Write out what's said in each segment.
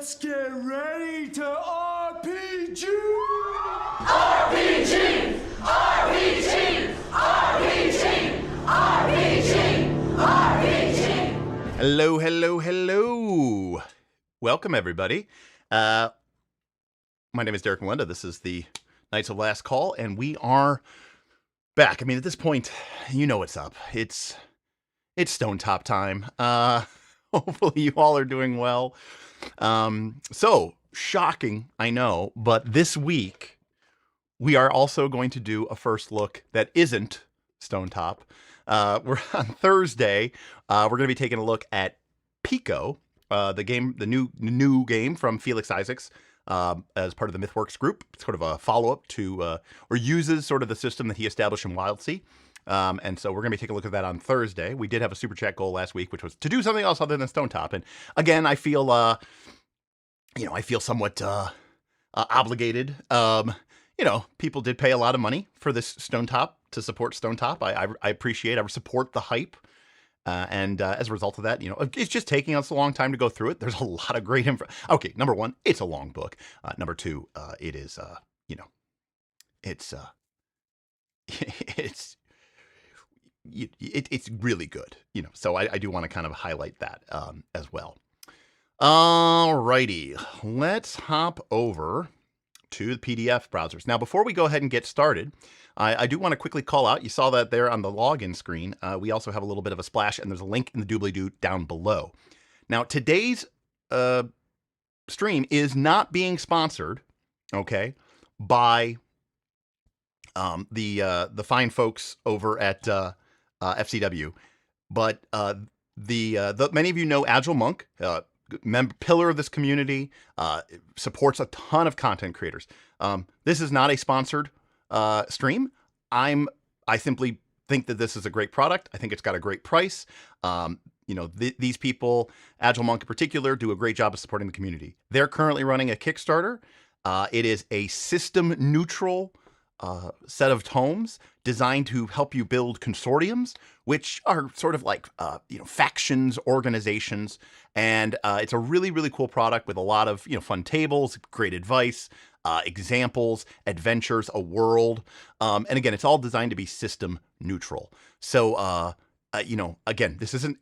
Let's get ready to RPG! RPG! RPG! RPG! RPG! RPG! Hello, hello, hello. Welcome, everybody. My name is Derek Melinda. This is the Knights of Last Call, and we are back. I mean, at this point, you know what's up. It's Stonetop time. Hopefully you all are doing well. So, shocking, I know, but this week, we are also going to do a first look that isn't Stonetop. We're on Thursday. We're going to be taking a look at Pico, the game, the new game from Felix Isaacs, as part of the MythWorks group. It's sort of a follow-up to, or uses sort of the system that he established in Wildsea. And so we're going to be taking a look at that on Thursday. We did have a super chat goal last week, which was to do something else other than Stonetop. And again, I feel, I feel somewhat obligated. People did pay a lot of money for this Stonetop to support Stonetop. I appreciate, I support the hype. And as a result of that, it's just taking us a long time to go through it. There's a lot of great info. Okay, number one, it's a long book. Number two, it is, it's really good, so I do want to kind of highlight that as well. Alrighty, let's hop over to the PDF browsers. Now, before we go ahead and get started, I do want to quickly call out, you saw that there on the login screen, we also have a little bit of a splash, and there's a link in the doobly-doo down below. Now, today's stream is not being sponsored, okay, by the fine folks over at FCW, but many of you know Agile Monk, pillar of this community, supports a ton of content creators. This is not a sponsored stream. I simply think that this is a great product. I think it's got a great price. These people, Agile Monk in particular, do a great job of supporting the community. They're currently running a Kickstarter. It is a system neutral set of tomes designed to help you build consortiums, which are sort of like, factions, organizations. And it's a really, really cool product with a lot of, fun tables, great advice, examples, adventures, a world. And again, it's all designed to be system neutral. So, again, this isn't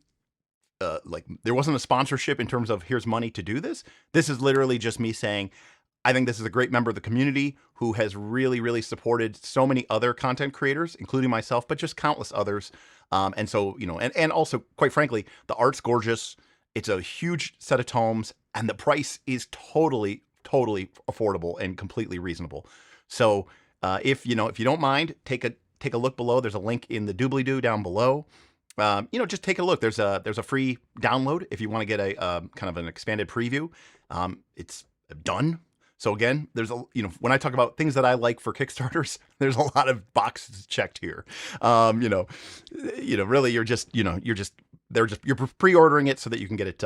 there wasn't a sponsorship in terms of here's money to do this. This is literally just me saying, I think this is a great member of the community who has really, really supported so many other content creators, including myself, but just countless others. And so, and also, quite frankly, the art's gorgeous. It's a huge set of tomes, and the price is totally, totally affordable and completely reasonable. So, if you don't mind, take a look below. There's a link in the doobly-doo down below. Just take a look. There's a free download if you want to get a kind of an expanded preview. It's done. So again, there's when I talk about things that I like for Kickstarters, there's a lot of boxes checked here. Really, you're pre-ordering it so that you can get it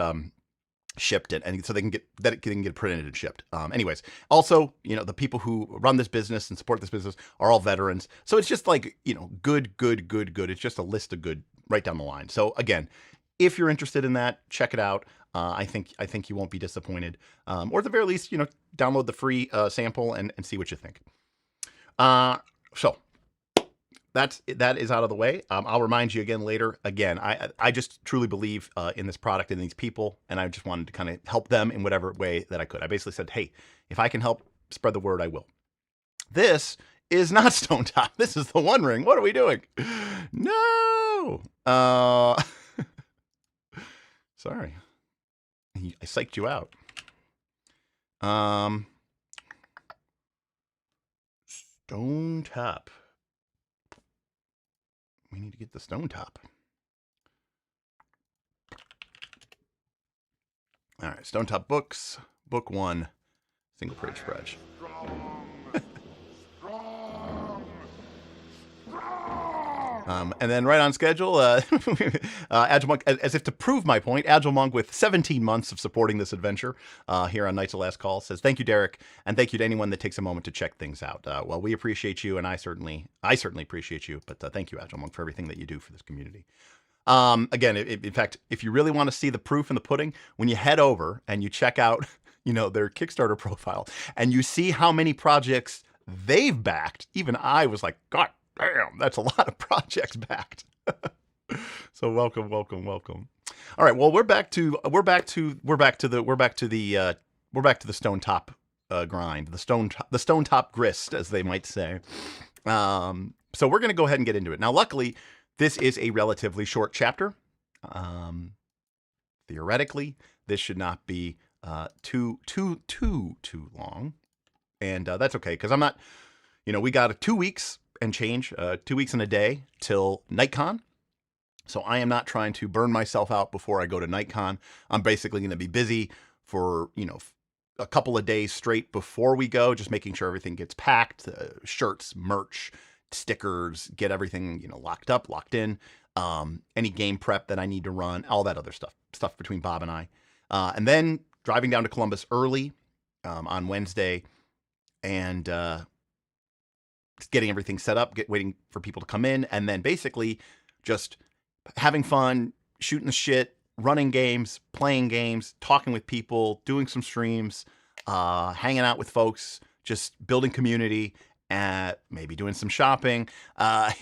shipped and so they can get printed and shipped. Anyways, also, the people who run this business and support this business are all veterans. So it's just like, good. It's just a list of good right down the line. So again, if you're interested in that, check it out. I think you won't be disappointed. Or at the very least, download the free sample and see what you think. So that is out of the way. I'll remind you again later. Again, I just truly believe in this product and these people, and I just wanted to kind of help them in whatever way that I could. I basically said, hey, if I can help spread the word, I will. This is not Stonetop. This is the One Ring. What are we doing? No. Sorry. I psyched you out. Stonetop. We need to get the Stonetop. All right, Stonetop books, book 1, single page spread. And then right on schedule, Agile Monk, as if to prove my point, Agile Monk with 17 months of supporting this adventure here on Knights of Last Call says, thank you, Derek, and thank you to anyone that takes a moment to check things out. Well, we appreciate you, and I certainly appreciate you, but thank you, Agile Monk, for everything that you do for this community. Again, in fact, if you really want to see the proof in the pudding, when you head over and you check out their Kickstarter profile, and you see how many projects they've backed, even I was like, God damn, that's a lot of projects backed. So welcome. All right, well, we're back to the Stonetop grind, the Stonetop grist, as they might say. So we're going to go ahead and get into it. Now, luckily, this is a relatively short chapter. Theoretically, this should not be too long, and that's okay, because I'm not, we got 2 weeks and change, 2 weeks and a day till NightCon. So I am not trying to burn myself out before I go to NightCon. I'm basically going to be busy for, a couple of days straight before we go, just making sure everything gets packed, shirts, merch, stickers, get everything, locked in, any game prep that I need to run, all that other stuff between Bob and I. And then driving down to Columbus early on Wednesday and getting everything set up, waiting for people to come in, and then basically just having fun, shooting the shit, running games, playing games, talking with people, doing some streams, hanging out with folks, just building community, maybe doing some shopping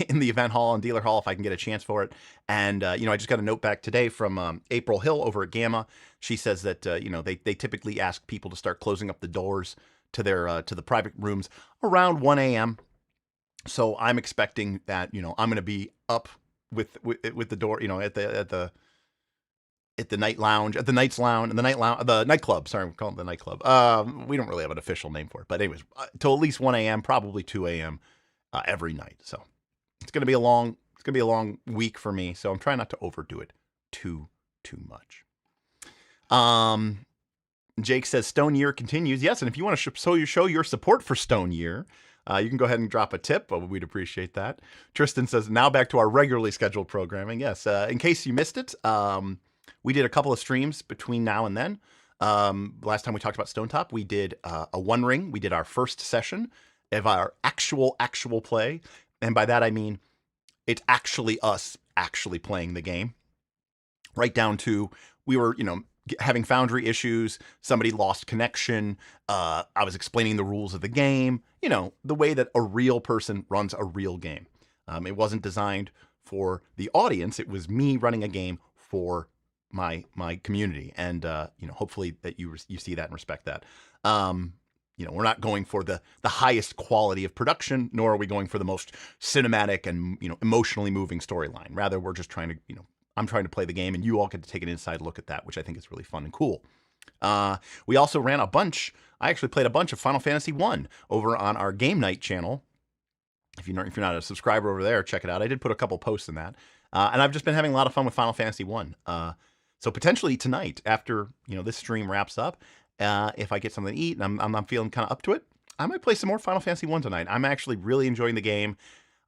in the event hall and dealer hall if I can get a chance for it. And, I just got a note back today from April Hill over at Gamma. She says that, they typically ask people to start closing up the doors to their to the private rooms around 1 a.m. So I'm expecting that, I'm going to be up with the door, at the night lounge, at the the nightclub. Sorry, I'm calling it the nightclub. We don't really have an official name for it, but anyways, till at least 1 a.m., probably 2 a.m. Every night. So it's gonna be a long week for me. So I'm trying not to overdo it too much. Jake says Stone Year continues. Yes, and if you want to show your support for Stone Year, you can go ahead and drop a tip. We'd appreciate that. Tristan says, now back to our regularly scheduled programming. Yes, in case you missed it, we did a couple of streams between now and then. Last time we talked about Stonetop, we did a One Ring. We did our first session of our actual play. And by that, I mean, it's actually us actually playing the game. Right down to, we were, having Foundry issues. Somebody lost connection. I was explaining the rules of the game. The way that a real person runs a real game. It wasn't designed for the audience. It was me running a game for my community, and hopefully that you see that and respect that. We're not going for the highest quality of production, nor are we going for the most cinematic and emotionally moving storyline. Rather, we're just trying to I'm trying to play the game, and you all get to take an inside look at that, which I think is really fun and cool. We also ran I actually played a bunch of Final Fantasy 1 over on our Game Night channel. If you're not a subscriber over there, check it out. I did put a couple posts in that. And I've just been having a lot of fun with Final Fantasy 1. So potentially tonight, after this stream wraps up, if I get something to eat and I'm feeling kind of up to it, I might play some more Final Fantasy 1 tonight. I'm actually really enjoying the game.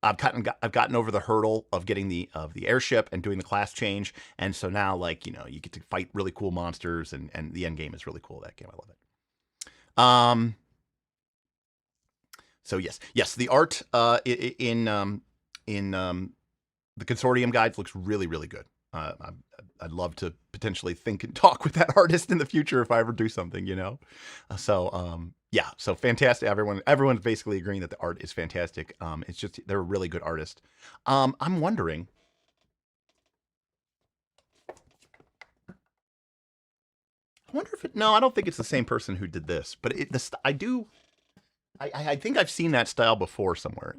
I've gotten over the hurdle of getting the airship and doing the class change, and so now you get to fight really cool monsters, and the end game is really cool. That game, I love it. So yes, the art in the Consortium guides looks really, really good. I'd love to potentially think and talk with that artist in the future if I ever do something, So fantastic. Everyone's basically agreeing that the art is fantastic. It's just, they're a really good artist. I'm wondering, no, I don't think it's the same person who did this, but I think I've seen that style before somewhere,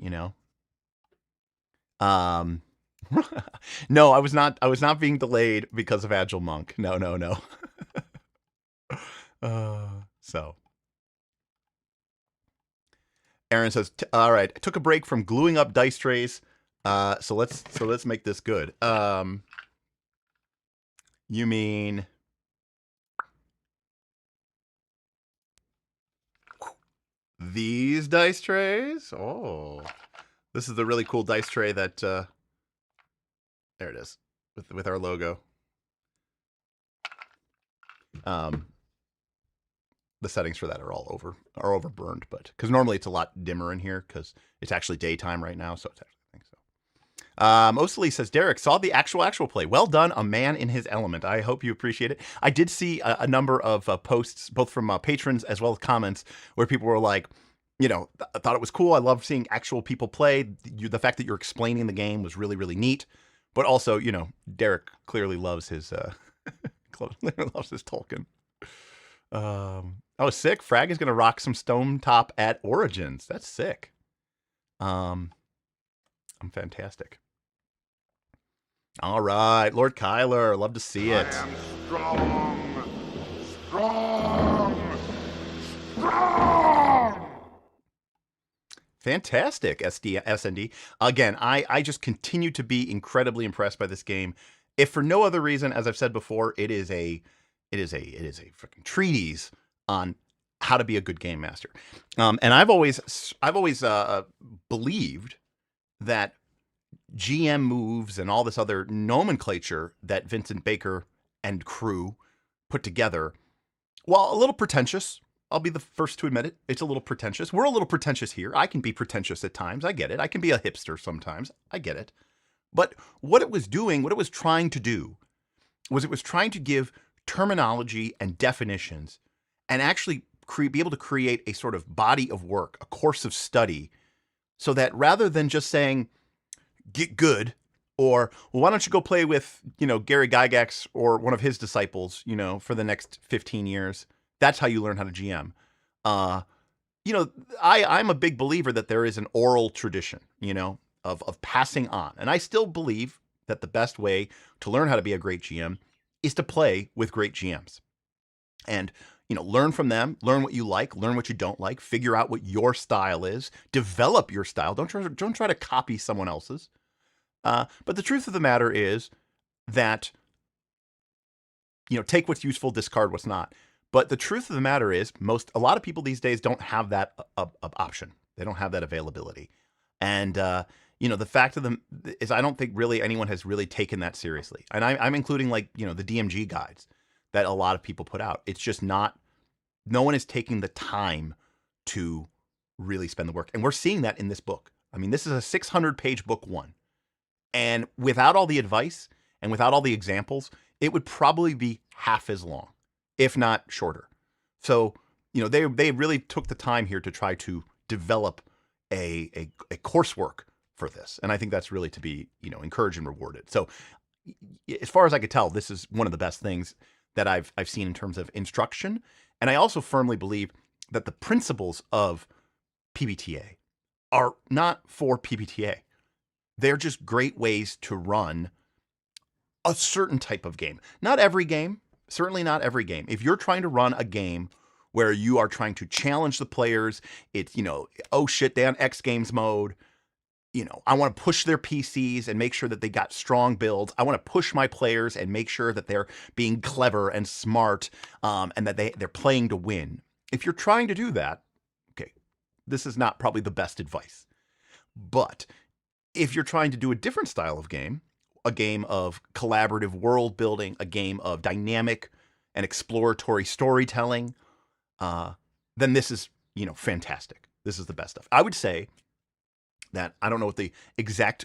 No, I was not being delayed because of Agile Monk. No. So Aaron says, all right, I took a break from gluing up dice trays. So let's make this good. You mean these dice trays? Oh, this is the really cool dice tray that, there it is with our logo. The settings for that are overburned, but because normally it's a lot dimmer in here because it's actually daytime right now, so it's actually, I think so. Mostly says, Derek, saw the actual play. Well done, a man in his element. I hope you appreciate it. I did see a number of posts, both from patrons as well as comments, where people were like, I thought it was cool. I love seeing actual people play. The fact that you're explaining the game was really, really neat. But also, Derek clearly loves his loves his Tolkien. Sick. Frag is going to rock some Stonetop at Origins. That's sick. I'm fantastic. All right, Lord Kyler, love to see it. I am strong. Fantastic, SND. Again, I just continue to be incredibly impressed by this game. If for no other reason, as I've said before, it is a freaking treatise on how to be a good game master. And I've always believed that GM moves and all this other nomenclature that Vincent Baker and crew put together, while a little pretentious, I'll be the first to admit it. It's a little pretentious. We're a little pretentious here. I can be pretentious at times. I get it. I can be a hipster sometimes. I get it. But what it was trying to do, was it was trying to give terminology and definitions and actually be able to create a sort of body of work, a course of study, so that rather than just saying, get good, or, well, why don't you go play with, Gary Gygax or one of his disciples, for the next 15 years. That's how you learn how to GM. I'm a big believer that there is an oral tradition, of passing on. And I still believe that the best way to learn how to be a great GM is to play with great GMs. And, learn from them, learn what you like, learn what you don't like, figure out what your style is, develop your style. Don't try to copy someone else's. But the truth of the matter is that, take what's useful, discard what's not. But the truth of the matter is a lot of people these days don't have that option. They don't have that availability. And, the fact of them is I don't think really anyone has really taken that seriously. And I'm including the DMG guides that a lot of people put out. It's just no one is taking the time to really spend the work. And we're seeing that in this book. I mean, this is a 600-page book one. And without all the advice and without all the examples, it would probably be half as long, if not shorter. So, they really took the time here to try to develop a coursework for this. And I think that's really to be, encouraged and rewarded. So as far as I could tell, this is one of the best things that I've seen in terms of instruction. And I also firmly believe that the principles of PBTA are not for PBTA. They're just great ways to run a certain type of game. Not every game, certainly not every game. If you're trying to run a game where you are trying to challenge the players, it's, oh shit, they on X Games mode. I want to push their PCs and make sure that they got strong builds. I want to push my players and make sure that they're being clever and smart, and that they're playing to win. If you're trying to do that, okay, this is not probably the best advice. But if you're trying to do a different style of game, a game of collaborative world building, a game of dynamic and exploratory storytelling, then this is, fantastic. This is the best stuff. I would say that I don't know what the exact,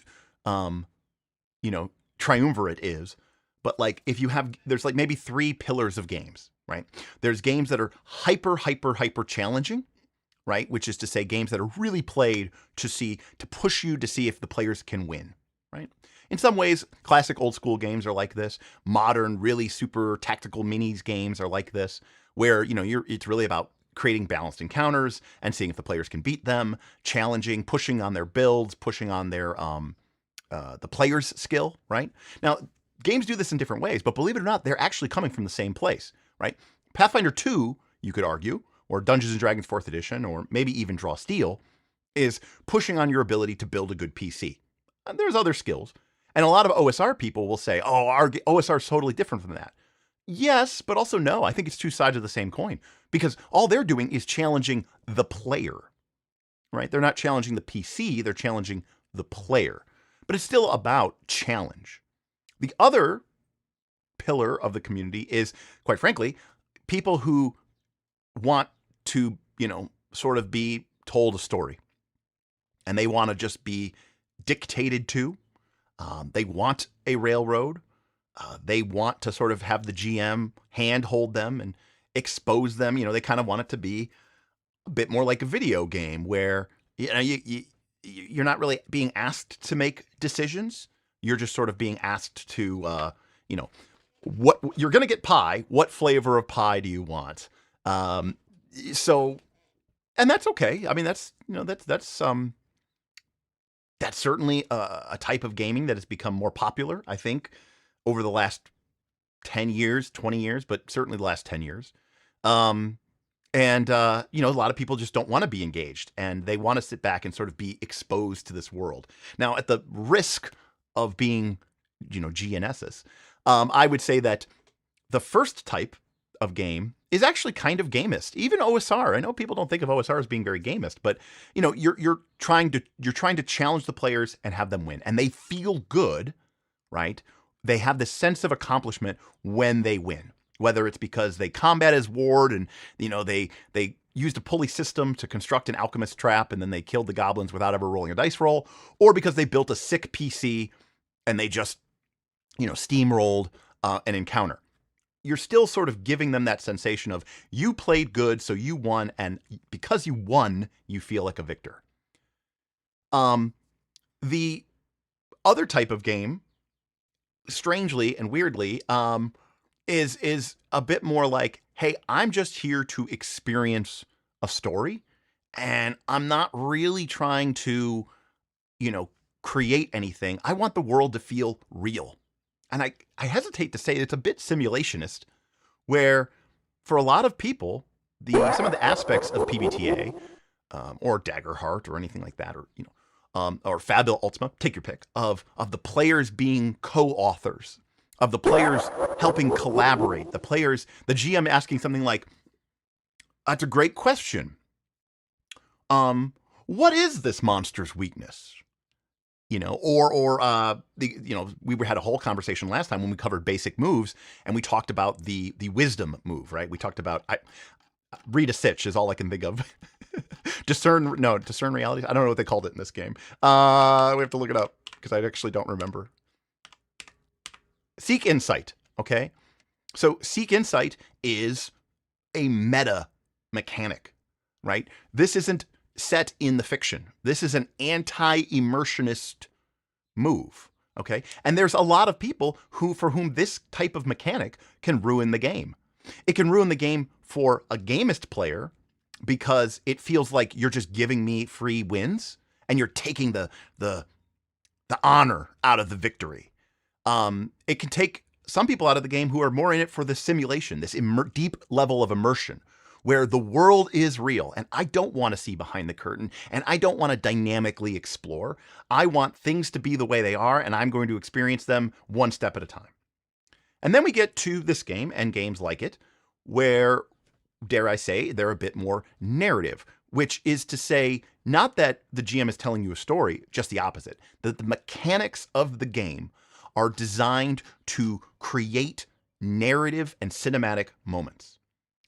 triumvirate is, but if you have, there's maybe 3 pillars of games, right? There's games that are hyper challenging, right? Which is to say games that are really played to push you to see if the players can win, right? In some ways, classic old school games are like this. Modern, really super tactical minis games are like this, where, it's really about creating balanced encounters and seeing if the players can beat them, challenging, pushing on their builds, pushing on their the player's skill, right? Now, games do this in different ways, but believe it or not, they're actually coming from the same place, right? Pathfinder 2, you could argue, or Dungeons & Dragons 4th edition, or maybe even Draw Steel, is pushing on your ability to build a good PC. And there's other skills. And a lot of OSR people will say, oh, our OSR is totally different from that. Yes, but also no. I think it's two sides of the same coin, because all they're doing is challenging the player, right? They're not challenging the PC, they're challenging the player. But it's still about challenge. The other pillar of the community is, quite frankly, people who want to, sort of be told a story. And they want to just be dictated to. They want a railroad. They want to sort of have the GM handhold them and expose them. They kind of want it to be a bit more like a video game where you're not really being asked to make decisions. You're just sort of being asked to, what you're going to get pie. What flavor of pie do you want? And that's okay. I mean, that's certainly a type of gaming that has become more popular, I think, over the last 10 years, 20 years, but certainly the last 10 years. A lot of people just don't want to be engaged, and they want to sit back and sort of be exposed to this world. Now, at the risk of being, GNSS, I would say that the first type of game is actually kind of gamist. Even OSR. I know people don't think of OSR as being very gamist, but you're trying to challenge the players and have them win, and they feel good, right? They have this sense of accomplishment when they win, whether it's because they combat as ward and they used a pulley system to construct an alchemist trap and then they killed the goblins without ever rolling a dice roll, or because they built a sick PC and they just steamrolled an encounter. You're still sort of giving them that sensation of you played good, so you won, and because you won, you feel like a victor. The other type of game, strangely and weirdly, is a bit more like, hey, I'm just here to experience a story, and I'm not really trying to, create anything. I want the world to feel real. And I hesitate to say it's a bit simulationist, where for a lot of people, some of the aspects of PBTA, or Daggerheart or anything like that, or Fabula Ultima, take your pick, of the players being co-authors, of the players helping collaborate, the GM asking something like, that's a great question. What is this monster's weakness? We had a whole conversation last time when we covered basic moves, and we talked about the wisdom move, right? We talked about read a sitch is all I can think of. discern reality. I don't know what they called it in this game. We have to look it up because I actually don't remember. Seek insight. Okay, so seek insight is a meta mechanic, right? This isn't set in the fiction. This is an anti-immersionist move, okay? And there's a lot of people for whom this type of mechanic can ruin the game. It can ruin the game for a gamist player because it feels like you're just giving me free wins and you're taking the honor out of the victory. It can take some people out of the game who are more in it for the simulation, this deep level of immersion, where the world is real and I don't want to see behind the curtain and I don't want to dynamically explore. I want things to be the way they are and I'm going to experience them one step at a time. And then we get to this game and games like it where, dare I say, they're a bit more narrative, which is to say, not that the GM is telling you a story, just the opposite, that the mechanics of the game are designed to create narrative and cinematic moments.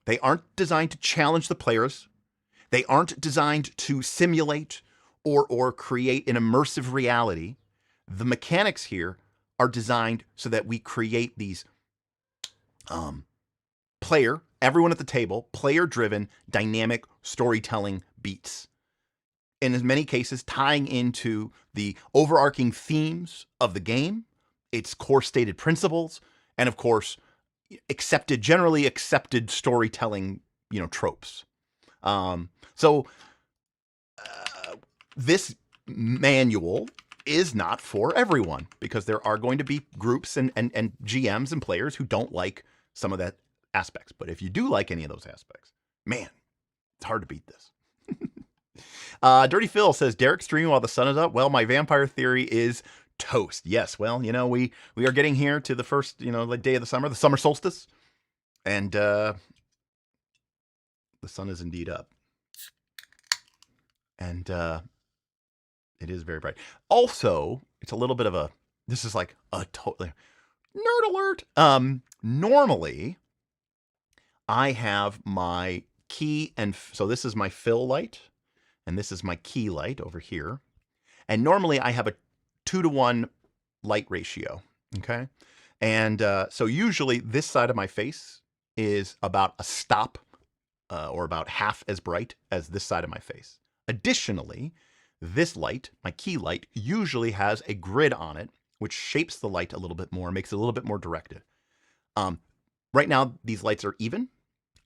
They aren't designed to challenge the players. They aren't designed to simulate or create an immersive reality. The mechanics here are designed so that we create these everyone at the table, player-driven, dynamic storytelling beats. In many cases, tying into the overarching themes of the game, its core stated principles, and of course, generally accepted storytelling, tropes. This manual is not for everyone because there are going to be groups and GMs and players who don't like some of that aspects. But if you do like any of those aspects, man, it's hard to beat this. Dirty Phil says, Derek streaming while the sun is up. Well, my vampire theory is toast. Yes, well, we are getting here to the first, day of the summer solstice, and the sun is indeed up, and it is very bright. Also, it's a little bit of this is like a totally nerd alert. Normally, I have my key, and so this is my fill light, and this is my key light over here, and normally I have a 2-to-1 light ratio. Okay. And so usually this side of my face is about a stop or about half as bright as this side of my face. Additionally, this light, my key light, usually has a grid on it, which shapes the light a little bit more, makes it a little bit more directed. Right now, these lights are even,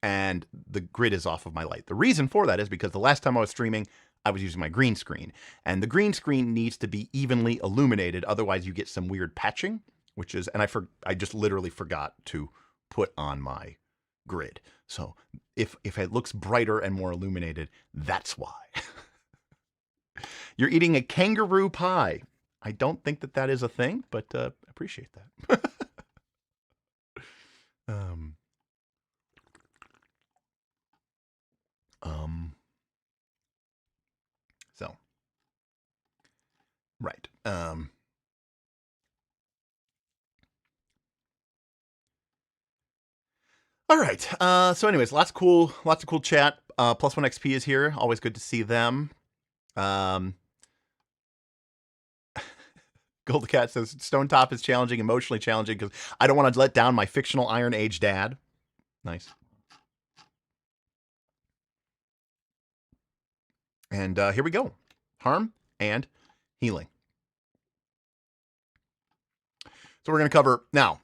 and the grid is off of my light. The reason for that is because the last time I was streaming, I was using my green screen, and the green screen needs to be evenly illuminated. Otherwise, you get some weird patching, which is, and I just literally forgot to put on my grid. So if it looks brighter and more illuminated, that's why. You're eating a kangaroo pie. I don't think that is a thing, but appreciate that. So, right. All right. So anyways, lots of cool chat. Plus One XP is here. Always good to see them. Gold Cat says Stonetop is challenging, emotionally challenging, because I don't want to let down my fictional Iron Age dad. Nice. And here we go. Harm and healing. So we're going to cover now.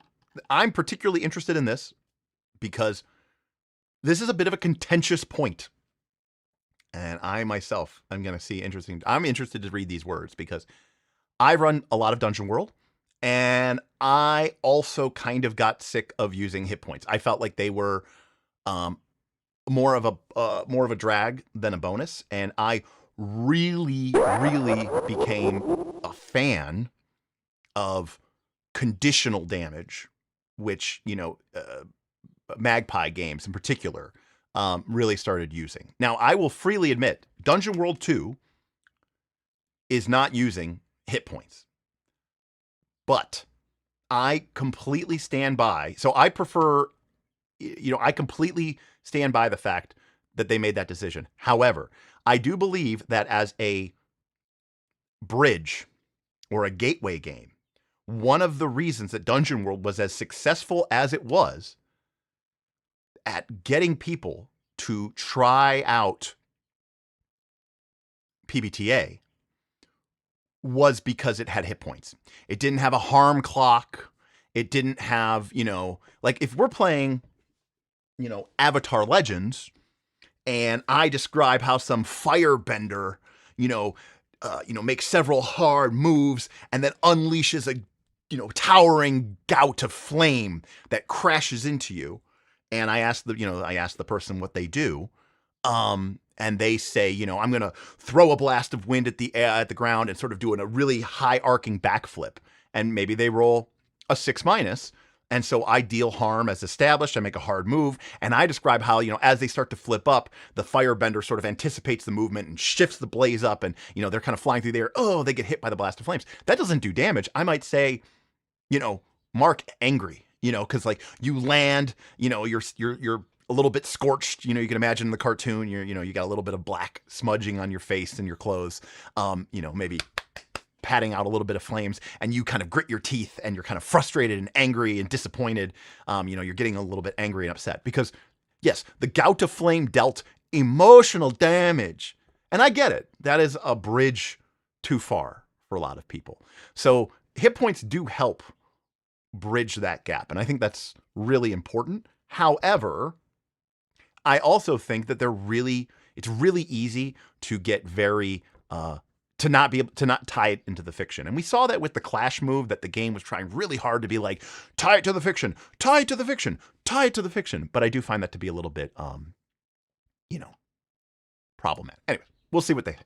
I'm particularly interested in this because this is a bit of a contentious point. And I myself, I'm interested to read these words because I run a lot of Dungeon World, and I also kind of got sick of using hit points. I felt like they were more of a drag than a bonus, and I really became a fan of conditional damage, which Magpie games in particular really started using. Now, I will freely admit, Dungeon World 2 is not using hit points, but I completely stand by. So I prefer, I completely stand by the fact that they made that decision. However, I do believe that as a bridge or a gateway game, one of the reasons that Dungeon World was as successful as it was at getting people to try out PBTA was because it had hit points. It didn't have a harm clock. It didn't have, like if we're playing, Avatar Legends and I describe how some firebender, makes several hard moves and then unleashes a, towering gout of flame that crashes into you. And I ask the person what they do. And they say, I'm going to throw a blast of wind at the ground and sort of do a really high arcing backflip. And maybe they roll a 6-. And so I deal harm as established. I make a hard move. And I describe how, as they start to flip up, the firebender sort of anticipates the movement and shifts the blaze up. And, they're kind of flying through the air. Oh, they get hit by the blast of flames. That doesn't do damage. I might say, mark angry, because like you land, you're a little bit scorched, you can imagine in the cartoon, you got a little bit of black smudging on your face and your clothes, maybe patting out a little bit of flames, and you kind of grit your teeth and you're kind of frustrated and angry and disappointed. You're getting a little bit angry and upset because yes, the gout of flame dealt emotional damage. And I get it. That is a bridge too far for a lot of people. So hit points do help bridge that gap. And I think that's really important. However, I also think that it's really easy to get very, to not tie it into the fiction. And we saw that with the Clash move, that the game was trying really hard to be like, tie it to the fiction, tie it to the fiction, tie it to the fiction. But I do find that to be a little bit, problematic. Anyway, we'll see what they think.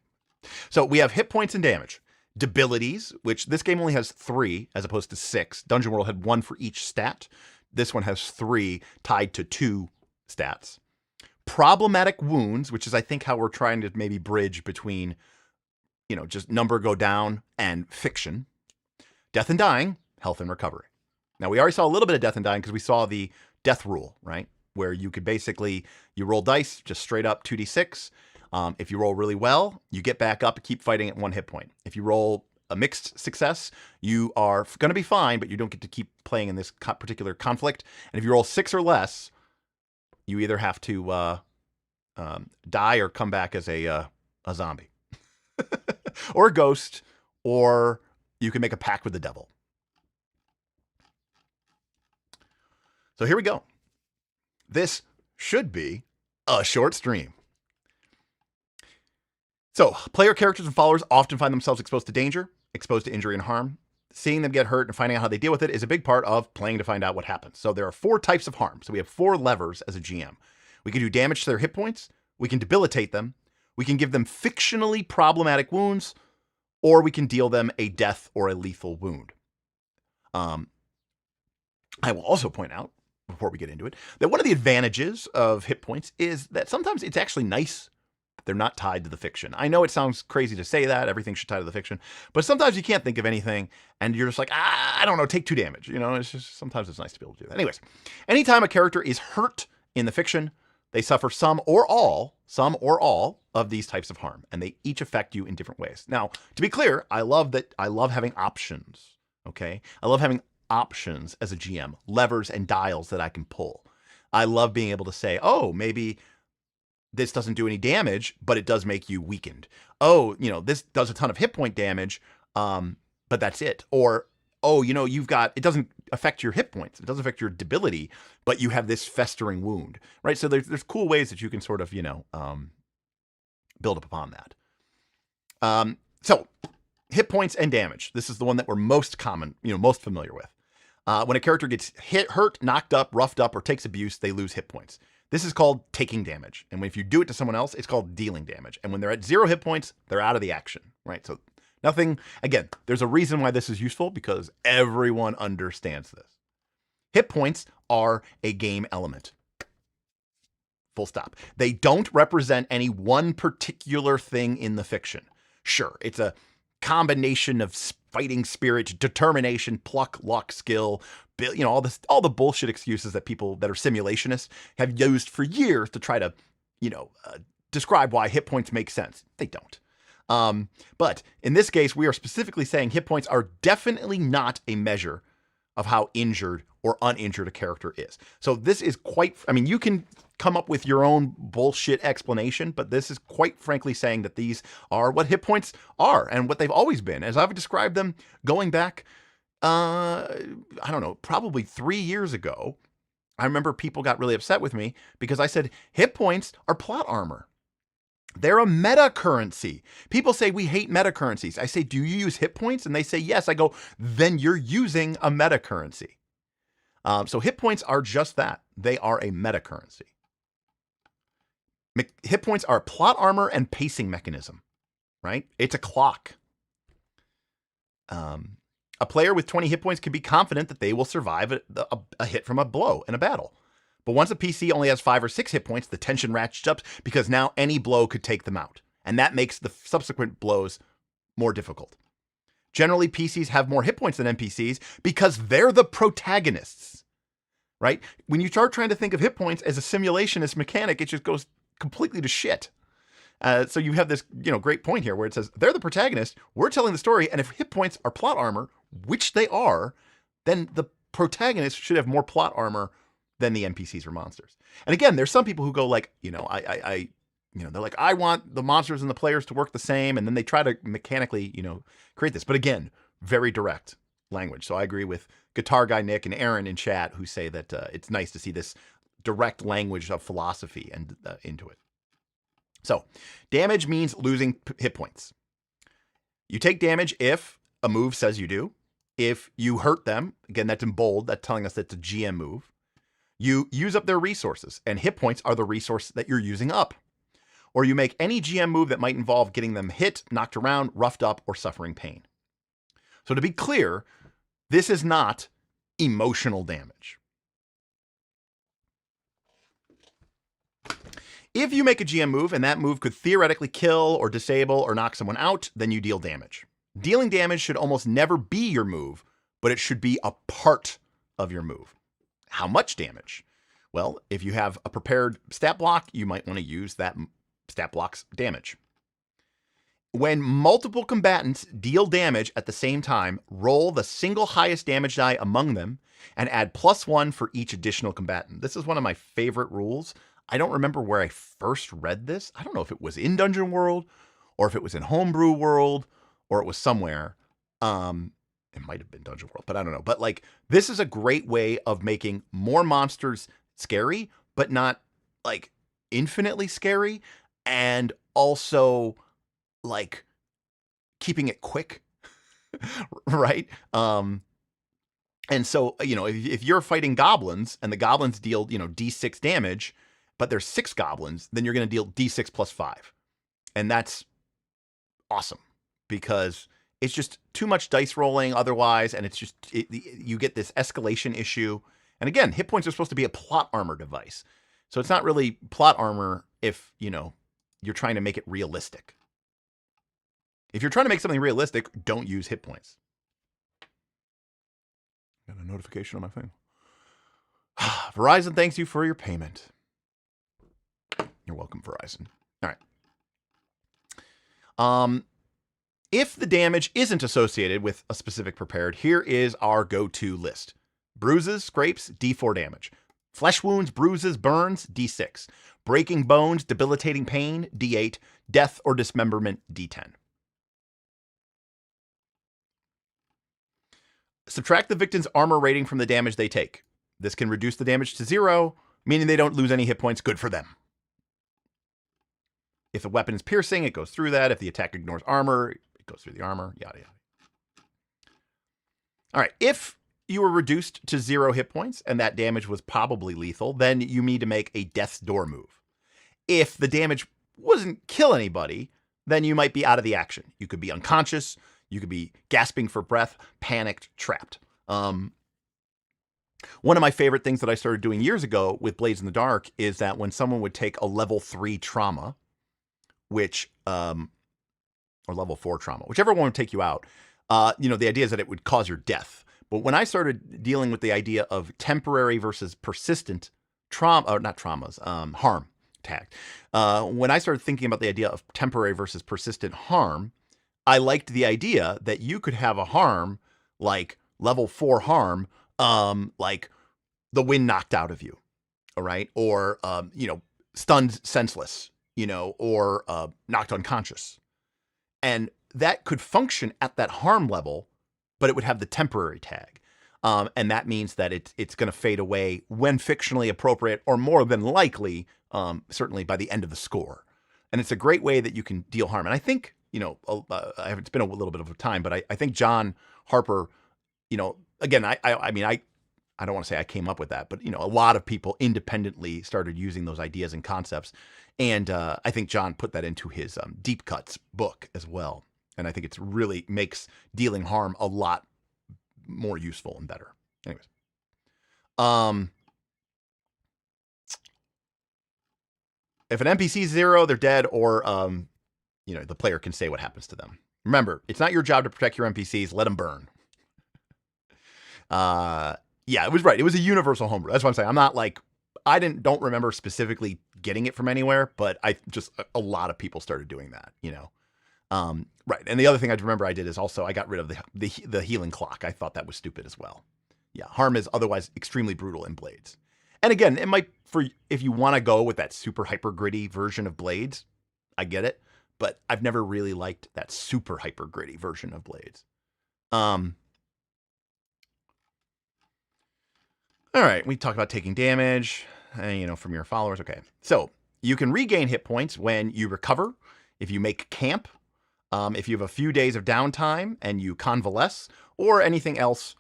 So we have hit points and damage. Debilities, which this game only has 3 as opposed to 6. Dungeon World had 1 for each stat. This one has 3 tied to 2 stats. Problematic wounds, which is I think how we're trying to maybe bridge between, just number go down and fiction. Death and dying, health and recovery. Now we already saw a little bit of death and dying because we saw the death rule, right? Where you could basically, you roll dice, just straight up 2d6. If you roll really well, you get back up and keep fighting at 1 hit point. If you roll a mixed success, you are going to be fine, but you don't get to keep playing in this particular conflict. And if you roll 6 or less, you either have to die or come back as a zombie or a ghost, or you can make a pact with the devil. So here we go. This should be a short stream. So, player characters and followers often find themselves exposed to danger, exposed to injury and harm. Seeing them get hurt and finding out how they deal with it is a big part of playing to find out what happens. So there are 4 types of harm. So we have 4 levers as a GM. We can do damage to their hit points, we can debilitate them, we can give them fictionally problematic wounds, or we can deal them a death or a lethal wound. I will also point out, before we get into it, that one of the advantages of hit points is that sometimes it's actually nice that they're not tied to the fiction. I know it sounds crazy to say that, everything should tie to the fiction, but sometimes you can't think of anything, and you're just like, I don't know, take 2 damage. You know, it's just, sometimes it's nice to be able to do that. Anyways, anytime a character is hurt in the fiction, they suffer some or all of these types of harm, and they each affect you in different ways. Now, to be clear, I love having options, okay? I love having options as a GM, levers and dials that I can pull. I love being able to say, oh, maybe this doesn't do any damage, but it does make you weakened. Oh, you know, this does a ton of hit point damage, but that's it. Or, oh, you know, it doesn't affect your hit points. It doesn't affect your debility, but you have this festering wound, right? So there's cool ways that you can sort of, you know, build up upon that. So hit points and damage. This is the one that we're most familiar with. When a character gets hurt, knocked up, roughed up, or takes abuse, they lose hit points. This is called taking damage. And if you do it to someone else, it's called dealing damage. And when they're at 0 hit points, they're out of the action, right? So nothing, again, there's a reason why this is useful, because everyone understands this. Hit points are a game element. Full stop. They don't represent any one particular thing in the fiction. Sure, it's a combination of fighting spirit, determination, pluck, luck, skill, you know, all the bullshit excuses that people that are simulationists have used for years to try to, you know, describe why hit points make sense. They don't. But in this case, we are specifically saying hit points are definitely not a measure of how injured or uninjured a character is. So this is you can come up with your own bullshit explanation, but this is quite frankly saying that these are what hit points are and what they've always been. As I've described them going back, I don't know, probably 3 years ago, I remember people got really upset with me because I said hit points are plot armor. They're a meta currency. People say we hate meta currencies. I say, do you use hit points? And they say, yes. I go, then you're using a meta currency. So hit points are just that. They are a meta currency. Hit points are plot armor and pacing mechanism, right? It's a clock. A player with 20 hit points can be confident that they will survive a hit from a blow in a battle. But once a PC only has 5 or 6 hit points, the tension ratchets up because now any blow could take them out. And that makes the subsequent blows more difficult. Generally, PCs have more hit points than NPCs because they're the protagonists, right? When you start trying to think of hit points as a simulationist mechanic, it just goes completely to shit. So you have this, great point here where it says they're the protagonist. We're telling the story. And if hit points are plot armor, which they are, then the protagonist should have more plot armor than the NPCs or monsters. And again, there's some people who go like, they're like, I want the monsters and the players to work the same. And then they try to mechanically, create this. But again, very direct language. So I agree with Guitar Guy Nick and Aaron in chat who say that it's nice to see this direct language of philosophy and into it. So damage means losing hit points. You take damage if a move says you do. If you hurt them, again, that's in bold. That's telling us that's a GM move. You use up their resources, and hit points are the resource that you're using up. Or you make any GM move that might involve getting them hit, knocked around, roughed up, or suffering pain. So to be clear, this is not emotional damage. If you make a GM move and that move could theoretically kill or disable or knock someone out, then you deal damage. Dealing damage should almost never be your move, but it should be a part of your move. How much damage? Well, if you have a prepared stat block, you might want to use that stat block's damage. When multiple combatants deal damage at the same time, roll the single highest damage die among them and add +1 for each additional combatant. This is one of my favorite rules. I don't remember where I first read this. I don't know if it was in Dungeon World or if it was in Homebrew World or it was somewhere. It might have been Dungeon World, but I don't know. But like, this is a great way of making more monsters scary, but not like infinitely scary, and also like keeping it quick, right? And so, if you're fighting goblins and the goblins deal, D6 damage, but there's 6 goblins, then you're going to deal D6 plus 5. And that's awesome because it's just too much dice rolling otherwise. And it's just, you get this escalation issue. And again, hit points are supposed to be a plot armor device. So it's not really plot armor if, you're trying to make it realistic. If you're trying to make something realistic, don't use hit points. Got a notification on my phone. Verizon thanks you for your payment. You're welcome, Verizon. All right. If the damage isn't associated with a specific prepared, here is our go-to list. Bruises, scrapes, D4 damage. Flesh wounds, bruises, burns, D6. Breaking bones, debilitating pain, D8. Death or dismemberment, D10. Subtract the victim's armor rating from the damage they take. This can reduce the damage to 0, meaning they don't lose any hit points. Good for them. If the weapon is piercing, it goes through that. If the attack ignores armor, it goes through the armor, yada, yada. All right. If you were reduced to 0 hit points and that damage was probably lethal, then you need to make a death's door move. If the damage wasn't kill anybody, then you might be out of the action. You could be unconscious. You could be gasping for breath, panicked, trapped. One of my favorite things that I started doing years ago with Blades in the Dark is that when someone would take a level 3 trauma, which, or level 4 trauma, whichever one would take you out, the idea is that it would cause your death. But when I started dealing with the idea of temporary versus persistent trauma, or not traumas, harm tag, when I started thinking about the idea of temporary versus persistent harm, I liked the idea that you could have a harm like level 4 harm, like the wind knocked out of you, all right? Or, stunned senseless, or knocked unconscious. And that could function at that harm level, but it would have the temporary tag. And that means that it's going to fade away when fictionally appropriate, or more than likely, certainly by the end of the score. And it's a great way that you can deal harm. And I think, it's been a little bit of a time, but I think John Harper, again, I mean, I don't want to say I came up with that, but, a lot of people independently started using those ideas and concepts. And I think John put that into his Deep Cuts book as well. And I think it's really makes dealing harm a lot more useful and better. Anyways. If an NPC is 0, they're dead, or, the player can say what happens to them. Remember, it's not your job to protect your NPCs. Let them burn. Yeah, it was right. It was a universal homebrew. That's what I'm saying. I'm not like, don't remember specifically getting it from anywhere, but a lot of people started doing that, right. And the other thing I remember I did is also I got rid of the healing clock. I thought that was stupid as well. Yeah. Harm is otherwise extremely brutal in Blades. And again, it might, if you want to go with that super hyper gritty version of Blades, I get it, but I've never really liked that super hyper gritty version of Blades. All right, we talked about taking damage, from your followers. Okay, so you can regain hit points when you recover, if you make camp, if you have a few days of downtime and you convalesce, or anything else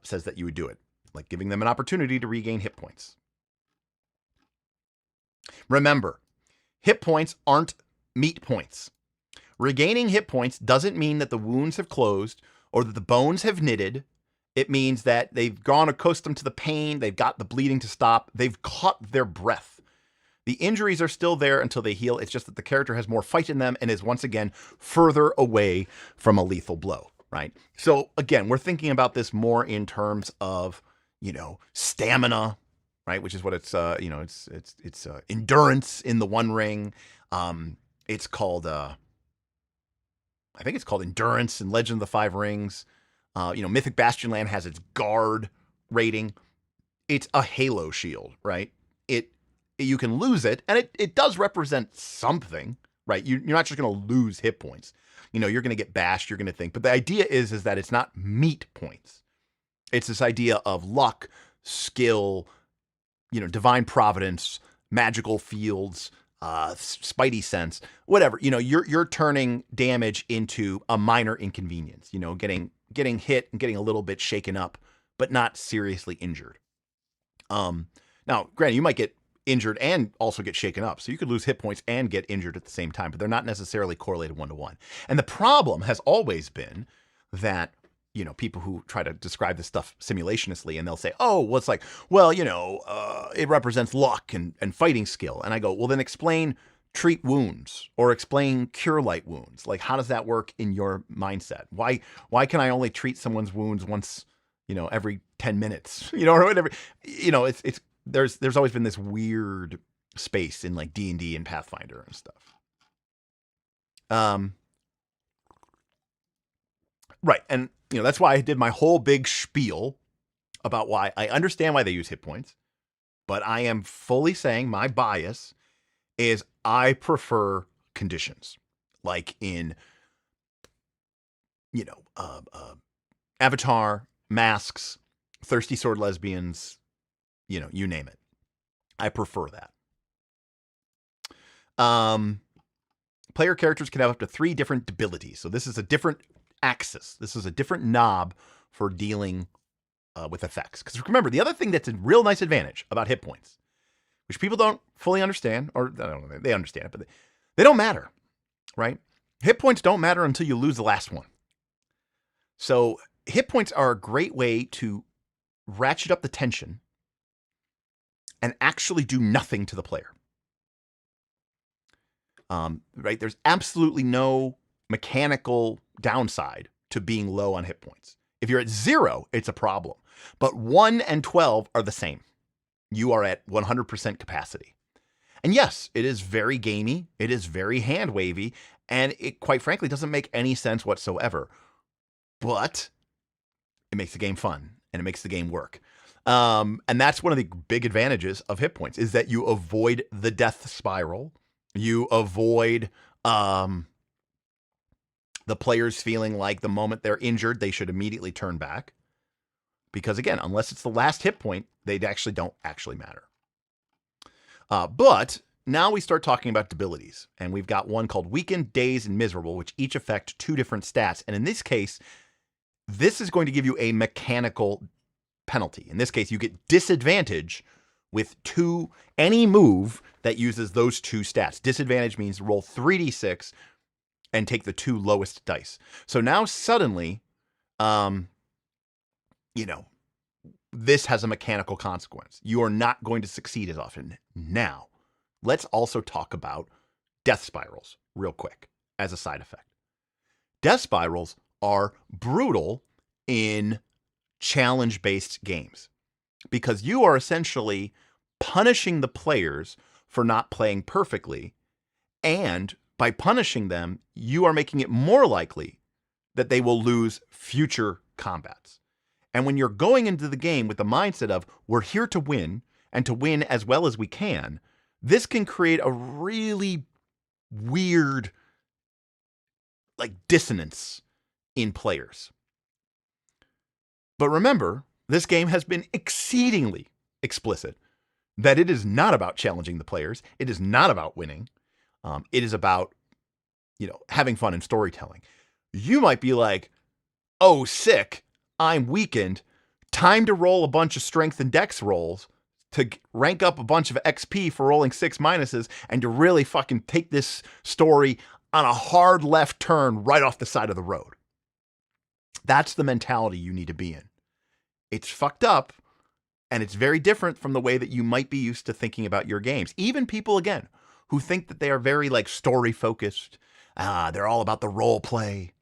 says that you would do it, like giving them an opportunity to regain hit points. Remember, hit points aren't meat points. Regaining hit points doesn't mean that the wounds have closed or that the bones have knitted. It means that they've gone accustomed to the pain, they've got the bleeding to stop, they've caught their breath. The injuries are still there until they heal. It's just that the character has more fight in them and is once again further away from a lethal blow, right? So again, we're thinking about this more in terms of, stamina, right? Which is what it's, it's endurance in the One Ring. It's called, I think it's called Endurance in Legend of the Five Rings. Mythic Bastionland has its guard rating. It's a Halo shield, right? You can lose it, and it does represent something, right? You're not just going to lose hit points. You're going to get bashed, you're going to think. But the idea is that it's not meat points. It's this idea of luck, skill, divine providence, magical fields, spidey sense, whatever. You're turning damage into a minor inconvenience, getting hit and getting a little bit shaken up, but not seriously injured. Now, granted, you might get injured and also get shaken up. So you could lose hit points and get injured at the same time, but they're not necessarily correlated one-to-one. And the problem has always been that, people who try to describe this stuff simulationistly, and they'll say, oh, well, it's like, well, it represents luck and fighting skill. And I go, well, then explain treat wounds or explain cure light wounds. Like, how does that work in your mindset? Why can I only treat someone's wounds once, every 10 minutes, or whatever, there's always been this weird space in like D&D and Pathfinder and stuff. Right. And, that's why I did my whole big spiel about why I understand why they use hit points, but I am fully saying my bias is I prefer conditions like in, Avatar, Masks, Thirsty Sword Lesbians, you name it. I prefer that. Player characters can have up to 3 different abilities. So this is a different axis. This is a different knob for dealing with effects. Because remember, the other thing that's a real nice advantage about hit points, which people don't fully understand, or I don't know, they understand it, but they don't matter, right? Hit points don't matter until you lose the last one. So hit points are a great way to ratchet up the tension and actually do nothing to the player. Right? There's absolutely no mechanical downside to being low on hit points. If you're at 0, it's a problem. But 1 and 12 are the same. You are at 100% capacity. And yes, it is very gamey. It is very hand wavy. And it, quite frankly, doesn't make any sense whatsoever. But it makes the game fun and it makes the game work. And that's one of the big advantages of hit points is that you avoid the death spiral. You avoid the players feeling like the moment they're injured, they should immediately turn back. Because again, unless it's the last hit point, they actually don't actually matter. But now we start talking about abilities. And we've got one called Weakened, Dazed, and Miserable, which each affect 2 different stats. And in this case, this is going to give you a mechanical penalty. In this case, you get disadvantage with any move that uses those 2 stats. Disadvantage means roll 3d6 and take the 2 lowest dice. So now suddenly, this has a mechanical consequence. You are not going to succeed as often. Now, let's also talk about death spirals real quick as a side effect. Death spirals are brutal in challenge-based games because you are essentially punishing the players for not playing perfectly, and by punishing them, you are making it more likely that they will lose future combats. And when you're going into the game with the mindset of, we're here to win, and to win as well as we can, this can create a really weird, dissonance in players. But remember, this game has been exceedingly explicit that it is not about challenging the players. It is not about winning. It is about, having fun and storytelling. You might be like, oh, sick, I'm weakened. Time to roll a bunch of strength and dex rolls to rank up a bunch of XP for rolling 6 minuses and to really fucking take this story on a hard left turn right off the side of the road. That's the mentality you need to be in. It's fucked up, and it's very different from the way that you might be used to thinking about your games. Even people, again, who think that they are very story focused. They're all about the role play.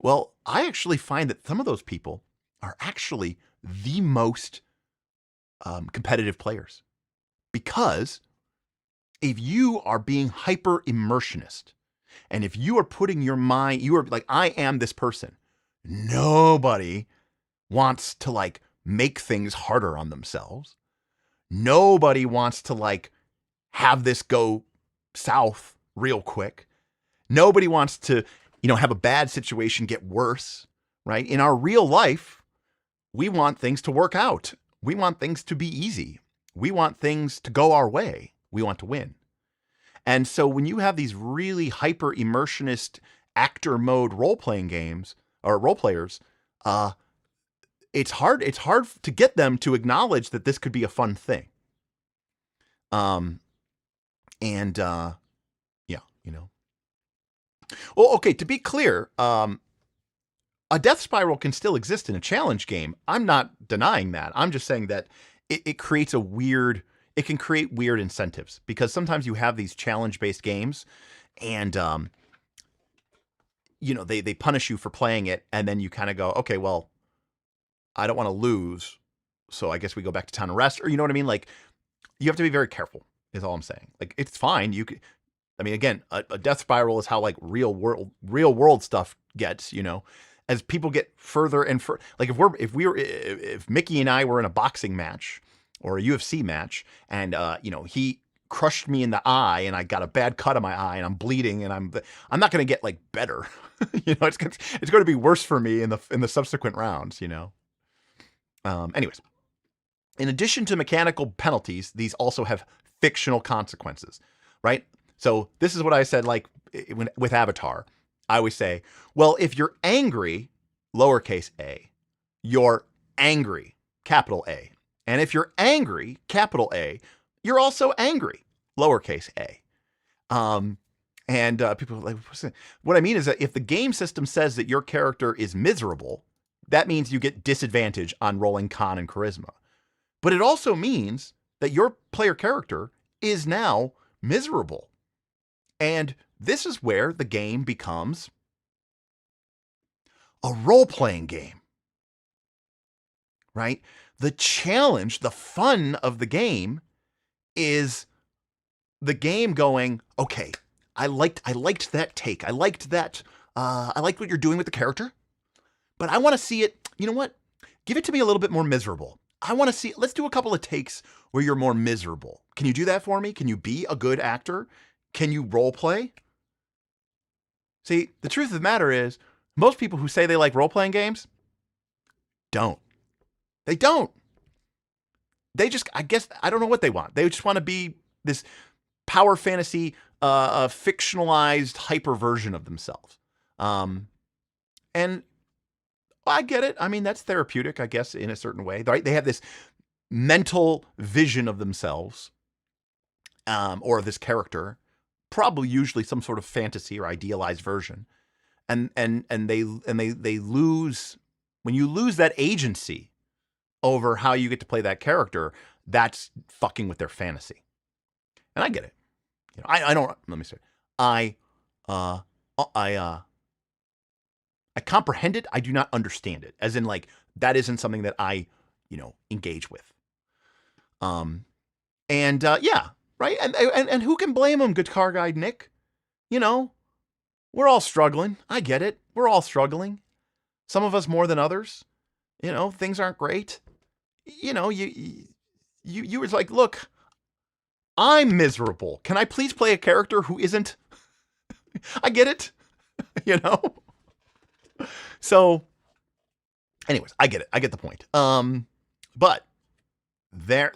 Well, I actually find that some of those people are actually the most competitive players. Because if you are being hyper immersionist, And if you are putting your mind, you are like, I am this person. Nobody wants to like make things harder on themselves. Nobody wants to like have this go south real quick. Nobody wants to, have a bad situation get worse, right? In our real life, we want things to work out. We want things to be easy. We want things to go our way. We want to win. And so when you have these really hyper immersionist actor mode role-playing games or role players, it's hard to get them to acknowledge that this could be a fun thing. Well, okay, to be clear, a death spiral can still exist in a challenge game. I'm not denying that. I'm just saying that it creates it can create weird incentives, because sometimes you have these challenge-based games and, they punish you for playing it, and then you kind of go, okay, well, I don't want to lose, so I guess we go back to town and rest, or you know what I mean? Like, you have to be very careful, is all I'm saying. Like, it's fine. Again, a death spiral is how like real world stuff gets, as people get further and further. Like if Mickey and I were in a boxing match or a UFC match, and he crushed me in the eye, and I got a bad cut on my eye, and I'm bleeding, and I'm not going to get like better. It's going to be worse for me in the subsequent rounds. Anyways, in addition to mechanical penalties, these also have fictional consequences, right? So this is what I said, like with Avatar. I always say, well, if you're angry, lowercase a, you're angry, capital A. And if you're angry, capital A, you're also angry, lowercase a. People are like, what I mean is that if the game system says that your character is miserable, that means you get disadvantage on rolling con and charisma. But it also means that your player character is now miserable. And this is where the game becomes a role-playing game, right? The challenge, the fun of the game is the game going, okay, I liked that take. I liked that. I liked what you're doing with the character, but I want to see it. You know what? Give it to me a little bit more miserable. I want to see it. Let's do a couple of takes where you're more miserable. Can you do that for me? Can you be a good actor? Can you role play? See, the truth of the matter is, most people who say they like role-playing games don't. They don't. They just, I guess, I don't know what they want. They just want to be this power fantasy, fictionalized hyper version of themselves. And I get it. I mean, that's therapeutic, I guess, in a certain way, right? They have this mental vision of themselves, or this character, probably usually some sort of fantasy or idealized version. And they lose, when you lose that agency over how you get to play that character, that's fucking with their fantasy. And I get it. I don't, let me say, I comprehend it. I do not understand it. As in, like, that isn't something that I, engage with. Yeah, right. And who can blame him, Guitar Guy Nick? We're all struggling. I get it. We're all struggling. Some of us more than others. Things aren't great. You was like, look, I'm miserable. Can I please play a character who isn't? I get it. So anyways, I get it. I get the point. But this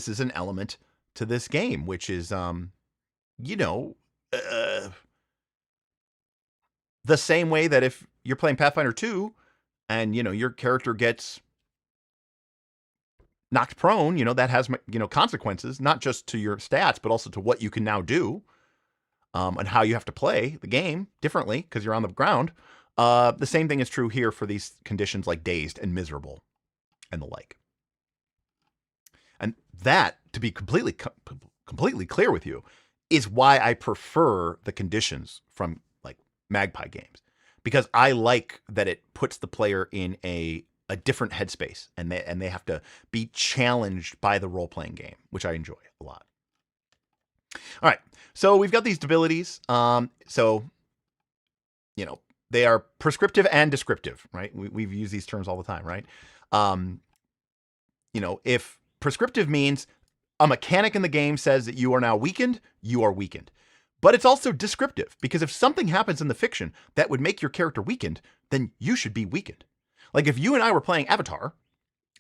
is an element to this game, which is, the same way that if you're playing Pathfinder 2 and, your character gets knocked prone, that has, consequences, not just to your stats, but also to what you can now do, and how you have to play the game differently because you're on the ground. The same thing is true here for these conditions like dazed and miserable and the like. And that, to be completely clear with you, is why I prefer the conditions from like Magpie games, because I like that it puts the player in a different headspace, and they have to be challenged by the role-playing game, which I enjoy a lot. All right, So we've got these debilities. So, they are prescriptive and descriptive, right? We've used these terms all the time, right? If prescriptive means a mechanic in the game says that you are now weakened, you are weakened. But it's also descriptive, because if something happens in the fiction that would make your character weakened, then you should be weakened. Like if you and I were playing Avatar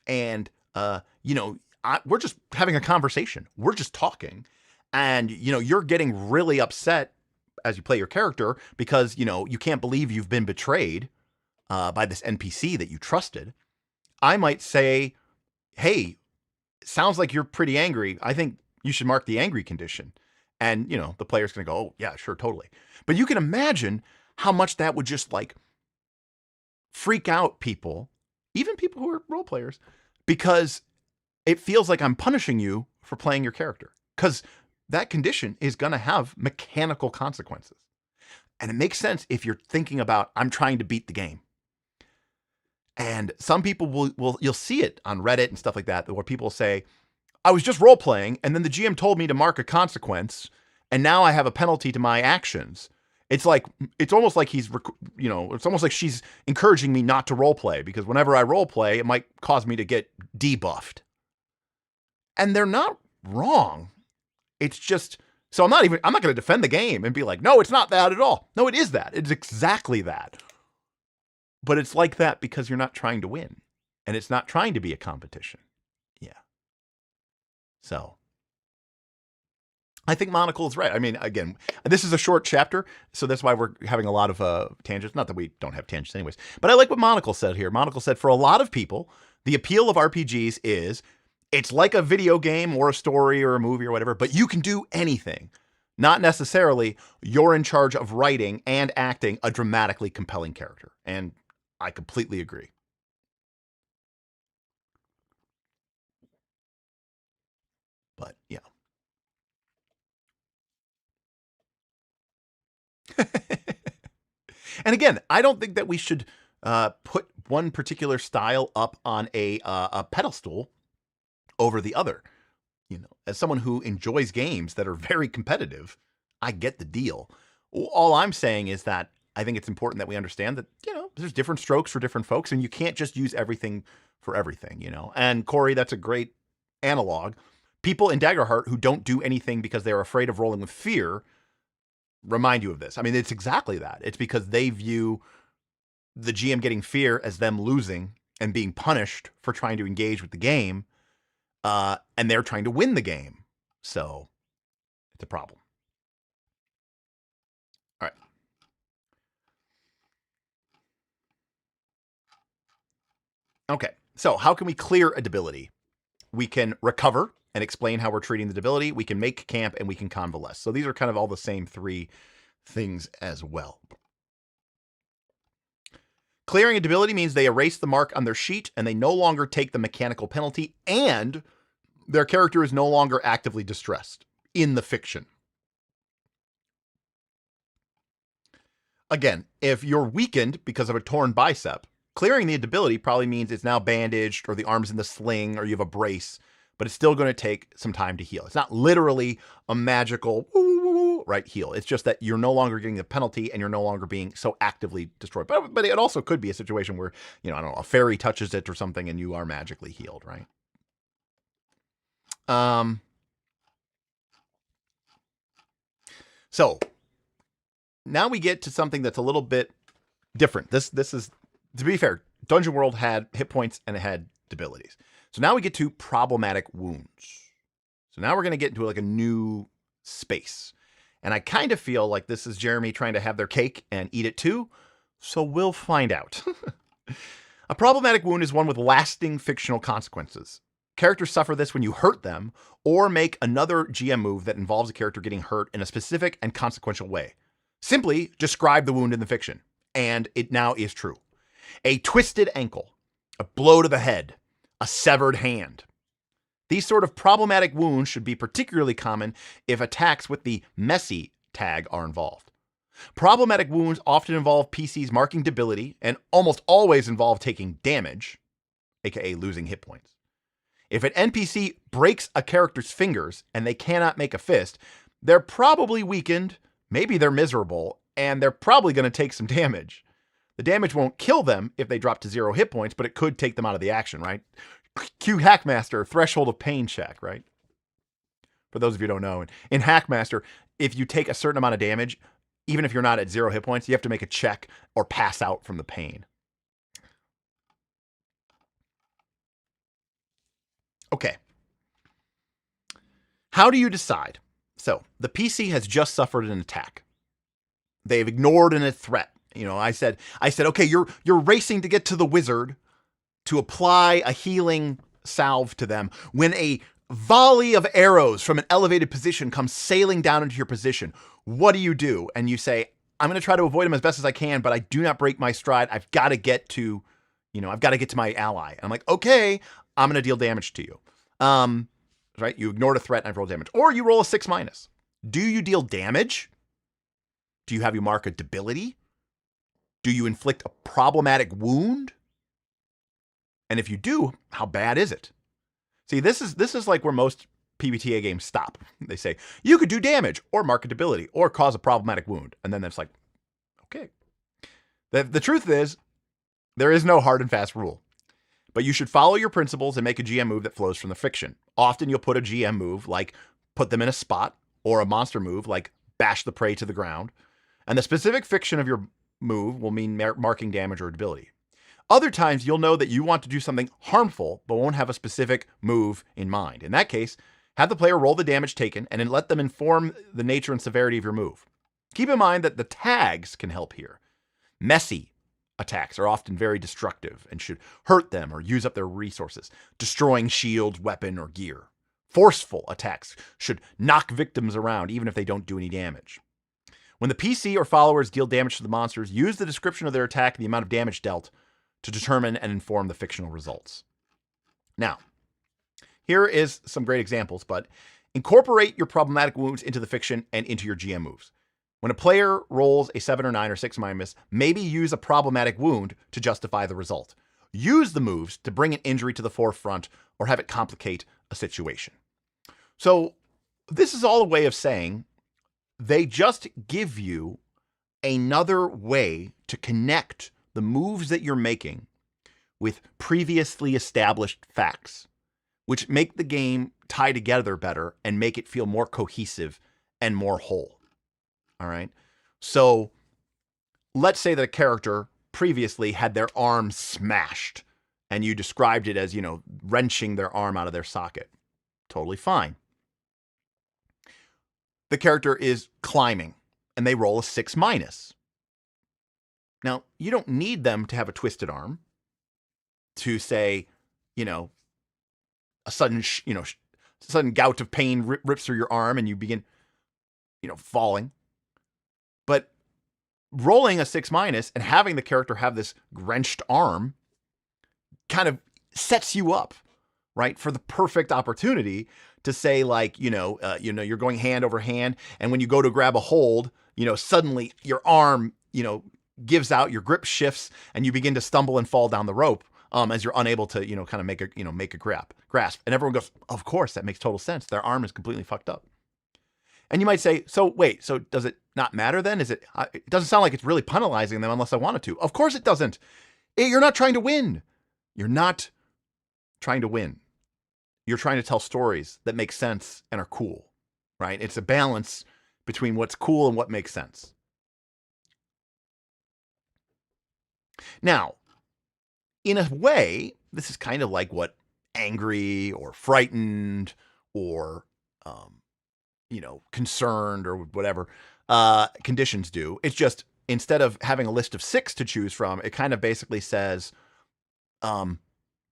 and, we're just having a conversation, we're just talking, and, you're getting really upset as you play your character because, you can't believe you've been betrayed by this NPC that you trusted. I might say, hey, sounds like you're pretty angry. I think you should mark the angry condition. And, the player's going to go, oh, yeah, sure, totally. But you can imagine how much that would just freak out people, even people who are role players, because it feels like I'm punishing you for playing your character. Because that condition is going to have mechanical consequences. And it makes sense if you're thinking about, I'm trying to beat the game. And some people you'll see it on Reddit and stuff like that, where people say, I was just role playing, and then the GM told me to mark a consequence, and now I have a penalty to my actions. It's almost like it's almost like she's encouraging me not to role play, because whenever I role play, it might cause me to get debuffed. And they're not wrong. It's just, so I'm not going to defend the game and be like, no, it's not that at all. No, it is that. It's exactly that. But it's like that because you're not trying to win, and it's not trying to be a competition. Yeah. So I think Monocle is right. I mean, again, this is a short chapter, so that's why we're having a lot of tangents. Not that we don't have tangents anyways, but I like what Monocle said here. Monocle said, for a lot of people, the appeal of RPGs is it's like a video game or a story or a movie or whatever, but you can do anything. Not necessarily you're in charge of writing and acting a dramatically compelling character. And I completely agree. But yeah. And again, I don't think that we should put one particular style up on a pedestal over the other. As someone who enjoys games that are very competitive, I get the deal. All I'm saying is that I think it's important that we understand that, there's different strokes for different folks, and you can't just use everything for everything, And Corey, that's a great analog. People in Daggerheart who don't do anything because they're afraid of rolling with fear remind you of this. I mean, it's exactly that. It's because they view the GM getting fear as them losing and being punished for trying to engage with the game, and they're trying to win the game. So it's a problem. All right. Okay, so how can we clear a debility? We can recover and explain how we're treating the debility. We can make camp, and we can convalesce. So these are kind of all the same three things as well. Clearing a debility means they erase the mark on their sheet, and they no longer take the mechanical penalty, and their character is no longer actively distressed in the fiction. Again, if you're weakened because of a torn bicep, clearing the debility probably means it's now bandaged, or the arm's in the sling, or you have a brace, but it's still going to take some time to heal. It's not literally a magical right heal. It's just that you're no longer getting the penalty, and you're no longer being so actively destroyed. But it also could be a situation where, I don't know, a fairy touches it or something, and you are magically healed, right? So now we get to something that's a little bit different. This is, to be fair, Dungeon World had hit points and it had debilities. So now we get to problematic wounds. So now we're going to get into a new space. And I kind of feel like this is Jeremy trying to have their cake and eat it too. So we'll find out. A problematic wound is one with lasting fictional consequences. Characters suffer this when you hurt them or make another GM move that involves a character getting hurt in a specific and consequential way. Simply describe the wound in the fiction, and it now is true. A twisted ankle, a blow to the head, a severed hand. These sort of problematic wounds should be particularly common if attacks with the messy tag are involved. Problematic wounds often involve PCs marking debility and almost always involve taking damage, aka losing hit points. If an NPC breaks a character's fingers and they cannot make a fist, they're probably weakened, maybe they're miserable, and they're probably going to take some damage. The damage won't kill them if they drop to 0 hit points, but it could take them out of the action, right? Q Hackmaster, threshold of pain check, right? For those of you who don't know, in Hackmaster, if you take a certain amount of damage, even if you're not at 0 hit points, you have to make a check or pass out from the pain. Okay. How do you decide? So, the PC has just suffered an attack. They've ignored a threat. You know, I said, okay, you're racing to get to the wizard to apply a healing salve to them when a volley of arrows from an elevated position comes sailing down into your position. What do? And you say, I'm going to try to avoid them as best as I can, but I do not break my stride. I've got to get to, I've got to get to my ally. And I'm like, okay, I'm going to deal damage to you. Right? You ignored a threat and I've rolled damage. Or you roll a 6-. Do you deal damage? Do you have you mark a debility? Do you inflict a problematic wound? And if you do, how bad is it? See, this is like where most PBTA games stop. They say, you could do damage, or mark a debility, or cause a problematic wound. And then it's like, okay. The truth is, there is no hard and fast rule. But you should follow your principles and make a GM move that flows from the fiction. Often you'll put a GM move like put them in a spot, or a monster move like bash the prey to the ground. And the specific fiction of your move will mean marking damage or debility. Other times you'll know that you want to do something harmful, but won't have a specific move in mind. In that case, have the player roll the damage taken and then let them inform the nature and severity of your move. Keep in mind that the tags can help here. Messy attacks are often very destructive and should hurt them or use up their resources, destroying shield, weapon, or gear. Forceful attacks should knock victims around even if they don't do any damage. When the PC or followers deal damage to the monsters, use the description of their attack and the amount of damage dealt to determine and inform the fictional results. Now, here is some great examples, but incorporate your problematic wounds into the fiction and into your GM moves. When a player rolls a 7 or 9 or 6-, maybe use a problematic wound to justify the result. Use the moves to bring an injury to the forefront or have it complicate a situation. So this is all a way of saying they just give you another way to connect the moves that you're making with previously established facts, which make the game tie together better and make it feel more cohesive and more whole. All right. So let's say that a character previously had their arm smashed and you described it as, wrenching their arm out of their socket. Totally fine. The character is climbing and they roll a 6-. Now, you don't need them to have a twisted arm to say, a sudden, sudden gout of pain rips through your arm and you begin, falling. But rolling a 6- and having the character have this wrenched arm kind of sets you up, right, for the perfect opportunity to say, like, you're going hand over hand, and when you go to grab a hold, suddenly your arm, gives out, your grip shifts, and you begin to stumble and fall down the rope as you're unable to, kind of make a grasp. And everyone goes, of course, that makes total sense. Their arm is completely fucked up. And you might say, so wait, so does it not matter then? It doesn't sound like it's really penalizing them unless I wanted to. Of course it doesn't. You're not trying to win. You're not trying to win. You're trying to tell stories that make sense and are cool, right? It's a balance between what's cool and what makes sense. Now, in a way, this is kind of like what angry or frightened or, concerned or whatever conditions do. It's just, instead of having a list of 6 to choose from, it kind of basically says,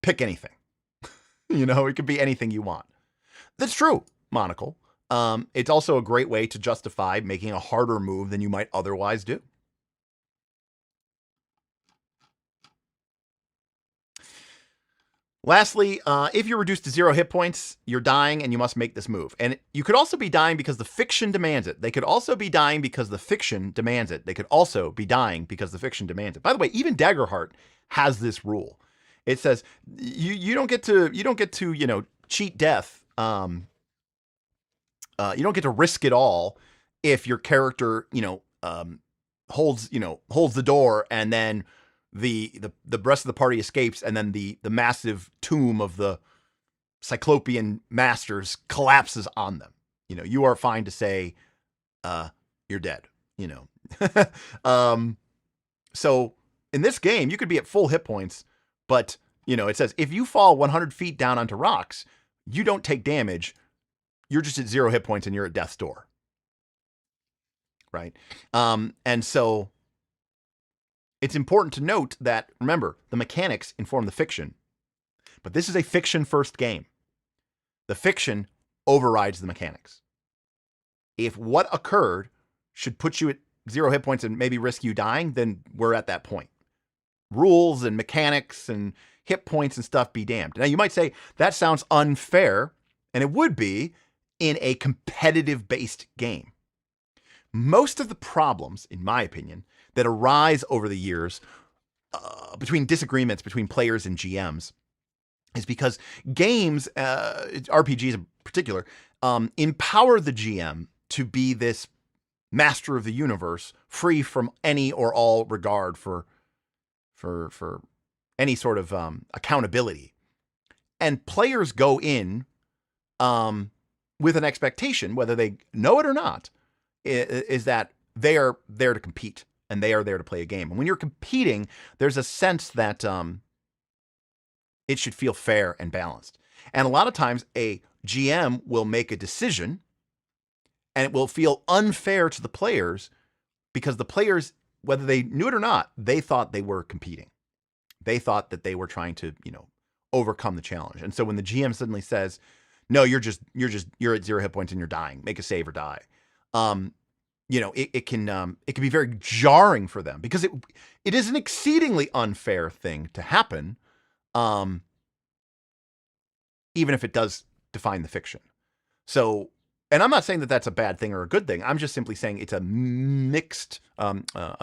pick anything. It could be anything you want. That's true, Monocle. It's also a great way to justify making a harder move than you might otherwise do. Lastly, if you're reduced to 0 hit points, you're dying and you must make this move. And you could also be dying because the fiction demands it. They could also be dying because the fiction demands it. They could also be dying because the fiction demands it. By the way, even Daggerheart has this rule. It says you don't get to cheat death you don't get to risk it all if your character, holds the door, and then the rest of the party escapes, and then the massive tomb of the Cyclopean masters collapses on them. You are fine to say, you're dead. So in this game, you could be at full hit points, but it says if you fall 100 feet down onto rocks, you don't take damage. You're just at 0 hit points and you're at death's door. Right. And so it's important to note that, remember, the mechanics inform the fiction, but this is a fiction first game. The fiction overrides the mechanics. If what occurred should put you at 0 hit points and maybe risk you dying, then we're at that point. Rules and mechanics and hit points and stuff be damned. Now you might say that sounds unfair, and it would be in a competitive based game. Most of the problems, in my opinion, that arise over the years between disagreements between players and GMs is because games, RPGs in particular, empower the GM to be this master of the universe, free from any or all regard for any sort of accountability. And players go in with an expectation, whether they know it or not, is that they are there to compete and they are there to play a game. And when you're competing, there's a sense that it should feel fair and balanced. And a lot of times a GM will make a decision and it will feel unfair to the players because the players, whether they knew it or not, they thought they were competing. They thought that they were trying to, overcome the challenge. And so when the GM suddenly says, no, you're at 0 hit points and you're dying, make a save or die. It can be very jarring for them because it is an exceedingly unfair thing to happen. Even if it does define the fiction. So, and I'm not saying that that's a bad thing or a good thing. I'm just simply saying it's a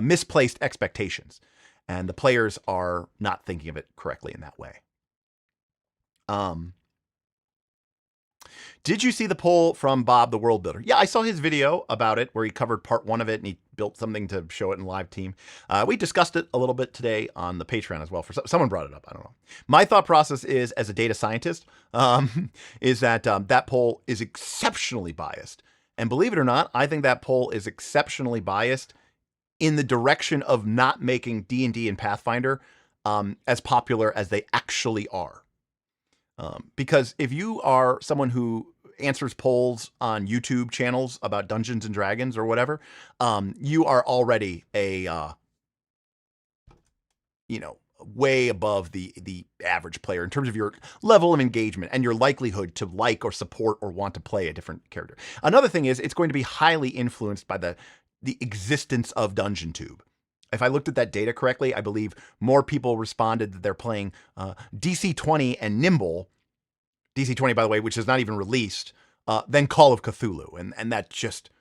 misplaced expectations. And the players are not thinking of it correctly in that way. Did you see the poll from Bob the World Builder? Yeah, I saw his video about it where he covered part 1 of it and he built something to show it in live team. We discussed it a little bit today on the Patreon as well. Someone brought it up. I don't know. My thought process is, as a data scientist, is that that poll is exceptionally biased. And believe it or not, I think that poll is exceptionally biased in the direction of not making D&D and Pathfinder as popular as they actually are. Because if you are someone who answers polls on YouTube channels about Dungeons and Dragons or whatever, you are already way above the average player in terms of your level of engagement and your likelihood to like or support or want to play a different character. Another thing is it's going to be highly influenced by the existence of DungeonTube. If I looked at that data correctly, I believe more people responded that they're playing DC-20 and Nimble, DC-20, by the way, which is not even released, than Call of Cthulhu. And that's just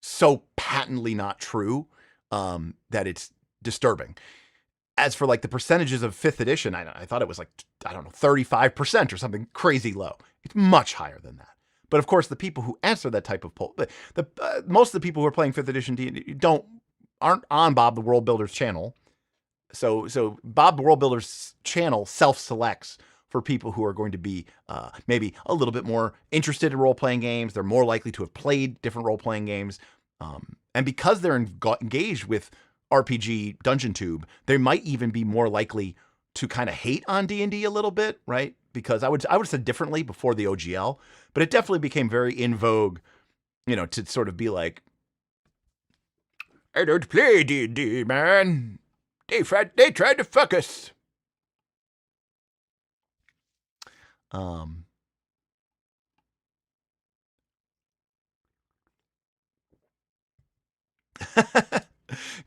so patently not true that it's disturbing. As for like the percentages of 5th edition, I thought it was 35% or something crazy low. It's much higher than that. But of course, the people who answer that type of poll, most of the people who are playing 5th edition D&D aren't on Bob the World Builder's channel. So Bob the World Builder's channel self-selects for people who are going to be maybe a little bit more interested in role-playing games. They're more likely to have played different role-playing games. And because they're engaged with RPG DungeonTube, they might even be more likely to kind of hate on D&D a little bit, right? Because I would have said differently before the OGL, but it definitely became very in vogue, to sort of be like, I don't play D&D, man. They tried to fuck us.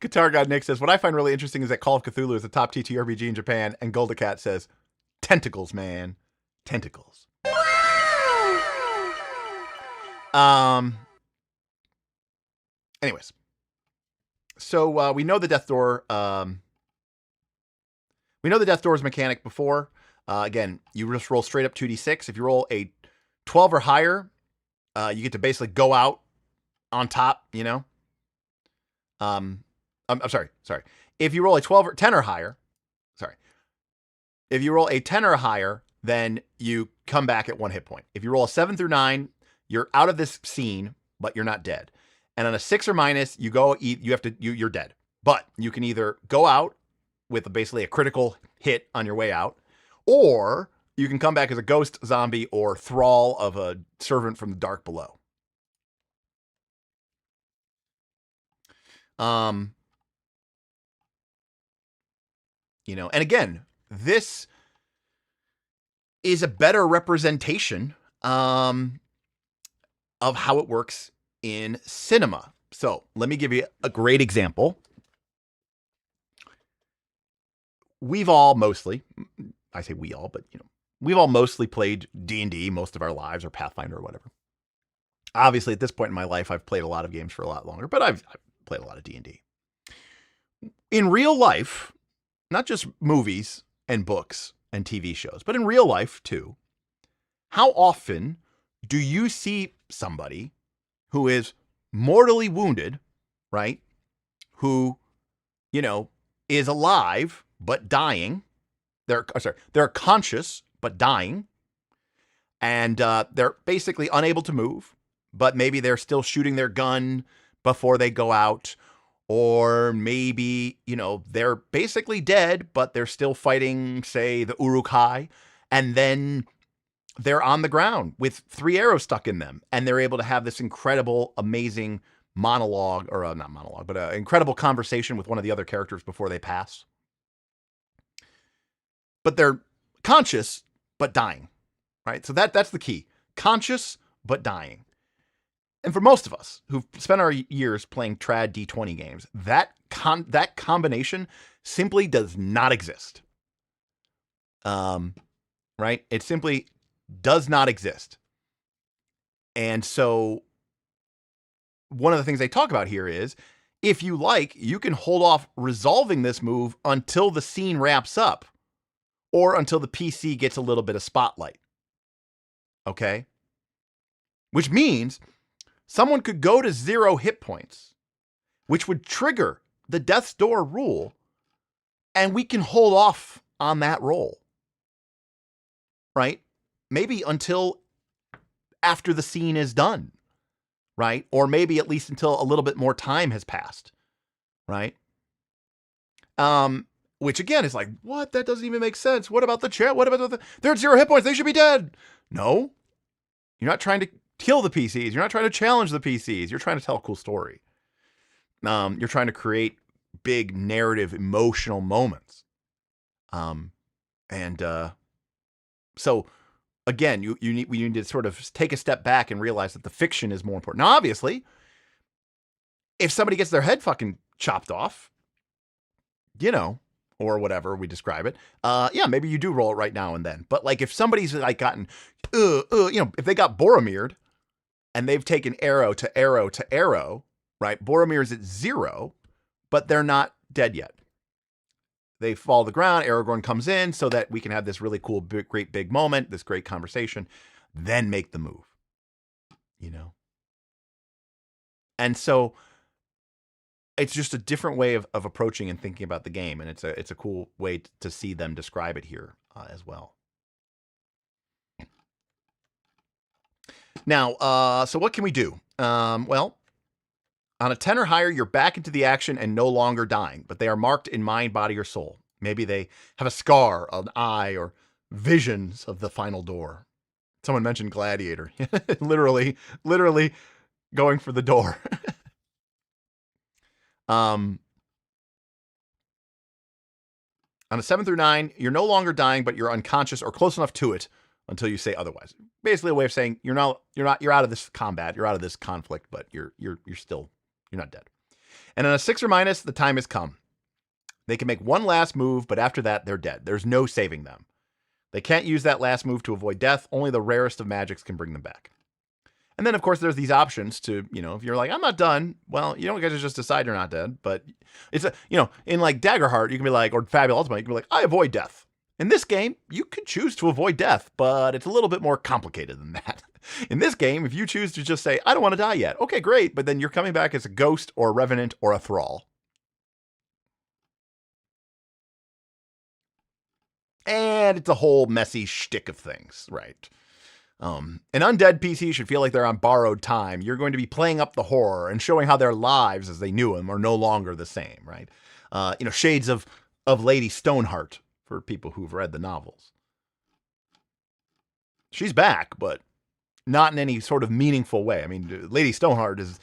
Guitar God Nick says, what I find really interesting is that Call of Cthulhu is the top TTRPG in Japan, and Goldacat says, tentacles, man. Tentacles. Anyways. So we know the Death Door. We know the Death Door's mechanic before. Again, you just roll straight up 2d6. If you roll a 12 or higher, You get to basically go out on top, you know. I'm sorry. If you roll a 12 or 10 or higher, if you roll a 10 or higher, then you come back at 1 hit point. If you roll a 7 through 9, you're out of this scene, but you're not dead. And on a 6 or minus, you're dead. But you can either go out with basically a critical hit on your way out, or you can come back as a ghost, zombie, or thrall of a servant from the dark below. You know, and again, this is a better representation of how it works in cinema. So let me give you a great example. We've all mostly, I say we all, but you know, we've all mostly played D&D most of our lives, or Pathfinder or whatever. Obviously, at this point in my life, I've played a lot of games for a lot longer, but I've played a lot of D&D. In real life, not just movies and books and TV shows, but in real life too, how often do you see somebody who is mortally wounded, right? Who, you know, is alive but dying. They're conscious but dying, and they're basically unable to move, but maybe they're still shooting their gun before they go out. Or maybe, you know, they're basically dead, but they're still fighting, say, the Uruk-hai, and then they're on the ground with 3 arrows stuck in them, and they're able to have this incredible, amazing monologue, or not monologue, but an incredible conversation with one of the other characters before they pass. But they're conscious, but dying, right? So that's the key. Conscious, but dying. And for most of us who've spent our years playing trad D20 games, that combination simply does not exist. Right? It simply does not exist. And so one of the things they talk about here is, if you like, you can hold off resolving this move until the scene wraps up, or until the PC gets a little bit of spotlight. Okay? Which means someone could go to 0 hit points, which would trigger the death's door rule, and we can hold off on that roll. Right? Maybe until after the scene is done. Right? Or maybe at least until a little bit more time has passed. Right? Which again is like, what? That doesn't even make sense. What about the chat? What about they're at 0 hit points? They should be dead. No. You're not trying to kill the PCs. You're not trying to challenge the PCs. You're trying to tell a cool story. You're trying to create big narrative, emotional moments. So again, we need to sort of take a step back and realize that the fiction is more important. Now, obviously, if somebody gets their head fucking chopped off, you know, or whatever we describe it, yeah, maybe you do roll it right now and then. But like, if somebody's like gotten, you know, if they got Boromir'd and they've taken arrow to arrow to arrow, right? Boromir's at 0, but they're not dead yet. They fall to the ground. Aragorn comes in so that we can have this really cool, great big moment, this great conversation, then make the move, you know? And so it's just a different way of approaching and thinking about the game. And it's a cool way to see them describe it here as well. Now, so what can we do? Well, on a 10 or higher, you're back into the action and no longer dying, but they are marked in mind, body, or soul. Maybe they have a scar, an eye, or visions of the final door. Someone mentioned Gladiator. literally going for the door. On a 7 through 9, you're no longer dying, but you're unconscious or close enough to it until you say otherwise. Basically a way of saying you're out of this combat, you're out of this conflict, but you're not dead. And on a 6 or minus, the time has come. They can make one last move, but after that, they're dead. There's no saving them. They can't use that last move to avoid death. Only the rarest of magics can bring them back. And then, of course, there's these options to, you know, if you're like, I'm not done, well, you don't get to just decide you're not dead. But it's, in like Daggerheart, you can be like, or Fabulous Ultimate, you can be like, I avoid death. In this game, you could choose to avoid death, but it's a little bit more complicated than that. In this game, if you choose to just say, I don't want to die yet, okay, great, but then you're coming back as a ghost or a revenant or a thrall. And it's a whole messy shtick of things, right? An undead PC should feel like they're on borrowed time. You're going to be playing up the horror and showing how their lives as they knew them are no longer the same, right? Shades of Lady Stoneheart for people who've read the novels. She's back, but not in any sort of meaningful way. I mean, Lady Stoneheart is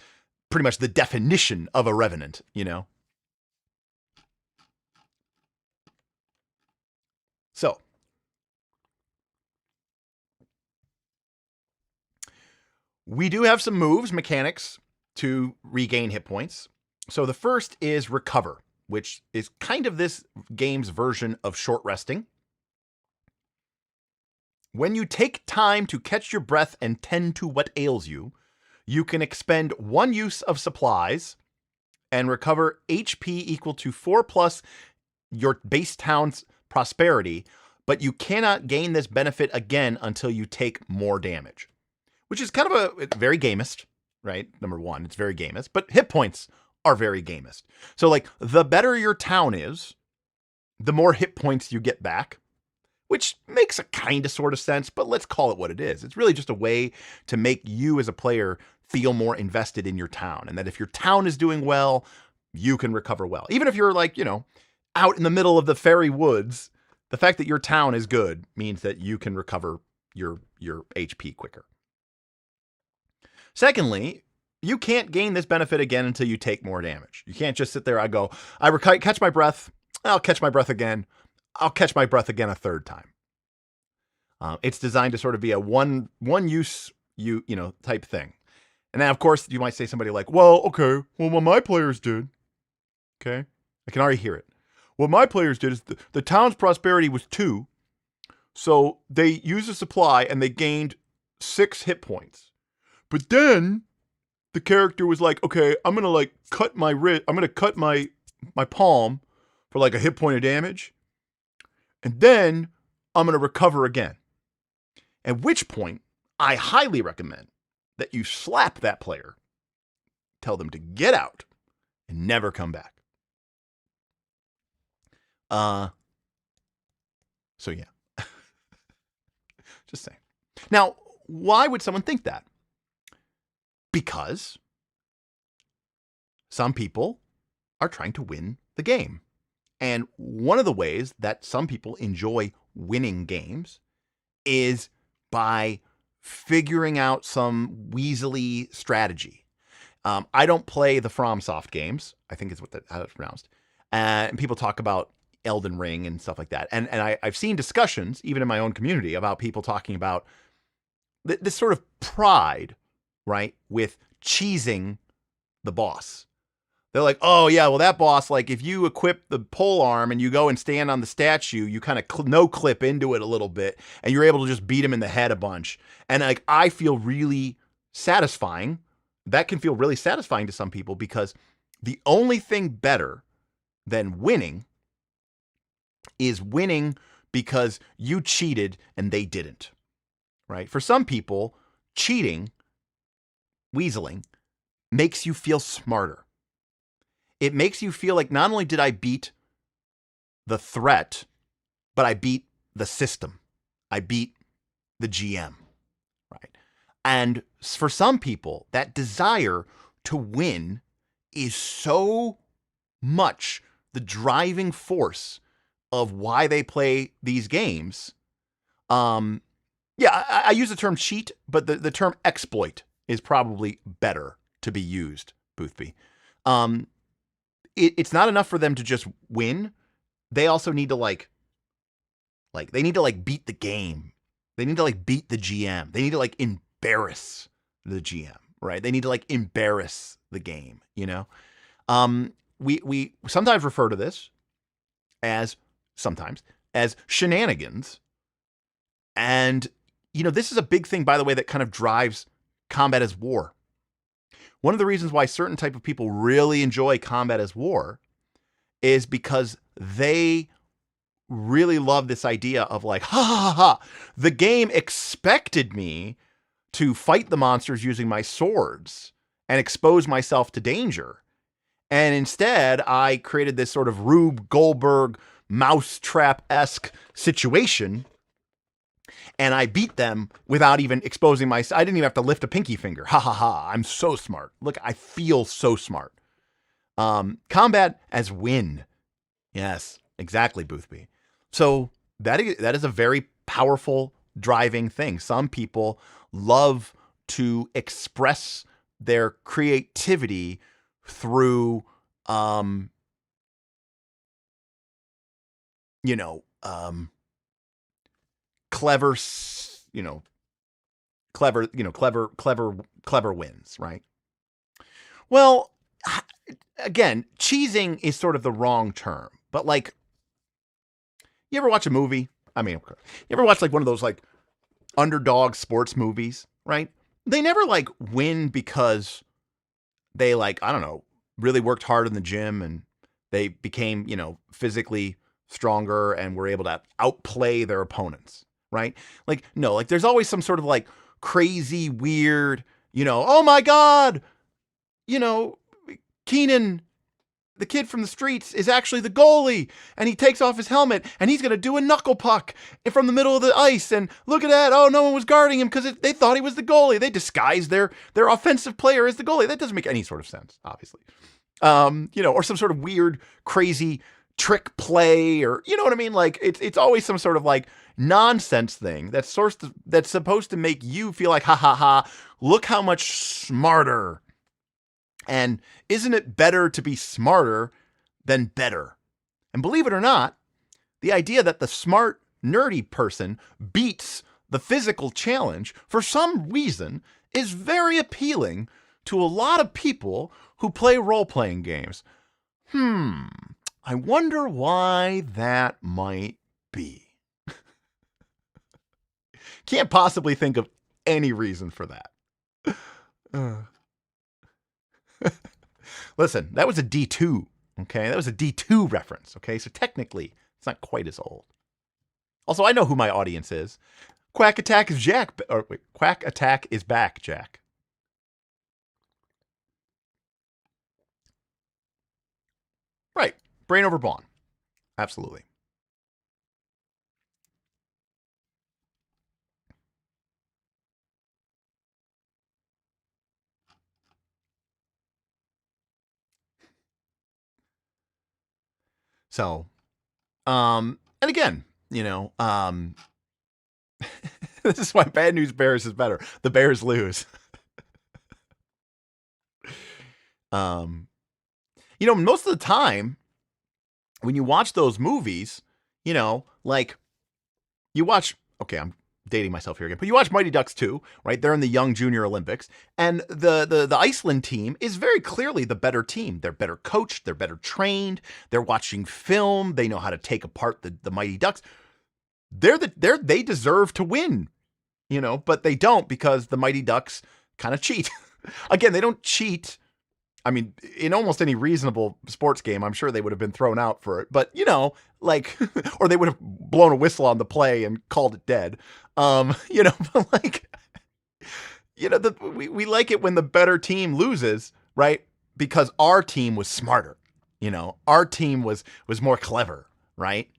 pretty much the definition of a revenant, So, we do have some mechanics to regain hit points. So the first is recover, which is kind of this game's version of short resting. When you take time to catch your breath and tend to what ails you, you can expend 1 use of supplies and recover HP equal to 4 plus your base town's prosperity, but you cannot gain this benefit again until you take more damage. Which is kind of a very gamist, right? Number one, it's very gamist, but hit points are very gamist. So like the better your town is, the more hit points you get back, which makes a kind of sort of sense, but let's call it what it is. It's really just a way to make you as a player feel more invested in your town. And that if your town is doing well, you can recover well. Even if you're like, out in the middle of the fairy woods, the fact that your town is good means that you can recover your HP quicker. Secondly, you can't gain this benefit again until you take more damage. You can't just sit there, I catch my breath, I'll catch my breath again, I'll catch my breath again a third time. It's designed to sort of be a one use type thing. And then of course you might say somebody like, what my players did, okay? I can already hear it. What my players did is the town's prosperity was 2, so they used a supply and they gained 6 hit points. But then the character was like, okay, I'm going to cut my wrist. I'm going to cut my palm for a hit point of damage. And then I'm going to recover again. At which point I highly recommend that you slap that player, tell them to get out and never come back. So yeah, just saying. Now, why would someone think that? Because some people are trying to win the game. And one of the ways that some people enjoy winning games is by figuring out some weaselly strategy. I don't play the FromSoft games, I think is how it's pronounced. And people talk about Elden Ring and stuff like that. And I've seen discussions, even in my own community, about people talking about this sort of pride, right, with cheesing the boss. They're like, oh yeah, well that boss, if you equip the pole arm and you go and stand on the statue, you kind of no clip into it a little bit and you're able to just beat him in the head a bunch. And I feel really satisfying. That can feel really satisfying to some people because the only thing better than winning is winning because you cheated and they didn't, right? For some people, cheating, weaseling, makes you feel smarter. It makes you feel like not only did I beat the threat, but I beat the system. I beat the GM, right? And for some people, that desire to win is so much the driving force of why they play these games. I use the term cheat, but the term exploit is probably better to be used, Boothby. It's not enough for them to just win. They also need to they need to beat the game. They need to beat the GM. They need to embarrass the GM, right? They need to embarrass the game, We sometimes refer to this as shenanigans. And, this is a big thing, by the way, that kind of drives combat as war. One of the reasons why certain type of people really enjoy combat as war is because they really love this idea of like, ha ha ha ha, the game expected me to fight the monsters using my swords and expose myself to danger. And instead, I created this sort of Rube Goldberg mousetrap-esque situation, and I beat them without even exposing myself. I didn't even have to lift a pinky finger. Ha ha ha, I'm so smart. Look, I feel so smart. Combat as win. Yes, exactly, Boothby. So that is a very powerful driving thing. Some people love to express their creativity through, clever wins, right? Well, again, cheesing is sort of the wrong term, but like, you ever watch a movie? I mean, you ever watch like one of those like underdog sports movies, right? They never like win because they like, I don't know, really worked hard in the gym and they became, physically stronger and were able to outplay their opponents, right? Like, no, like there's always some sort of like crazy, weird, oh my God, Keenan, the kid from the streets, is actually the goalie, and he takes off his helmet, and he's going to do a knuckle puck from the middle of the ice, and look at that, oh, no one was guarding him because they thought he was the goalie. They disguised their offensive player as the goalie. That doesn't make any sort of sense, obviously. Or some sort of weird, crazy trick play, or, you know what I mean? Like, it's always some sort of, like, nonsense thing that's supposed to make you feel like, ha, ha, ha, look how much smarter. And isn't it better to be smarter than better? And believe it or not, the idea that the smart, nerdy person beats the physical challenge for some reason is very appealing to a lot of people who play role-playing games. I wonder why that might be. Can't possibly think of any reason for that. Listen, that was a D2, okay? That was a D2 reference, okay? So technically, it's not quite as old. Also, I know who my audience is. Quack Attack is Jack. Or wait, Quack Attack is back, Jack. Right. Brain over Bawn. Absolutely. So, and again, this is why Bad News Bears is better. The Bears lose. Most of the time when you watch those movies, like you watch, okay, I'm dating myself here again, but you watch Mighty Ducks 2, right? They're in the Young Junior Olympics, and the Iceland team is very clearly the better team. They're better coached, they're better trained, they're watching film, they know how to take apart the Mighty Ducks. They deserve to win, but they don't because the Mighty Ducks kind of cheat. Again, they don't cheat. I mean, in almost any reasonable sports game, I'm sure they would have been thrown out for it. But, like, or they would have blown a whistle on the play and called it dead. But like, we like it when the better team loses, right? Because our team was smarter. Our team was more clever, right?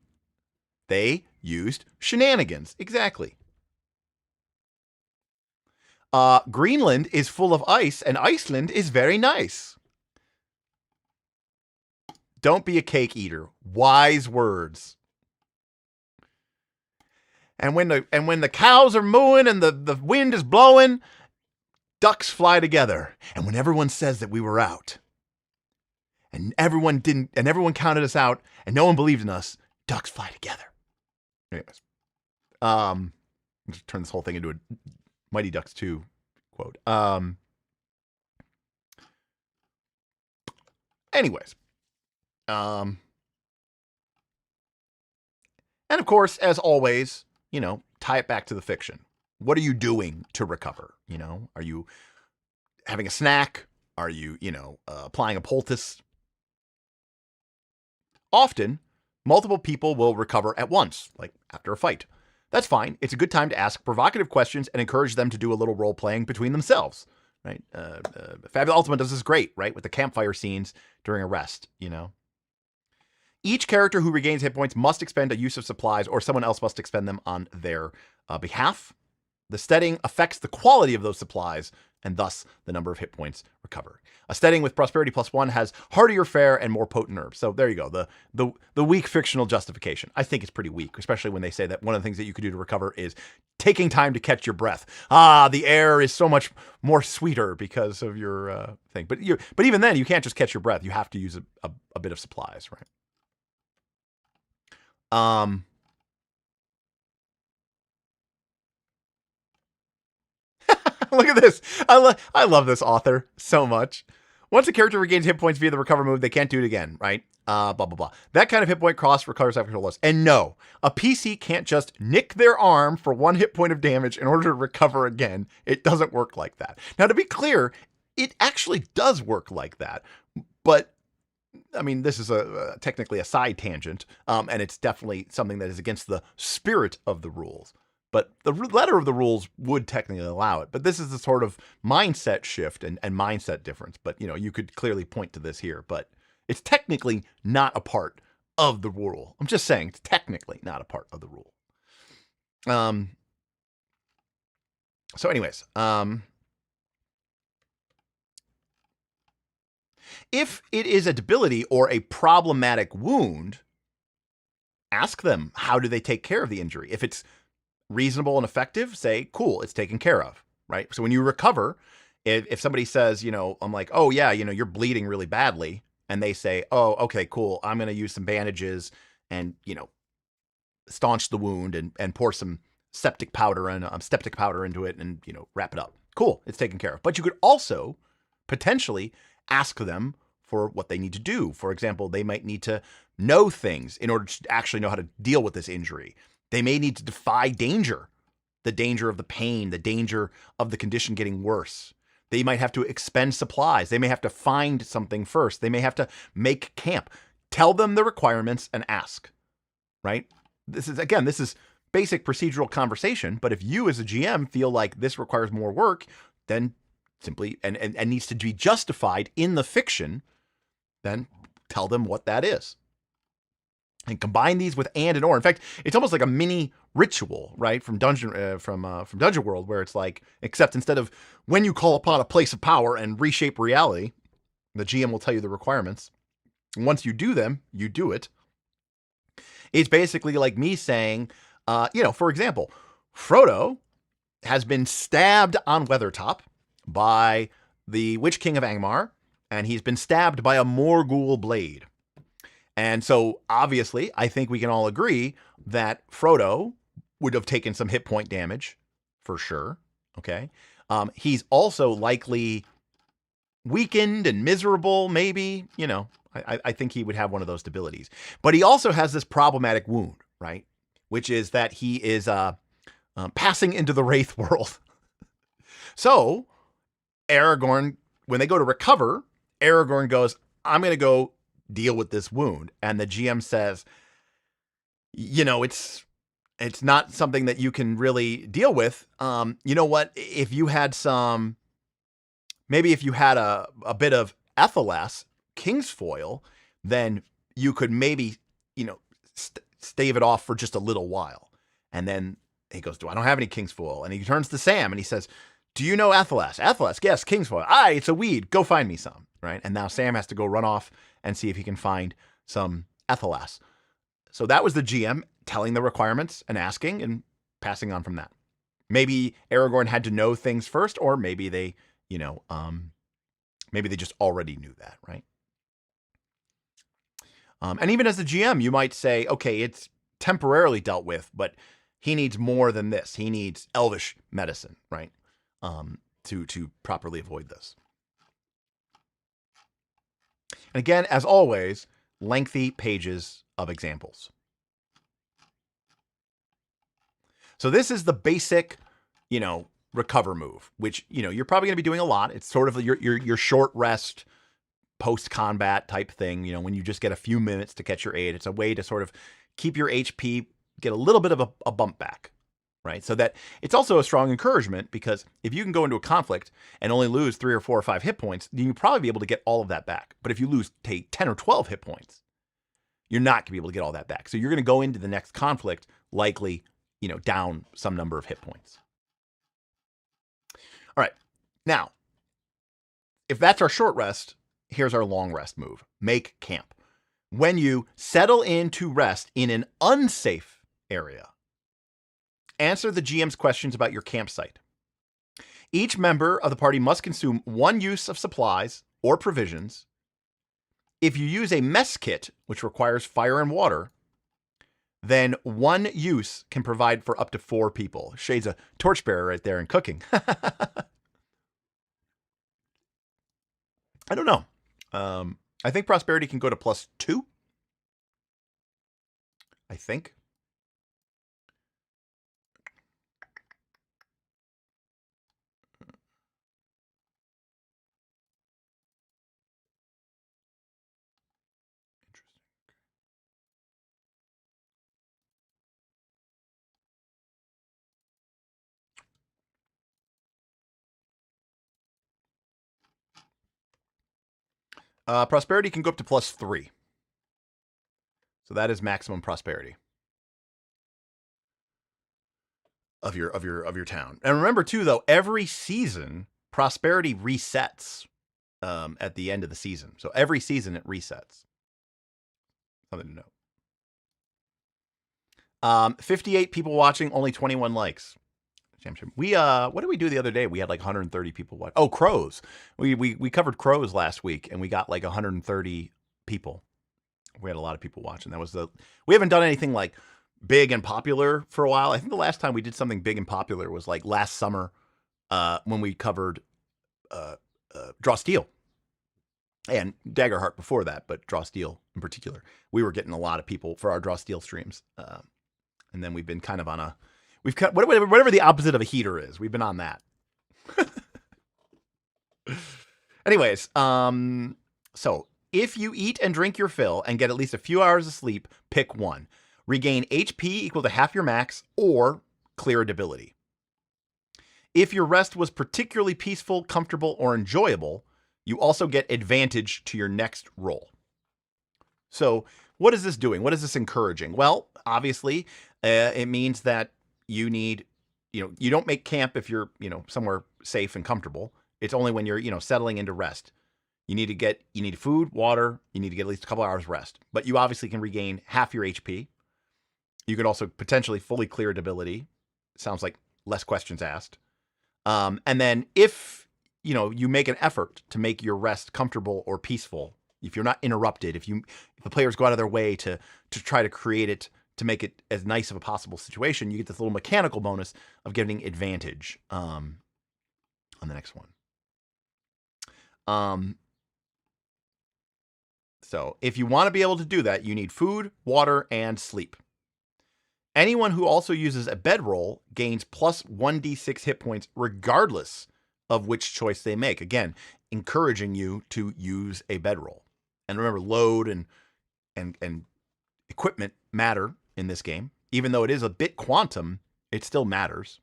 They used shenanigans. Exactly. Greenland is full of ice and Iceland is very nice. Don't be a cake eater. Wise words. And when the cows are mooing and the wind is blowing, ducks fly together. And when everyone says that we were out, and everyone counted us out, and no one believed in us, ducks fly together. Anyways, just turn this whole thing into a Mighty Ducks 2 quote. Anyways. And of course, as always, tie it back to the fiction. What are you doing to recover? Are you having a snack? Are you, applying a poultice? Often, Multiple people will recover at once, like after a fight. That's fine. It's a good time to ask provocative questions and encourage them to do a little role playing between themselves, right? Fabulous Ultimate does this great, right? With the campfire scenes during a rest, you know? Each character who regains hit points must expend a use of supplies, or someone else must expend them on their behalf. The steading affects the quality of those supplies, and thus the number of hit points recovered. A steading with prosperity +1 has heartier fare and more potent herbs. So there you go. The weak fictional justification. I think it's pretty weak, especially when they say that one of the things that you could do to recover is taking time to catch your breath. The air is so much more sweeter because of your thing. But even then, you can't just catch your breath. You have to use a bit of supplies, right? Look at this. I love this author so much. Once a character regains hit points via the recover move, they can't do it again, right? Blah, blah, blah. That kind of hit point cost recovers after loss. And no, a PC can't just nick their arm for 1 hit point of damage in order to recover again. It doesn't work like that. Now, to be clear, it actually does work like that. But I mean, this is technically a side tangent, and it's definitely something that is against the spirit of the rules. But the letter of the rules would technically allow it. But this is the sort of mindset shift and mindset difference. But, you know, you could clearly point to this here. But it's technically not a part of the rule. I'm just saying it's technically not a part of the rule. So anyways, if it is a debility or a problematic wound, ask them, how do they take care of the injury? If it's reasonable and effective, say, cool, it's taken care of, right? So when you recover, if somebody says, you know, I'm like, oh yeah, you know, you're bleeding really badly. And they say, oh, okay, cool. I'm going to use some bandages and, you know, staunch the wound and pour some septic powder into it and, you know, wrap it up. Cool. It's taken care of. But you could also potentially ask them for what they need to do. For example, they might need to know things in order to actually know how to deal with this injury. They may need to defy danger, the danger of the pain, the danger of the condition getting worse. They might have to expend supplies. They may have to find something first. They may have to make camp. Tell them the requirements and ask, right? This is basic procedural conversation. But if you as a GM feel like this requires more work, then simply, and needs to be justified in the fiction, then tell them what that is. And combine these with and or. In fact, it's almost like a mini ritual, right? From Dungeon World, where it's like, except instead of when you call upon a place of power and reshape reality, the GM will tell you the requirements. And once you do them, you do it. It's basically like me saying, for example, Frodo has been stabbed on Weathertop by the Witch King of Angmar, and he's been stabbed by a Morgul blade. And so, obviously, I think we can all agree that Frodo would have taken some hit point damage, for sure, okay? He's also likely weakened and miserable, maybe, you know. I think he would have one of those debilities. But he also has this problematic wound, right? Which is that he is passing into the Wraith world. So, Aragorn, when they go to recover, Aragorn goes, I'm going to go deal with this wound. And the GM says, you know, it's not something that you can really deal with. You know what? If you had a bit of Etheless, King's Foil, then you could maybe, you know, stave it off for just a little while. And then he goes, I don't have any King's Foil. And he turns to Sam and he says, do you know Etheless? Etheless, yes, King's Foil. It's a weed. Go find me some, right? And now Sam has to go run off and see if he can find some Etheless. So that was the GM telling the requirements and asking and passing on from that. Maybe Aragorn had to know things first, or maybe they, you know, maybe they just already knew that, right? And even as a GM, you might say, okay, it's temporarily dealt with, but he needs more than this. He needs elvish medicine, right? To properly avoid this. And again, as always, lengthy pages of examples. So this is the basic, you know, recover move, which, you know, you're probably going to be doing a lot. It's sort of your short rest, post-combat type thing, when you just get a few minutes to catch your aid. It's a way to sort of keep your HP, get a little bit of a bump back, right? So that it's also a strong encouragement, because if you can go into a conflict and only lose 3 or 4 or 5 hit points, then you'll probably be able to get all of that back. But if you lose, take 10 or 12 hit points, you're not going to be able to get all that back. So you're going to go into the next conflict likely, down some number of hit points. All right. Now, if that's our short rest, here's our long rest move. Make camp. When you settle in to rest in an unsafe area, answer the GM's questions about your campsite. Each member of the party must consume 1 use of supplies or provisions. If you use a mess kit, which requires fire and water, then 1 use can provide for up to 4 people. Shades of torchbearer right there in cooking. I don't know. I think prosperity can go to +2. I think. Prosperity can go up to +3. So that is maximum prosperity of your town. And remember too, though, every season prosperity resets at the end of the season. So every season it resets. Something to note. 58 people watching, only 21 likes. We what did we do the other day? We had like 130 people watch. Oh, crows. We covered crows last week, and we got like 130 people. We had a lot of people watching. We haven't done anything like big and popular for a while. I think the last time we did something big and popular was like last summer, when we covered Draw Steel and Daggerheart before that, but Draw Steel in particular. We were getting a lot of people for our Draw Steel streams, and then we've been kind of on whatever the opposite of a heater is. We've been on that. Anyways, so if you eat and drink your fill and get at least a few hours of sleep, pick 1. Regain HP equal to half your max, or clear a debility. If your rest was particularly peaceful, comfortable, or enjoyable, you also get advantage to your next roll. So what is this doing? What is this encouraging? Well, obviously, it means that you need, you don't make camp if you're, somewhere safe and comfortable. It's only when you're, settling into rest. You need food, water. You need to get at least a couple hours rest. But you obviously can regain half your HP. You can also potentially fully clear a debility. Sounds like less questions asked. And then if, you make an effort to make your rest comfortable or peaceful, if you're not interrupted, if the players go out of their way to try to create it, to make it as nice of a possible situation, you get this little mechanical bonus of getting advantage on the next one. So if you want to be able to do that, you need food, water, and sleep. Anyone who also uses a bedroll gains plus 1d6 hit points regardless of which choice they make. Again, encouraging you to use a bedroll. And remember, load and equipment matter in this game. Even though it is a bit quantum, it still matters.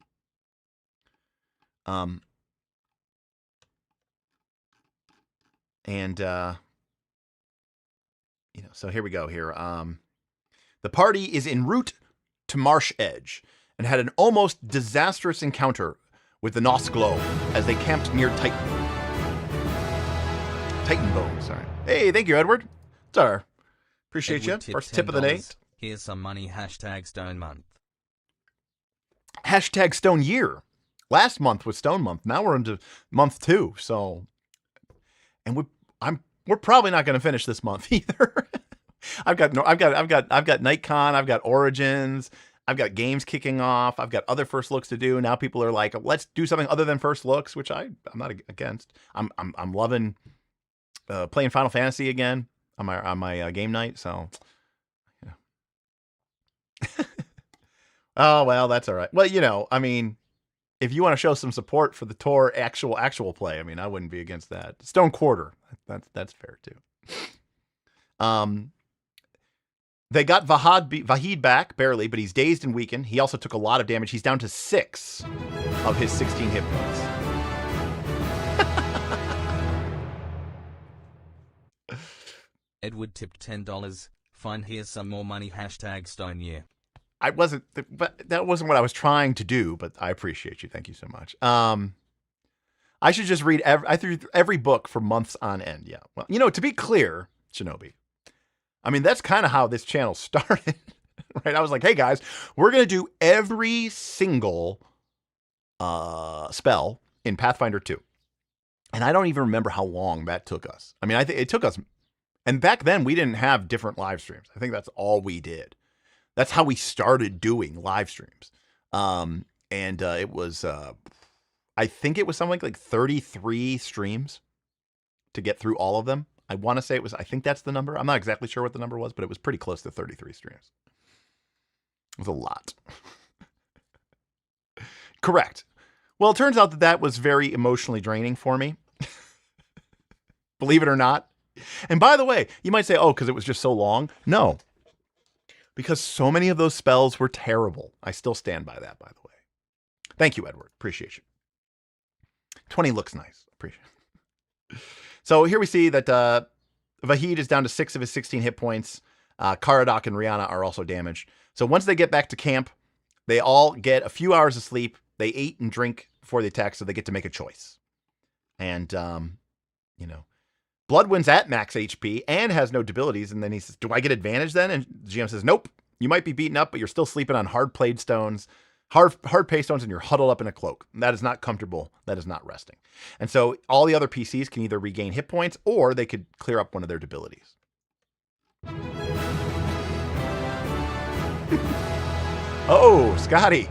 So here we go here. The party is en route to Marsh Edge and had an almost disastrous encounter with the Nosglow as they camped near Titanbone, sorry. Hey, thank you, Edward. It's our appreciate Edward you. First tip of the night. Here's some money, #Stone Month. #Stone Year. Last month was Stone Month. Now we're into month 2. So, and we're probably not going to finish this month either. I've got NightCon. I've got Origins. I've got games kicking off. I've got other first looks to do. Now people are like, let's do something other than first looks, which I'm not against. I'm loving playing Final Fantasy again on my game night. So, yeah. Oh well, that's all right. Well, I mean, if you want to show some support for the Tor actual play, I mean, I wouldn't be against that. Stone Quarter, that's fair too. They got Vahid back barely, but he's dazed and weakened. He also took a lot of damage. He's down to 6 of his 16 hit points. Edward tipped $10. Fine, here's some more money. Hashtag Stone year. That wasn't what I was trying to do, but I appreciate you. Thank you so much. I should just read every book for months on end. Yeah. Well, to be clear, Shinobi, I mean, that's kind of how this channel started, right? I was like, hey guys, we're going to do every single spell in Pathfinder 2. And I don't even remember how long that took us. I mean, I think it took us, and back then we didn't have different live streams. I think that's all we did. That's how we started doing live streams. It was, I think it was something like 33 streams to get through all of them. I want to say it was, I think that's the number. I'm not exactly sure what the number was, but it was pretty close to 33 streams. It was a lot. Correct. Well, it turns out that was very emotionally draining for me. Believe it or not. And by the way, you might say, oh, because it was just so long. No. Because so many of those spells were terrible. I still stand by that, by the way. Thank you, Edward. Appreciate you. 20 looks nice. Appreciate it. So here we see that Vahid is down to 6 of his 16 hit points. Karadak and Rihanna are also damaged. So once they get back to camp, they all get a few hours of sleep. They eat and drink before the attack, so they get to make a choice. And, Bloodwind's at max HP and has no debilities. And then he says, do I get advantage then? And GM says, nope. You might be beaten up, but you're still sleeping on hard pay stones, and you're huddled up in a cloak. That is not comfortable. That is not resting. And so all the other PCs can either regain hit points or they could clear up one of their debilities. Oh, Scotty.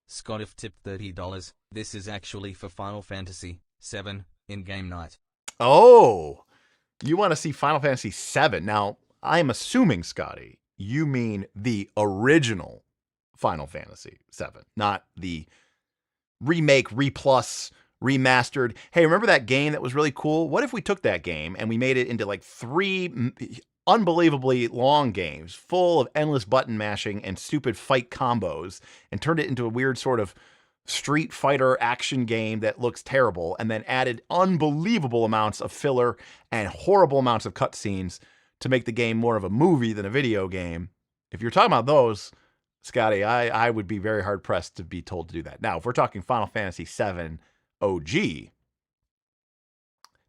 Scott if tipped $30. This is actually for Final Fantasy VII in-game night. Oh, you want to see Final Fantasy VII. Now, I'm assuming, Scotty, you mean the original Final Fantasy VII, not the remake, remastered. Hey, remember that game that was really cool? What if we took that game and we made it into like 3 unbelievably long games full of endless button mashing and stupid fight combos and turned it into a weird sort of Street Fighter action game that looks terrible, and then added unbelievable amounts of filler and horrible amounts of cutscenes to make the game more of a movie than a video game? If you're talking about those, Scotty, I would be very hard pressed to be told to do that. Now, if we're talking Final Fantasy VII OG, it's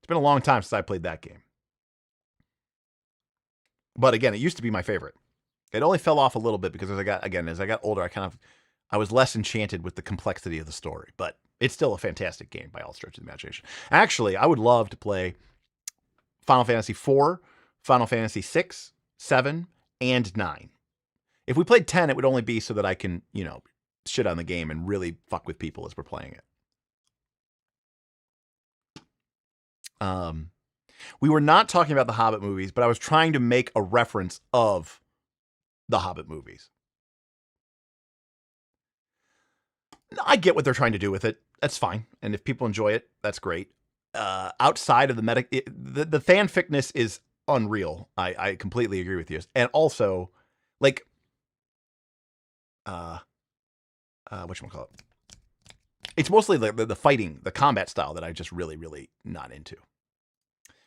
been a long time since I played that game. But again, it used to be my favorite. It only fell off a little bit because as I got older, I was less enchanted with the complexity of the story, but it's still a fantastic game by all stretches of the imagination. Actually, I would love to play Final Fantasy IV, Final Fantasy VI, 7, and 9. If we played 10, it would only be so that I can, shit on the game and really fuck with people as we're playing it. We were not talking about the Hobbit movies, but I was trying to make a reference of the Hobbit movies. I get what they're trying to do with it. That's fine. And if people enjoy it, that's great. Outside of the fanficness is unreal. I completely agree with you. And also, like, whatchamacallit? It's mostly the fighting, the combat style that I just really, really not into.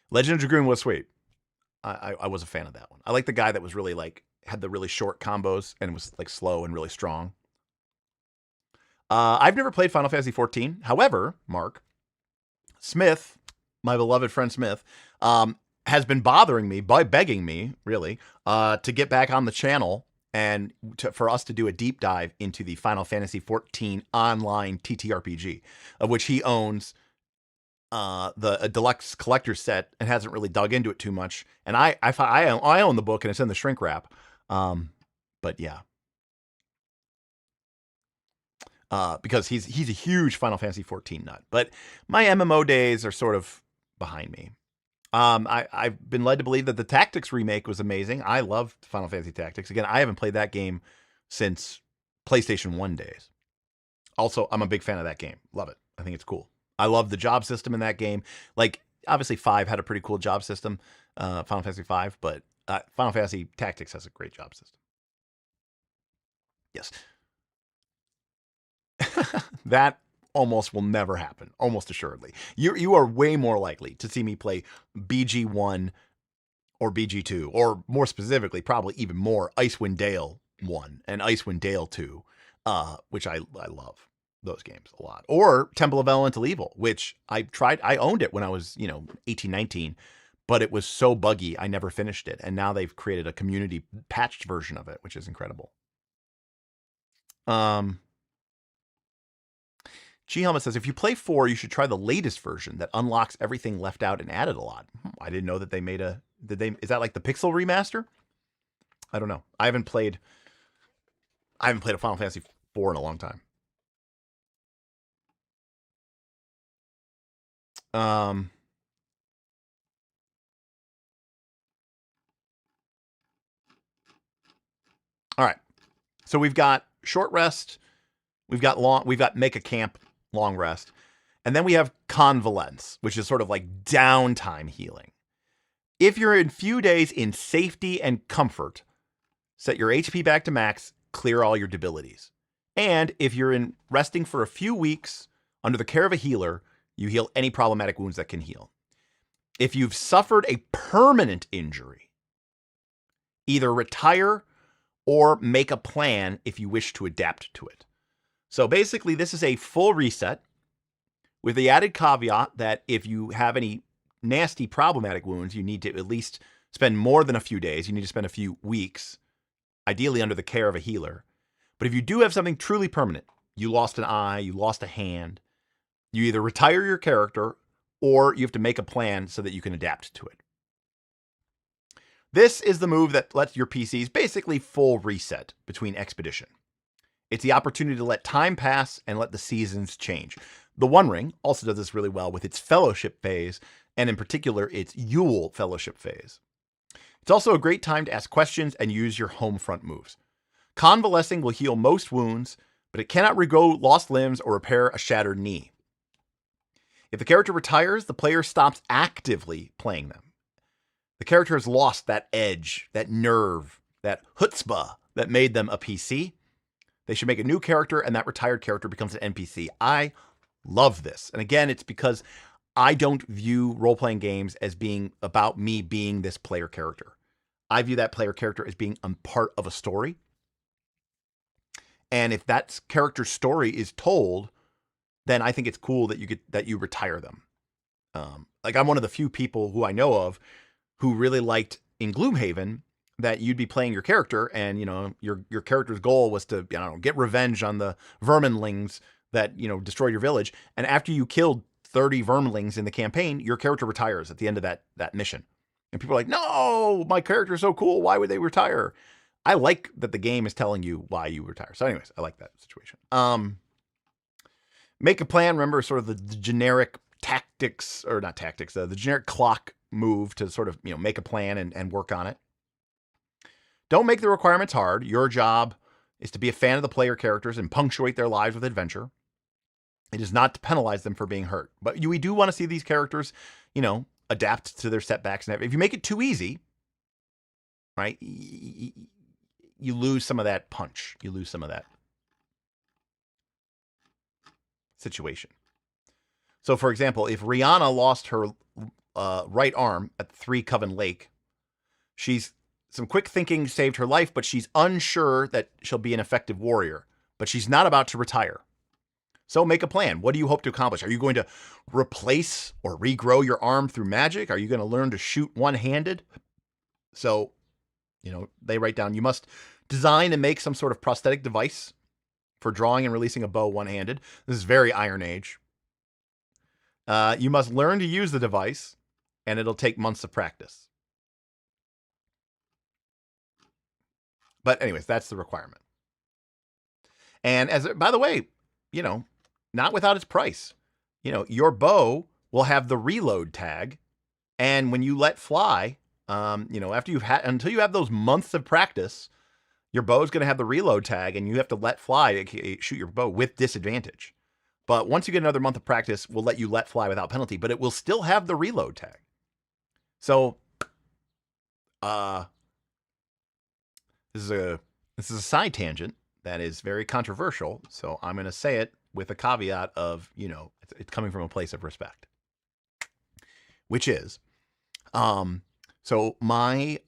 Legend of Dragoon was sweet. I was a fan of that one. I like the guy that was really had the really short combos and was slow and really strong. I've never played Final Fantasy XIV. However, Mark Smith, my beloved friend Smith, has been bothering me by begging me, really, to get back on the channel and for us to do a deep dive into the Final Fantasy XIV online TTRPG, of which he owns a deluxe collector set and hasn't really dug into it too much. And I own the book and it's in the shrink wrap. But yeah. Because he's a huge Final Fantasy XIV nut. But my MMO days are sort of behind me. I've been led to believe that the Tactics remake was amazing. I love Final Fantasy Tactics. Again, I haven't played that game since PlayStation 1 days. Also, I'm a big fan of that game. Love it. I think it's cool. I love the job system in that game. Like, obviously, 5 had a pretty cool job system, Final Fantasy 5, but Final Fantasy Tactics has a great job system. Yes. That almost will never happen, almost assuredly. You are way more likely to see me play BG1 or BG2, or more specifically, probably even more, Icewind Dale 1 and Icewind Dale 2, which I love those games a lot. Or Temple of Elemental Evil, which I owned it when I was, 18, 19, but it was so buggy, I never finished it. And now they've created a community patched version of it, which is incredible. G-Helmet says, if you play 4, you should try the latest version that unlocks everything left out and added a lot. I didn't know that they made is that like the Pixel remaster? I don't know. I haven't played a Final Fantasy 4 in a long time. All right. So we've got short rest, we've got make a camp, long rest, and then we have convalesce, which is sort of like downtime healing. If you're in few days in safety and comfort, set your HP back to max, clear all your debilities. And if you're in resting for a few weeks under the care of a healer, you heal any problematic wounds that can heal. If you've suffered a permanent injury, either retire or make a plan if you wish to adapt to it. So basically, this is a full reset with the added caveat that if you have any nasty problematic wounds, you need to at least spend more than a few days. You need to spend a few weeks, ideally under the care of a healer. But if you do have something truly permanent, you lost an eye, you lost a hand, you either retire your character or you have to make a plan so that you can adapt to it. This is the move that lets your PCs basically full reset between expedition. It's the opportunity to let time pass and let the seasons change. The One Ring also does this really well with its fellowship phase, and in particular, its Yule fellowship phase. It's also a great time to ask questions and use your home front moves. Convalescing will heal most wounds, but it cannot regrow lost limbs or repair a shattered knee. If the character retires, the player stops actively playing them. The character has lost that edge, that nerve, that chutzpah that made them a PC. They should make a new character, and that retired character becomes an NPC. I love this. And again, it's because I don't view role-playing games as being about me being this player character. I view that player character as being a part of a story. And if that character's story is told, then I think it's cool that you retire them. Like, I'm one of the few people who I know of who really liked in Gloomhaven that you'd be playing your character, and your character's goal was to get revenge on the verminlings that destroyed your village. And after you killed 30 verminlings in the campaign, your character retires at the end of that mission. And people are like, "No, my character's so cool. Why would they retire?" I like that the game is telling you why you retire. So, anyways, I like that situation. Make a plan. Remember, sort of the generic tactics, or not tactics, the generic clock move to sort of make a plan and work on it. Don't make the requirements hard. Your job is to be a fan of the player characters and punctuate their lives with adventure. It is not to penalize them for being hurt. But we do want to see these characters, adapt to their setbacks. And if you make it too easy, right, you lose some of that punch. You lose some of that situation. So, for example, if Rihanna lost her right arm at 3 Coven Lake, some quick thinking saved her life, but she's unsure that she'll be an effective warrior. But she's not about to retire. So make a plan. What do you hope to accomplish? Are you going to replace or regrow your arm through magic? Are you going to learn to shoot one-handed? So, they write down, you must design and make some sort of prosthetic device for drawing and releasing a bow one-handed. This is very Iron Age. You must learn to use the device, and it'll take months of practice. But anyways, that's the requirement. And by the way, not without its price. Your bow will have the reload tag, and when you let fly, until you have those months of practice, Your bow's going to have the reload tag, and you have to let fly to shoot your bow with disadvantage. But once you get another month of practice, we'll let you let fly without penalty, but it will still have the reload tag. So, this is a side tangent that is very controversial. So I'm going to say it with a caveat of, it's coming from a place of respect, which is, so my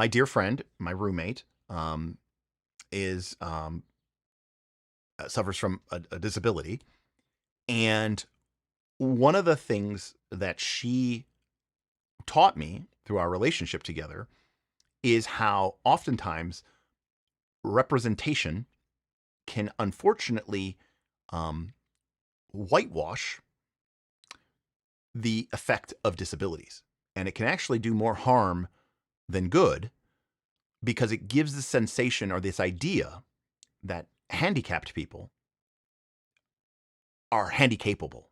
dear friend, my roommate, is suffers from a disability, and one of the things that she taught me through our relationship together is how oftentimes representation can unfortunately whitewash the effect of disabilities, and it can actually do more harm than good, because it gives the sensation or this idea that handicapped people are handicapable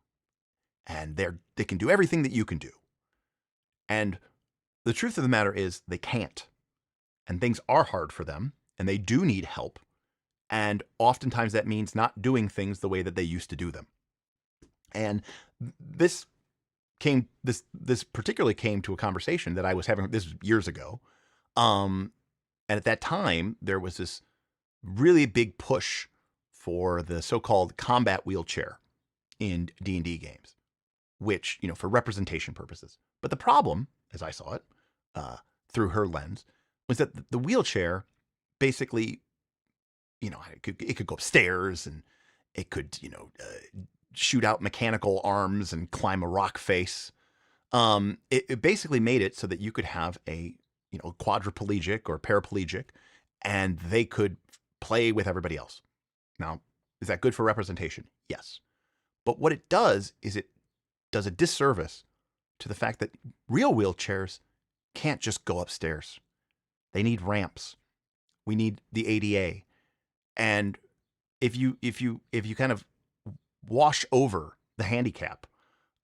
and they can do everything that you can do. And the truth of the matter is they can't. And things are hard for them, and they do need help. And oftentimes that means not doing things the way that they used to do them. And this particularly came to a conversation that I was having, this was years ago. And at that time, there was this really big push for the so-called combat wheelchair in D&D games, which, for representation purposes. But the problem, as I saw it, through her lens, was that the wheelchair basically, it could go upstairs, and it could, shoot out mechanical arms and climb a rock face. It basically made it so that you could have a quadriplegic or paraplegic, and they could play with everybody else. Now, is that good for representation? Yes. But what it does is it does a disservice to the fact that real wheelchairs can't just go upstairs. They need ramps. We need the ADA. And if you kind of wash over the handicap,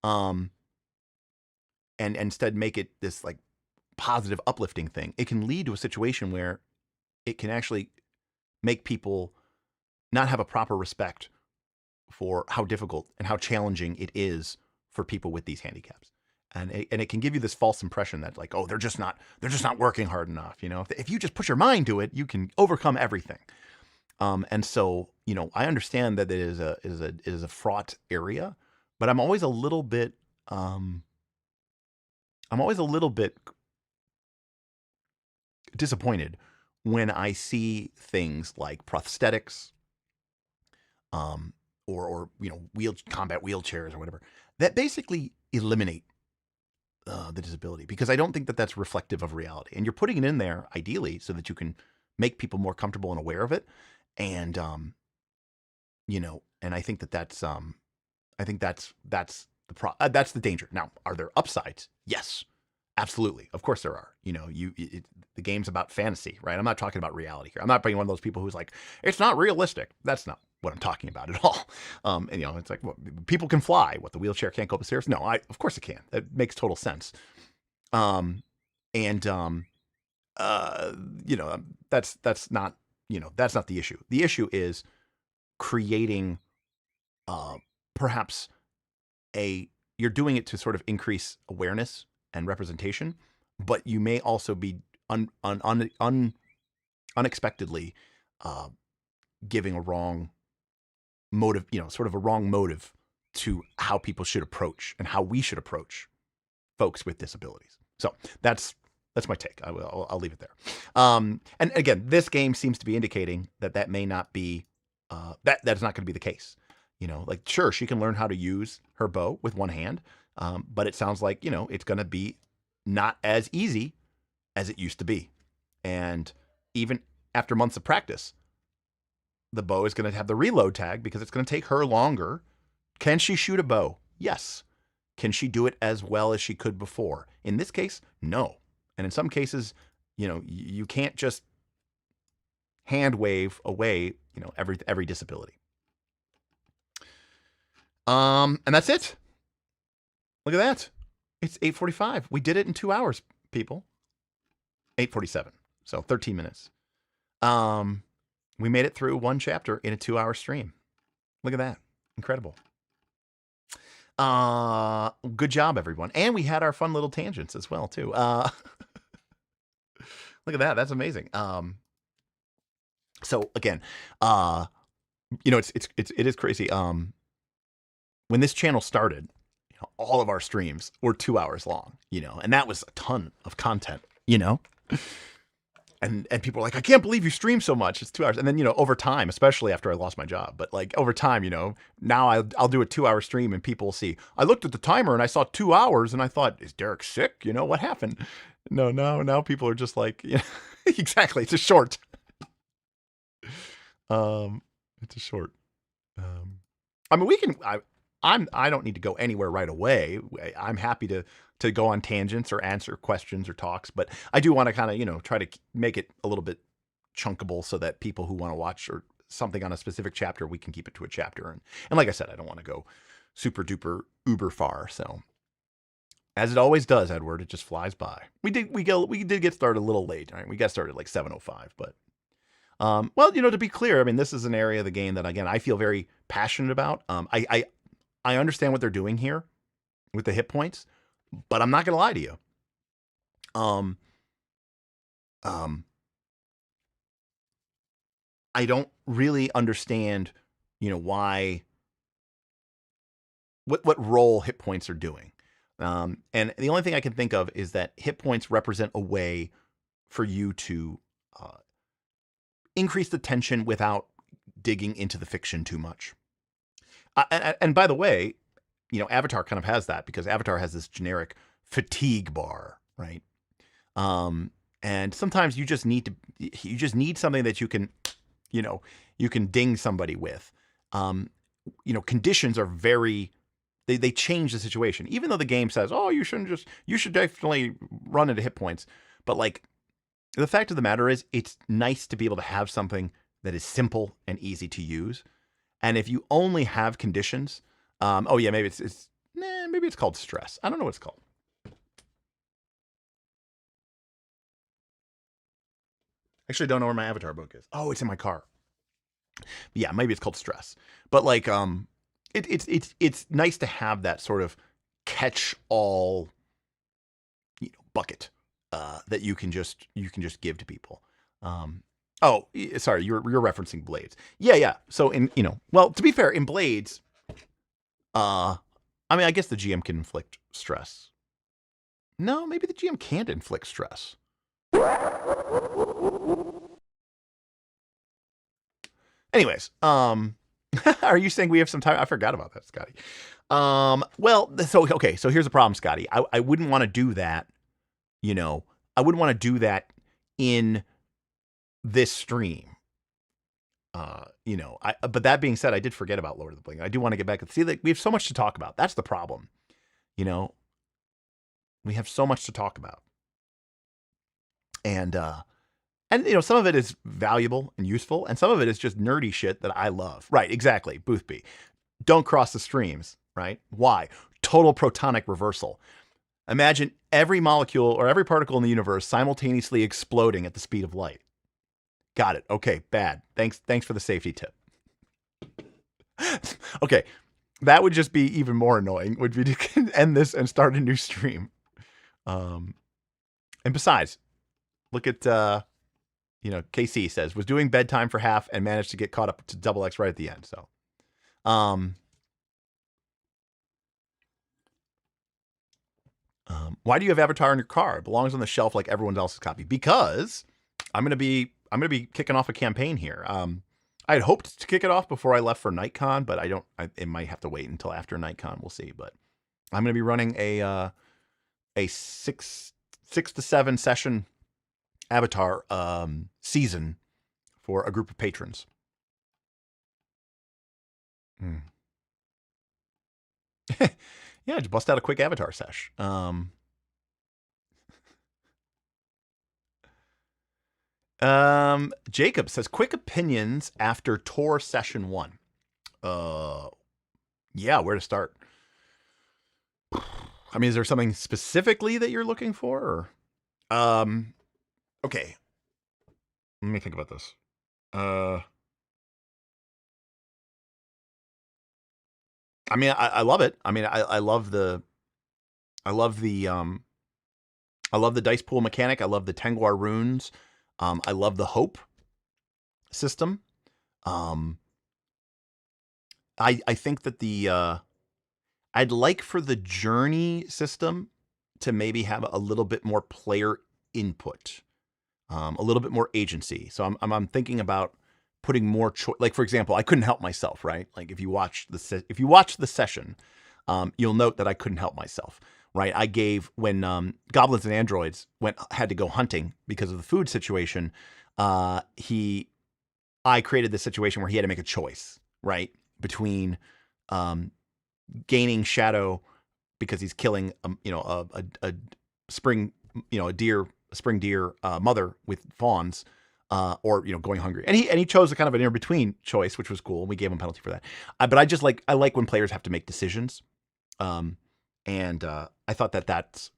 and instead make it this like positive, uplifting thing, it can lead to a situation where it can actually make people not have a proper respect for how difficult and how challenging it is for people with these handicaps. And it can give you this false impression that like, oh, they're just not working hard enough. If you just put your mind to it, you can overcome everything. And so, I understand that it is a fraught area, but I'm always a little bit disappointed when I see things like prosthetics, or combat wheelchairs or whatever, that basically eliminate the disability, because I don't think that that's reflective of reality. And you're putting it in there ideally so that you can make people more comfortable and aware of it. And and I think that's that's the danger. Now, are there upsides? Yes, absolutely. Of course there are. The game's about fantasy, right? I'm not talking about reality here. I'm not being one of those people who's like, it's not realistic. That's not what I'm talking about at all. And it's like, well, people can fly. What, the wheelchair can't go up the stairs? No, of course it can. It makes total sense. That's not, that's not the issue. The issue is creating, perhaps you're doing it to sort of increase awareness and representation, but you may also be unexpectedly giving a wrong motive, sort of a wrong motive to how people should approach and how we should approach folks with disabilities. So that's my take. I'll leave it there. And again, this game seems to be indicating that may not be, that is not going to be the case. Like, sure, she can learn how to use her bow with one hand, but it sounds like, it's going to be not as easy as it used to be. And even after months of practice, the bow is going to have the reload tag because it's going to take her longer. Can she shoot a bow? Yes. Can she do it as well as she could before? In this case, no. And in some cases, you can't just hand wave away, every disability. And that's it. Look at that. It's 8:45. We did it in 2 hours, people. 8:47. So 13 minutes. We made it through one chapter in a 2-hour stream. Look at that. Incredible. Good job, everyone. And we had our fun little tangents as well, too. Look at that. That's amazing. So again, you know, it is crazy. When this channel started, you know, all of our streams were 2 hours long, you know, and that was a ton of content, you know. And people are like, I can't believe you stream so much. It's 2 hours. And then, you know, over time, especially after I lost my job, but like over time, you know, now I'll do a 2-hour stream and people will see, I looked at the timer and I saw 2 hours and I thought, is Derek sick? You know, what happened? No, now people are just like, yeah, exactly. It's a short. It's a short. I mean, I don't need to go anywhere right away. I'm happy to go on tangents or answer questions or talks, but I do want to kind of, you know, try to make it a little bit chunkable so that people who want to watch or something on a specific chapter, we can keep it to a chapter. And like I said, I don't want to go super duper uber far. So as it always does, Edward, it just flies by. We did get started a little late. Right? We got started like 7:05, but well, you know, to be clear, I mean, this is an area of the game that, again, I feel very passionate about. I understand what they're doing here with the hit points, but I'm not going to lie to you. I don't really understand, you know, why, what role hit points are doing. And the only thing I can think of is that hit points represent a way for you to increase the tension without digging into the fiction too much. And by the way, you know, Avatar kind of has that because Avatar has this generic fatigue bar, right? And sometimes you just need something that you can, you know, you can ding somebody with. You know, conditions are they change the situation. Even though the game says, oh, you should definitely run into hit points. But like, the fact of the matter is, it's nice to be able to have something that is simple and easy to use. And if you only have conditions, oh yeah, maybe maybe it's called stress. I don't know what it's called. Actually, don't know where my Avatar book is. Oh, it's in my car. Yeah, maybe it's called stress. But like, it's nice to have that sort of catch-all, you know, bucket that you can just give to people. Oh, sorry, you're referencing Blades. Yeah. So you know, well, to be fair, in Blades, I mean, I guess the GM can inflict stress. No, maybe the GM can't inflict stress. Anyways, are you saying we have some time? I forgot about that, Scotty. Well, so here's the problem, Scotty. I wouldn't want to do that. You know, I wouldn't want to do that in this stream. You know, but that being said, I did forget about Lord of the Bling. I do want to get back and see that we have so much to talk about. That's the problem. You know, we have so much to talk about. And you know, some of it is valuable and useful, and some of it is just nerdy shit that I love. Right, exactly. Boothby. Don't cross the streams, right? Why? Total protonic reversal. Imagine every molecule or every particle in the universe simultaneously exploding at the speed of light. Got it. Okay, bad. Thanks for the safety tip. Okay, that would just be even more annoying, would be to end this and start a new stream. And besides, look at, you know, KC says, was doing bedtime for half and managed to get caught up to double X right at the end. So, why do you have Avatar in your car? It belongs on the shelf like everyone else's copy. Because I'm gonna be kicking off a campaign here. I had hoped to kick it off before I left for NightCon, but it might have to wait until after NightCon. We'll see. But I'm gonna be running a 6 to 7 session Avatar season for a group of patrons. Yeah, just bust out a quick Avatar sesh. Jacob says, quick opinions after tour session 1. Yeah, where to start? I mean, is there something specifically that you're looking for? Or, okay. Let me think about this. I mean, I love it. I mean, I love the I love the I love the dice pool mechanic. I love the Tengwar runes. I love the hope system. Um, I think that the I'd like for the journey system to maybe have a little bit more player input, a little bit more agency. So I'm thinking about putting more choice. Like for example, I couldn't help myself, right? Like if you watch the session, you'll note that I couldn't help myself, right? I gave when goblins and androids had to go hunting because of the food situation. I created this situation where he had to make a choice, right, between gaining shadow because he's killing, a spring, a spring deer mother with fawns, or going hungry, and he chose a kind of an in between choice, which was cool. We gave him a penalty for that. But I like when players have to make decisions, and I thought that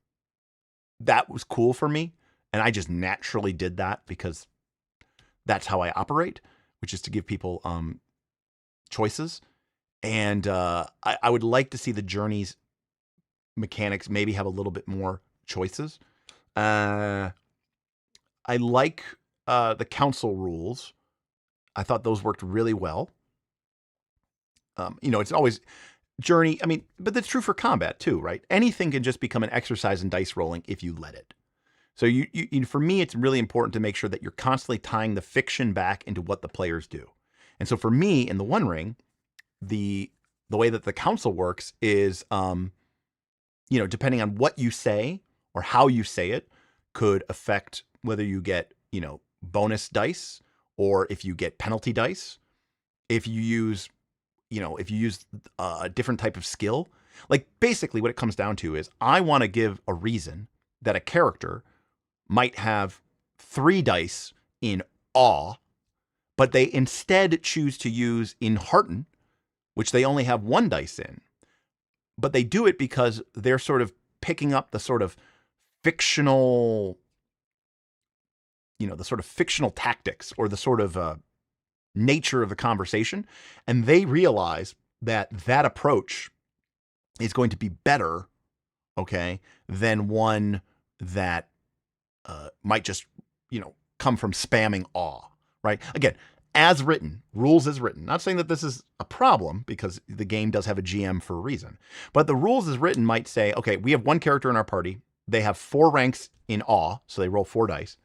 was cool for me, and I just naturally did that because that's how I operate, which is to give people choices. And I would like to see the journeys mechanics maybe have a little bit more choices. I like the council rules. I thought those worked really well. It's always journey. I mean, but that's true for combat too, right? Anything can just become an exercise in dice rolling if you let it. So you for me, it's really important to make sure that you're constantly tying the fiction back into what the players do. And so for me in the One Ring, the way that the council works is, depending on what you say or how you say it, could affect whether you get, bonus dice or if you get penalty dice. If you use a different type of skill, like basically what it comes down to is I want to give a reason that a character might have 3 dice in awe, but they instead choose to use in hearten, which they only have 1 dice in. But they do it because they're sort of picking up the sort of fictional, the sort of fictional tactics or the sort of nature of the conversation. And they realize that approach is going to be better, okay, than one that might just, come from spamming awe, right? Again, as written, rules as written. Not saying that this is a problem because the game does have a GM for a reason. But the rules as written might say, okay, we have 1 character in our party. They have 4 ranks in awe, so they roll 4 dice.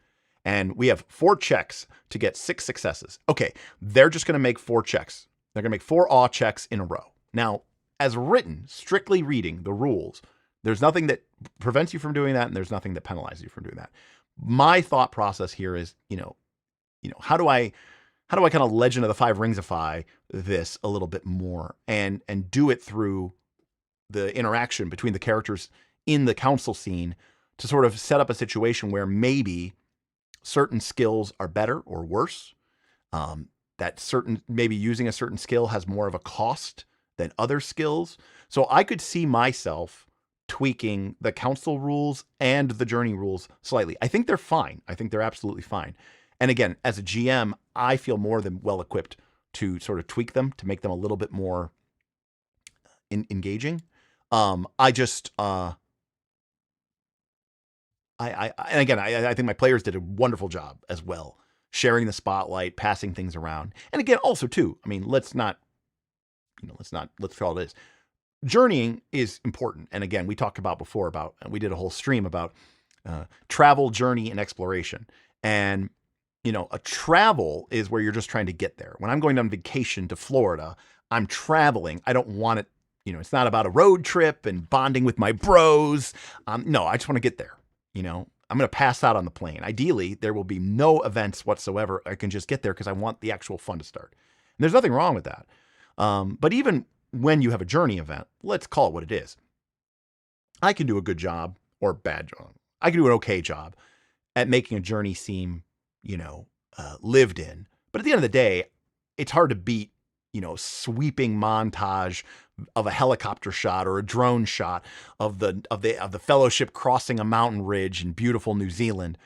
And we have 4 checks to get 6 successes. Okay, they're just going to make 4 checks. They're going to make 4 awe checks in a row. Now, as written, strictly reading the rules, there's nothing that prevents you from doing that, and there's nothing that penalizes you from doing that. My thought process here is, how do I kind of Legend of the 5 Ringsify this a little bit more and do it through the interaction between the characters in the council scene to sort of set up a situation where maybe certain skills are better or worse, maybe using a certain skill has more of a cost than other skills. So I could see myself tweaking the council rules and the journey rules slightly. I think they're fine. I think they're absolutely fine. And again, as a GM, I feel more than well equipped to sort of tweak them to make them a little bit more engaging. I think my players did a wonderful job as well, sharing the spotlight, passing things around. And again, also too, I mean, let's call it is. Journeying is important. And again, we talked about before we did a whole stream about travel, journey, and exploration. And, a travel is where you're just trying to get there. When I'm going on vacation to Florida, I'm traveling. I don't want it, it's not about a road trip and bonding with my bros. No, I just want to get there. I'm going to pass out on the plane. Ideally, there will be no events whatsoever. I can just get there because I want the actual fun to start. And there's nothing wrong with that. But even when you have a journey event, let's call it what it is. I can do a good job or bad job. I can do an okay job at making a journey seem, lived in. But at the end of the day, it's hard to beat, sweeping montage of a helicopter shot or a drone shot of the Fellowship crossing a mountain ridge in beautiful New Zealand.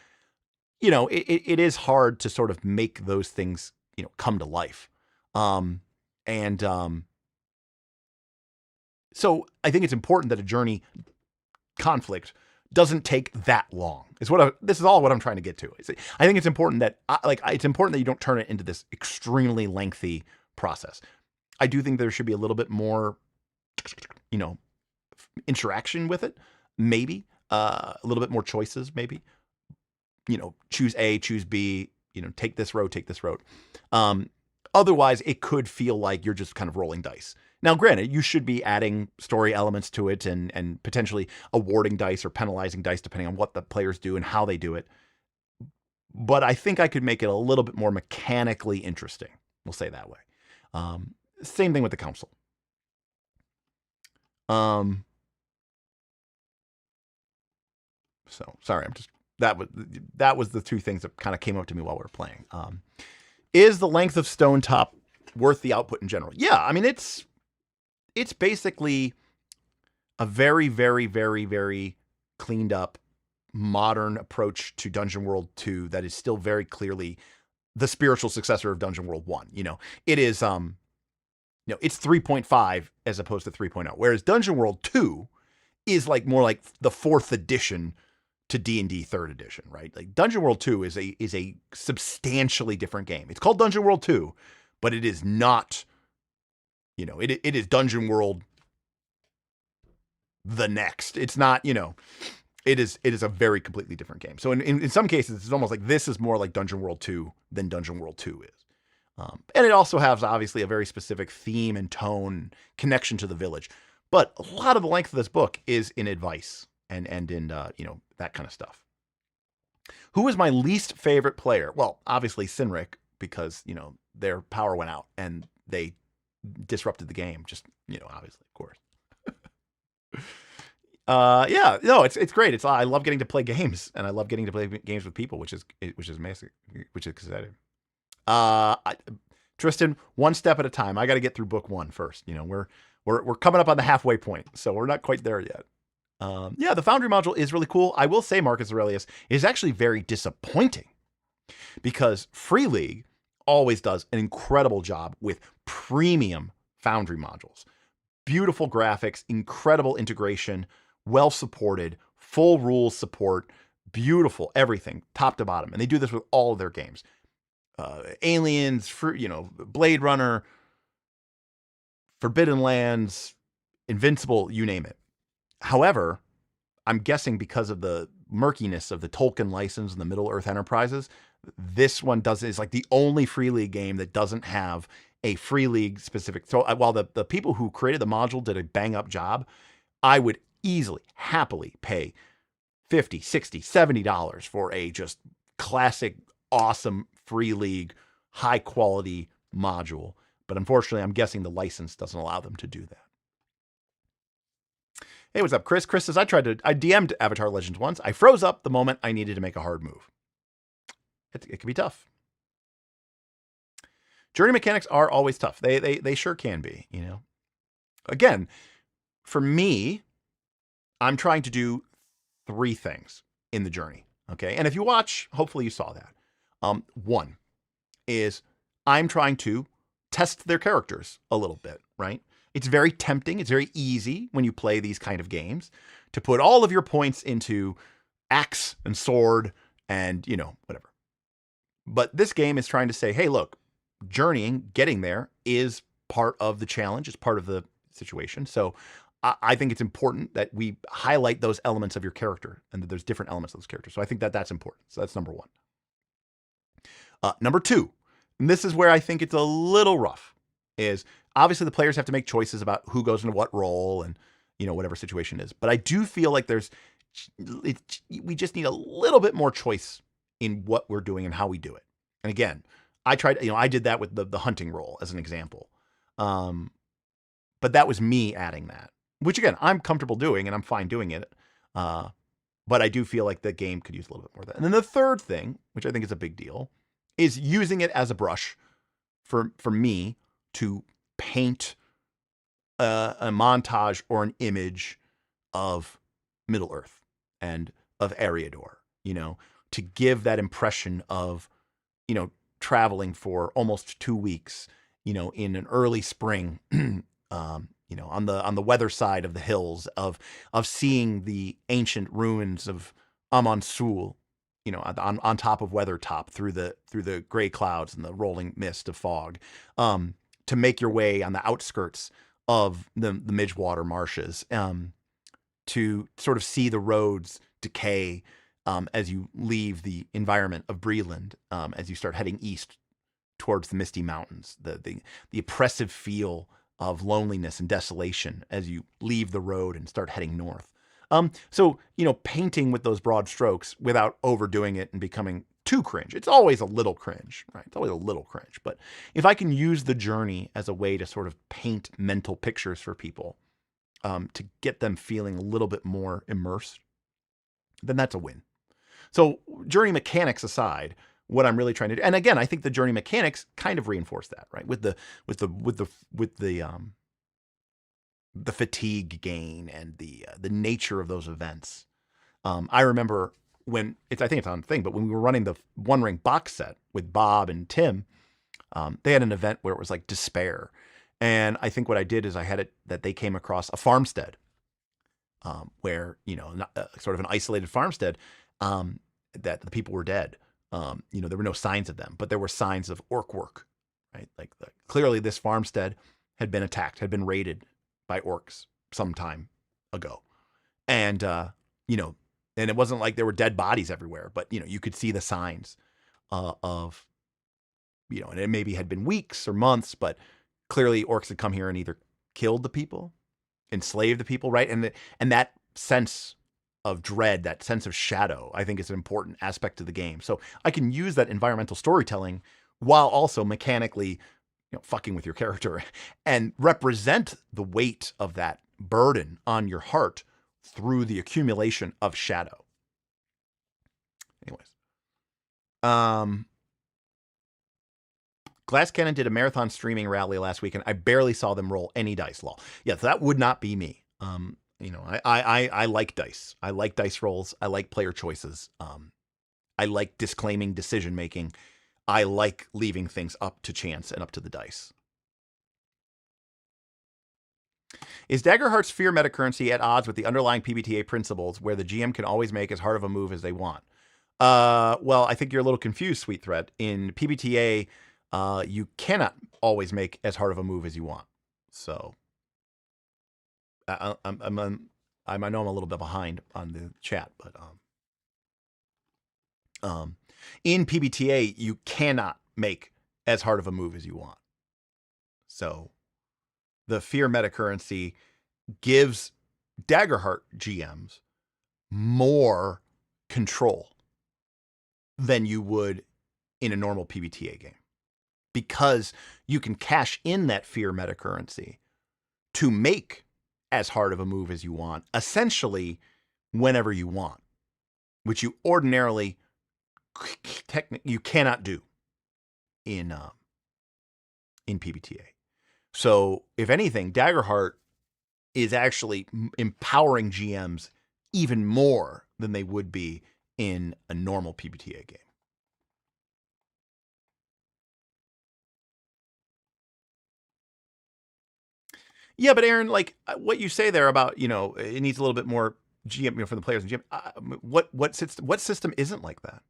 it is hard to sort of make those things, come to life. So I think it's important that a journey conflict doesn't take that long. This is all what I'm trying to get to. I think it's important that you don't turn it into this extremely lengthy process. I do think there should be a little bit more, interaction with it. Maybe a little bit more choices. Maybe, choose A, choose B. Take this road, take this road. Otherwise, it could feel like you're just kind of rolling dice. Now, granted, you should be adding story elements to it and potentially awarding dice or penalizing dice depending on what the players do and how they do it. But I think I could make it a little bit more mechanically interesting. We'll say that way. Same thing with the council. So sorry, that was the two things that kind of came up to me while we were playing. Is the length of Stonetop worth the output in general? Yeah, I mean it's basically a very, very, very, very cleaned up, modern approach to Dungeon World 2 that is still very clearly the spiritual successor of Dungeon World 1. It is it's 3.5 as opposed to 3.0, whereas Dungeon World 2 is more like the 4th edition to D&D 3rd edition, right? Like Dungeon World 2 is a substantially different game. It's called Dungeon World 2, but it is not, it is Dungeon World the next. It's not, it is a very completely different game. So in some cases, it's almost like this is more like Dungeon World 2 than Dungeon World 2 is. And it also has obviously a very specific theme and tone connection to the village. But a lot of the length of this book is in advice and in, that kind of stuff. Who is my least favorite player? Well, obviously Sinric, because, their power went out and they disrupted the game. Just, obviously, of course. It's great. I love getting to play games, and I love getting to play games with people, which is amazing, which is exciting. Tristan, one step at a time. I got to get through book 1 first. We're coming up on the halfway point, so we're not quite there yet. The Foundry module is really cool. I will say, Marcus Aurelius, is actually very disappointing because Free League always does an incredible job with premium Foundry modules. Beautiful graphics, incredible integration, well supported, full rules support, beautiful everything, top to bottom. And they do this with all of their games. Aliens, Blade Runner, Forbidden Lands, Invincible, you name it. However, I'm guessing because of the murkiness of the Tolkien license and the Middle-earth Enterprises, this one is like the only Free League game that doesn't have a Free League specific. So while the people who created the module did a bang up job, I would easily, happily pay $50, $60, $70 for a just classic, awesome Free League, high quality module. But unfortunately, I'm guessing the license doesn't allow them to do that. Hey, what's up, Chris? Chris says, I DM'd Avatar Legends once. I froze up the moment I needed to make a hard move. It can be tough. Journey mechanics are always tough. They sure can be, Again, for me, I'm trying to do 3 things in the journey, okay? And if you watch, hopefully you saw that. One is I'm trying to test their characters a little bit, right? It's very tempting. It's very easy when you play these kind of games to put all of your points into axe and sword and, whatever. But this game is trying to say, hey, look, journeying, getting there is part of the challenge. It's part of the situation. So I think it's important that we highlight those elements of your character and that there's different elements of those characters. So I think that's important. So that's number 1. Number 2, and this is where I think it's a little rough, is obviously the players have to make choices about who goes into what role and, whatever situation is. But I do feel like we just need a little bit more choice in what we're doing and how we do it. And again, I did that with the hunting role as an example. But that was me adding that, which again, I'm comfortable doing and I'm fine doing it. But I do feel like the game could use a little bit more of that. And then the third thing, which I think is a big deal, is using it as a brush for me to paint a montage or an image of Middle Earth and of Eriador, to give that impression of, traveling for almost 2 weeks, in an early spring, on the weather side of the hills, of seeing the ancient ruins of Amansul, on top of Weathertop through the gray clouds and the rolling mist of fog, to make your way on the outskirts of the Midgewater marshes, to sort of see the roads decay as you leave the environment of Breland, as you start heading east towards the Misty Mountains, the oppressive feel of loneliness and desolation as you leave the road and start heading north. So, painting with those broad strokes without overdoing it and becoming too cringe. It's always a little cringe, right? It's always a little cringe. But if I can use the journey as a way to sort of paint mental pictures for people, to get them feeling a little bit more immersed, then that's a win. So journey mechanics aside, what I'm really trying to do, and again, I think the journey mechanics kind of reinforce that, right? With the fatigue gain and the nature of those events. I remember I think it's on thing, but when we were running the One Ring box set with Bob and Tim, they had an event where it was like despair. And I think what I did is I had it that they came across a farmstead, where, sort of an isolated farmstead, that the people were dead. There were no signs of them, but there were signs of orc work, right? Like clearly this farmstead had been attacked, had been raided by orcs some time ago. And, and it wasn't like there were dead bodies everywhere, but, you could see the signs of, and it maybe had been weeks or months, but clearly orcs had come here and either killed the people, enslaved the people, right? And that sense of dread, that sense of shadow, I think is an important aspect of the game. So I can use that environmental storytelling while also mechanically, fucking with your character and represent the weight of that burden on your heart through the accumulation of shadow. Anyways. Glass Cannon did a marathon streaming rally last week, and I barely saw them roll any dice. Lol. Yeah, that would not be me. I like dice. I like dice rolls. I like player choices. I like disclaiming decision making. I like leaving things up to chance and up to the dice. Is Daggerheart's fear metacurrency at odds with the underlying PBTA principles where the GM can always make as hard of a move as they want? Well, I think you're a little confused, Sweet Thread. In PBTA, you cannot always make as hard of a move as you want. So I know I'm a little bit behind on the chat, but in PBTA, you cannot make as hard of a move as you want. So the fear metacurrency gives Daggerheart GMs more control than you would in a normal PBTA game, because you can cash in that fear metacurrency to make as hard of a move as you want, essentially whenever you want, which you ordinarily you cannot do in PBTA. So if anything, Daggerheart is actually empowering GMs even more than they would be in a normal PBTA game. Yeah, but Aaron, like what you say there about, it needs a little bit more GM, for the players and GM. What system isn't like that?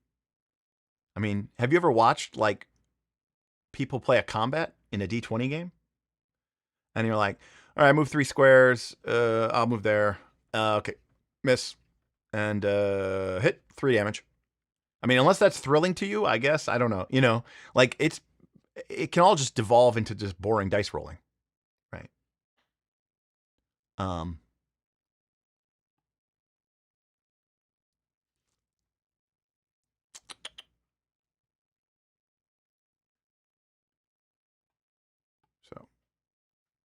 I mean, have you ever watched like people play a combat in a D20 game? And you're like, all right, move 3 squares. I'll move there. Okay, miss. And hit 3 damage. I mean, unless that's thrilling to you, I guess. I don't know. Like it can all just devolve into just boring dice rolling. Right. So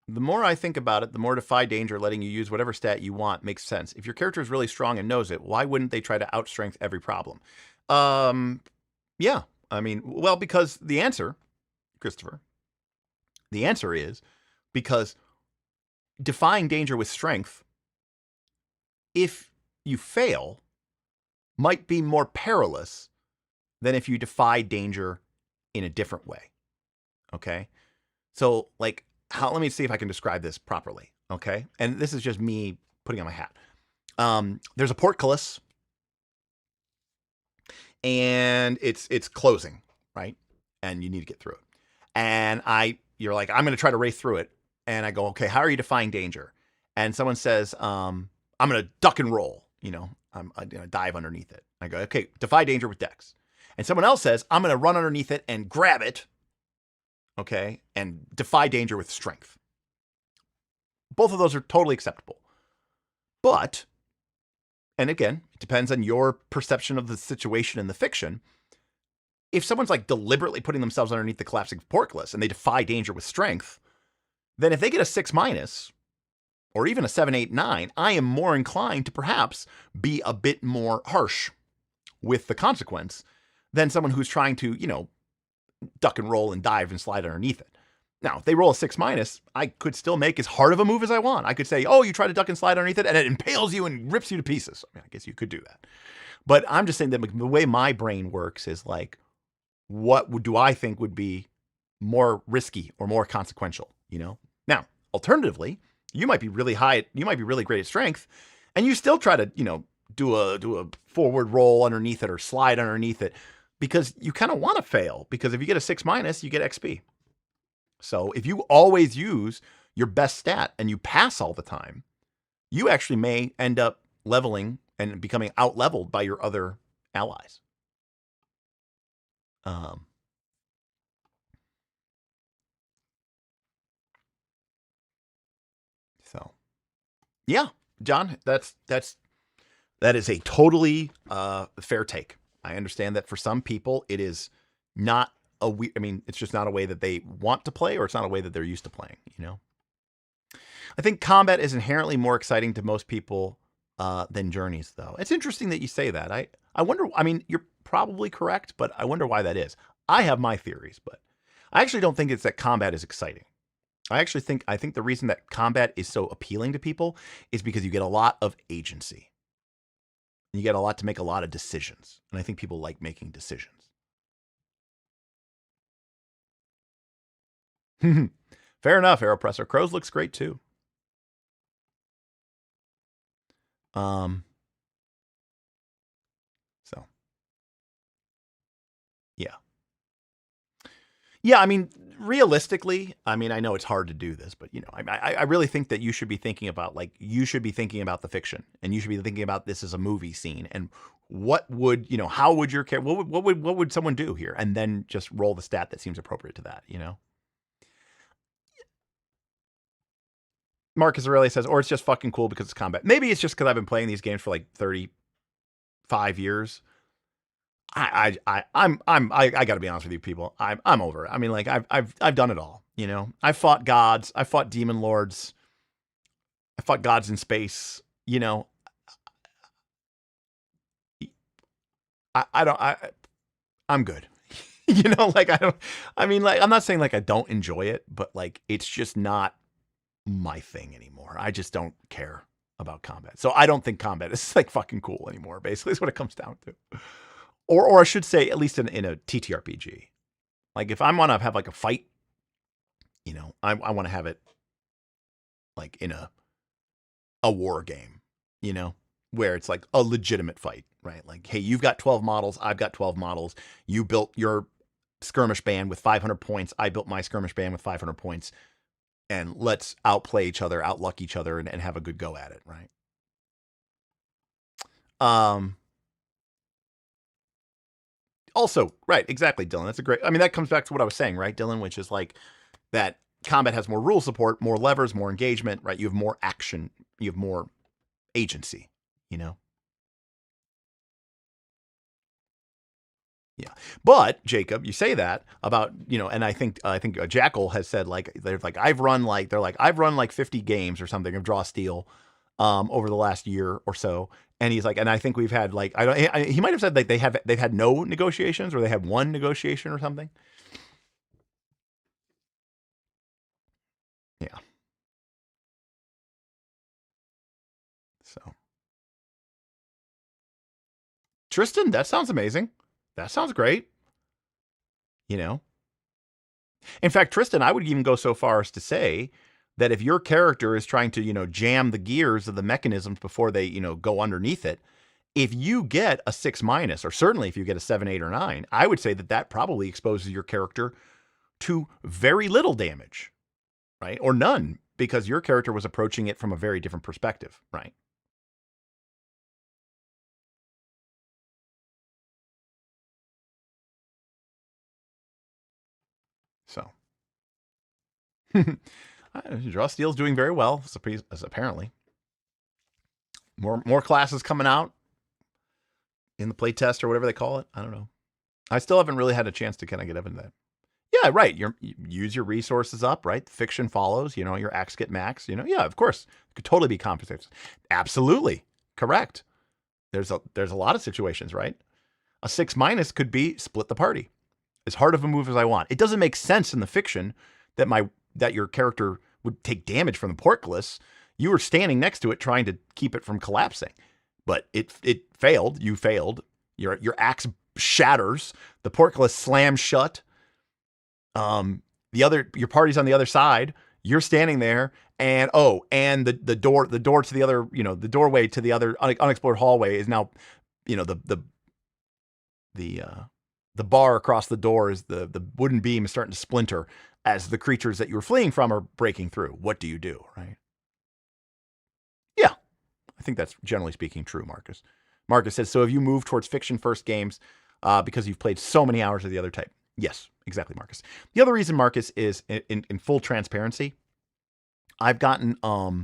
the more I think about it, the more Defy Danger letting you use whatever stat you want makes sense. If your character is really strong and knows it, why wouldn't they try to outstrength every problem? Yeah. I mean, well, because the answer, Christopher, the answer is because defying danger with strength, if you fail, might be more perilous than if you defy danger in a different way. Okay? So, like, let me see if I can describe this properly. Okay? And this is just me putting on my hat. There's a portcullis, and it's closing, right? And you need to get through it. And you're like, I'm going to try to race through it. And I go, okay, how are you defying danger? And someone says, I'm going to duck and roll. I'm going to dive underneath it. I go, okay, defy danger with dex. And someone else says, I'm going to run underneath it and grab it. Okay, and defy danger with strength. Both of those are totally acceptable. But, and again, it depends on your perception of the situation in the fiction. If someone's like deliberately putting themselves underneath the collapsing portcullis and they defy danger with strength, then if they get a 6-, or even a 7, 8, 9, I am more inclined to perhaps be a bit more harsh with the consequence than someone who's trying to, duck and roll and dive and slide underneath it. Now, if they roll a 6-, I could still make as hard of a move as I want. I could say, oh, you try to duck and slide underneath it, and it impales you and rips you to pieces. I guess you could do that. But I'm just saying that the way my brain works is like, what do I think would be more risky or more consequential, Now, alternatively, you might be really great at strength, and you still try to, do a forward roll underneath it or slide underneath it because you kind of want to fail, because if you get a 6-, you get XP. So if you always use your best stat and you pass all the time, you actually may end up leveling and becoming out-leveled by your other allies. So yeah, John, that is a totally fair take. I understand that for some people it is not it's just not a way that they want to play, or it's not a way that they're used to playing, I think combat is inherently more exciting to most people than journeys, though. It's interesting that you say that. I wonder, you're probably correct, but I wonder why that is. I have my theories, but I actually don't think it's that combat is exciting. I think the reason that combat is so appealing to people is because you get a lot of agency. You get a lot to make a lot of decisions. And I think people like making decisions. Fair enough, Aeropressor. Crows looks great too. So yeah. Yeah, realistically, I know it's hard to do this, but I really think that you should be thinking about the fiction, and you should be thinking about this as a movie scene, and what would, how would your character, what would someone do here? And then just roll the stat that seems appropriate to that, Marcus Aurelius says, or it's just fucking cool because it's combat. Maybe it's just because I've been playing these games for like 35 years. I gotta be honest with you, people. I'm over it. I've done it all. I've fought gods. I fought demon lords. I fought gods in space. I'm good. I'm not saying like I don't enjoy it, but like it's just not my thing anymore. I just don't care about combat. So I don't think combat is like fucking cool anymore. Basically, is what it comes down to. Or I should say, at least in a TTRPG. Like if I want to have like a fight, I want to have it like in a war game, where it's like a legitimate fight, right? Like, hey, you've got 12 models, I've got 12 models. You built your skirmish band with 500 points. I built my skirmish band with 500 points. And let's outplay each other, outluck each other, and have a good go at it, right? Also, right, exactly, Dylan. That's a great, that comes back to what I was saying, right, Dylan, which is like that combat has more rule support, more levers, more engagement, right? You have more action, you have more agency, Yeah. But Jacob, you say that about, and I think Jackal has said I've run like 50 games or something of Draw Steel over the last year or so. And he's like, and I think we've had like, he might have said like they've had no negotiations, or they had one negotiation or something. Yeah. So Tristan, that sounds amazing. That sounds great. You know? In fact, Tristan, I would even go so far as to say that if your character is trying to, jam the gears of the mechanisms before they, go underneath it, if you get a 6 minus, or certainly if you get a 7, 8, or 9, I would say that that probably exposes your character to very little damage, right? Or none, because your character was approaching it from a very different perspective, right? So, Draw Steel's doing very well, as apparently. More classes coming out in the playtest or whatever they call it. I don't know. I still haven't really had a chance to kind of get up into that. Yeah, right. You use your resources up, right? Fiction follows, your axe get max, yeah, of course. It could totally be compensated. Absolutely. Correct. There's a lot of situations, right? A 6 minus could be split the party. As hard of a move as I want. It doesn't make sense in the fiction that your character would take damage from the portcullis. You were standing next to it trying to keep it from collapsing. But it failed. You failed. Your axe shatters. The portcullis slams shut. Your party's on the other side. You're standing there, and the door to the other, the doorway to the other unexplored hallway is now, the bar across the door is the wooden beam is starting to splinter as the creatures that you were fleeing from are breaking through. What do you do, right? Yeah, I think that's generally speaking true, Marcus. Marcus says, so have you moved towards fiction first games because you've played so many hours of the other type? Yes, exactly, Marcus. The other reason, Marcus, is in full transparency, I've gotten a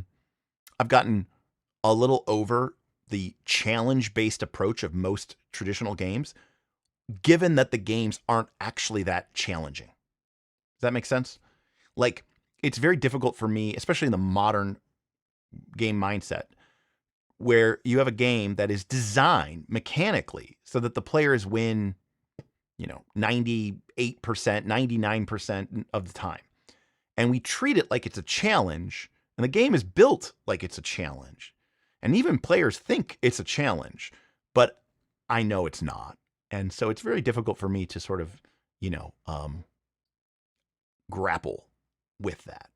little over the challenge-based approach of most traditional games, given that the games aren't actually that challenging. Does that make sense? Like, it's very difficult for me, especially in the modern game mindset, where you have a game that is designed mechanically so that the players win, 98%, 99% of the time. And we treat it like it's a challenge, and the game is built like it's a challenge. And even players think it's a challenge, but I know it's not. And so it's very difficult for me to sort of, grapple with that,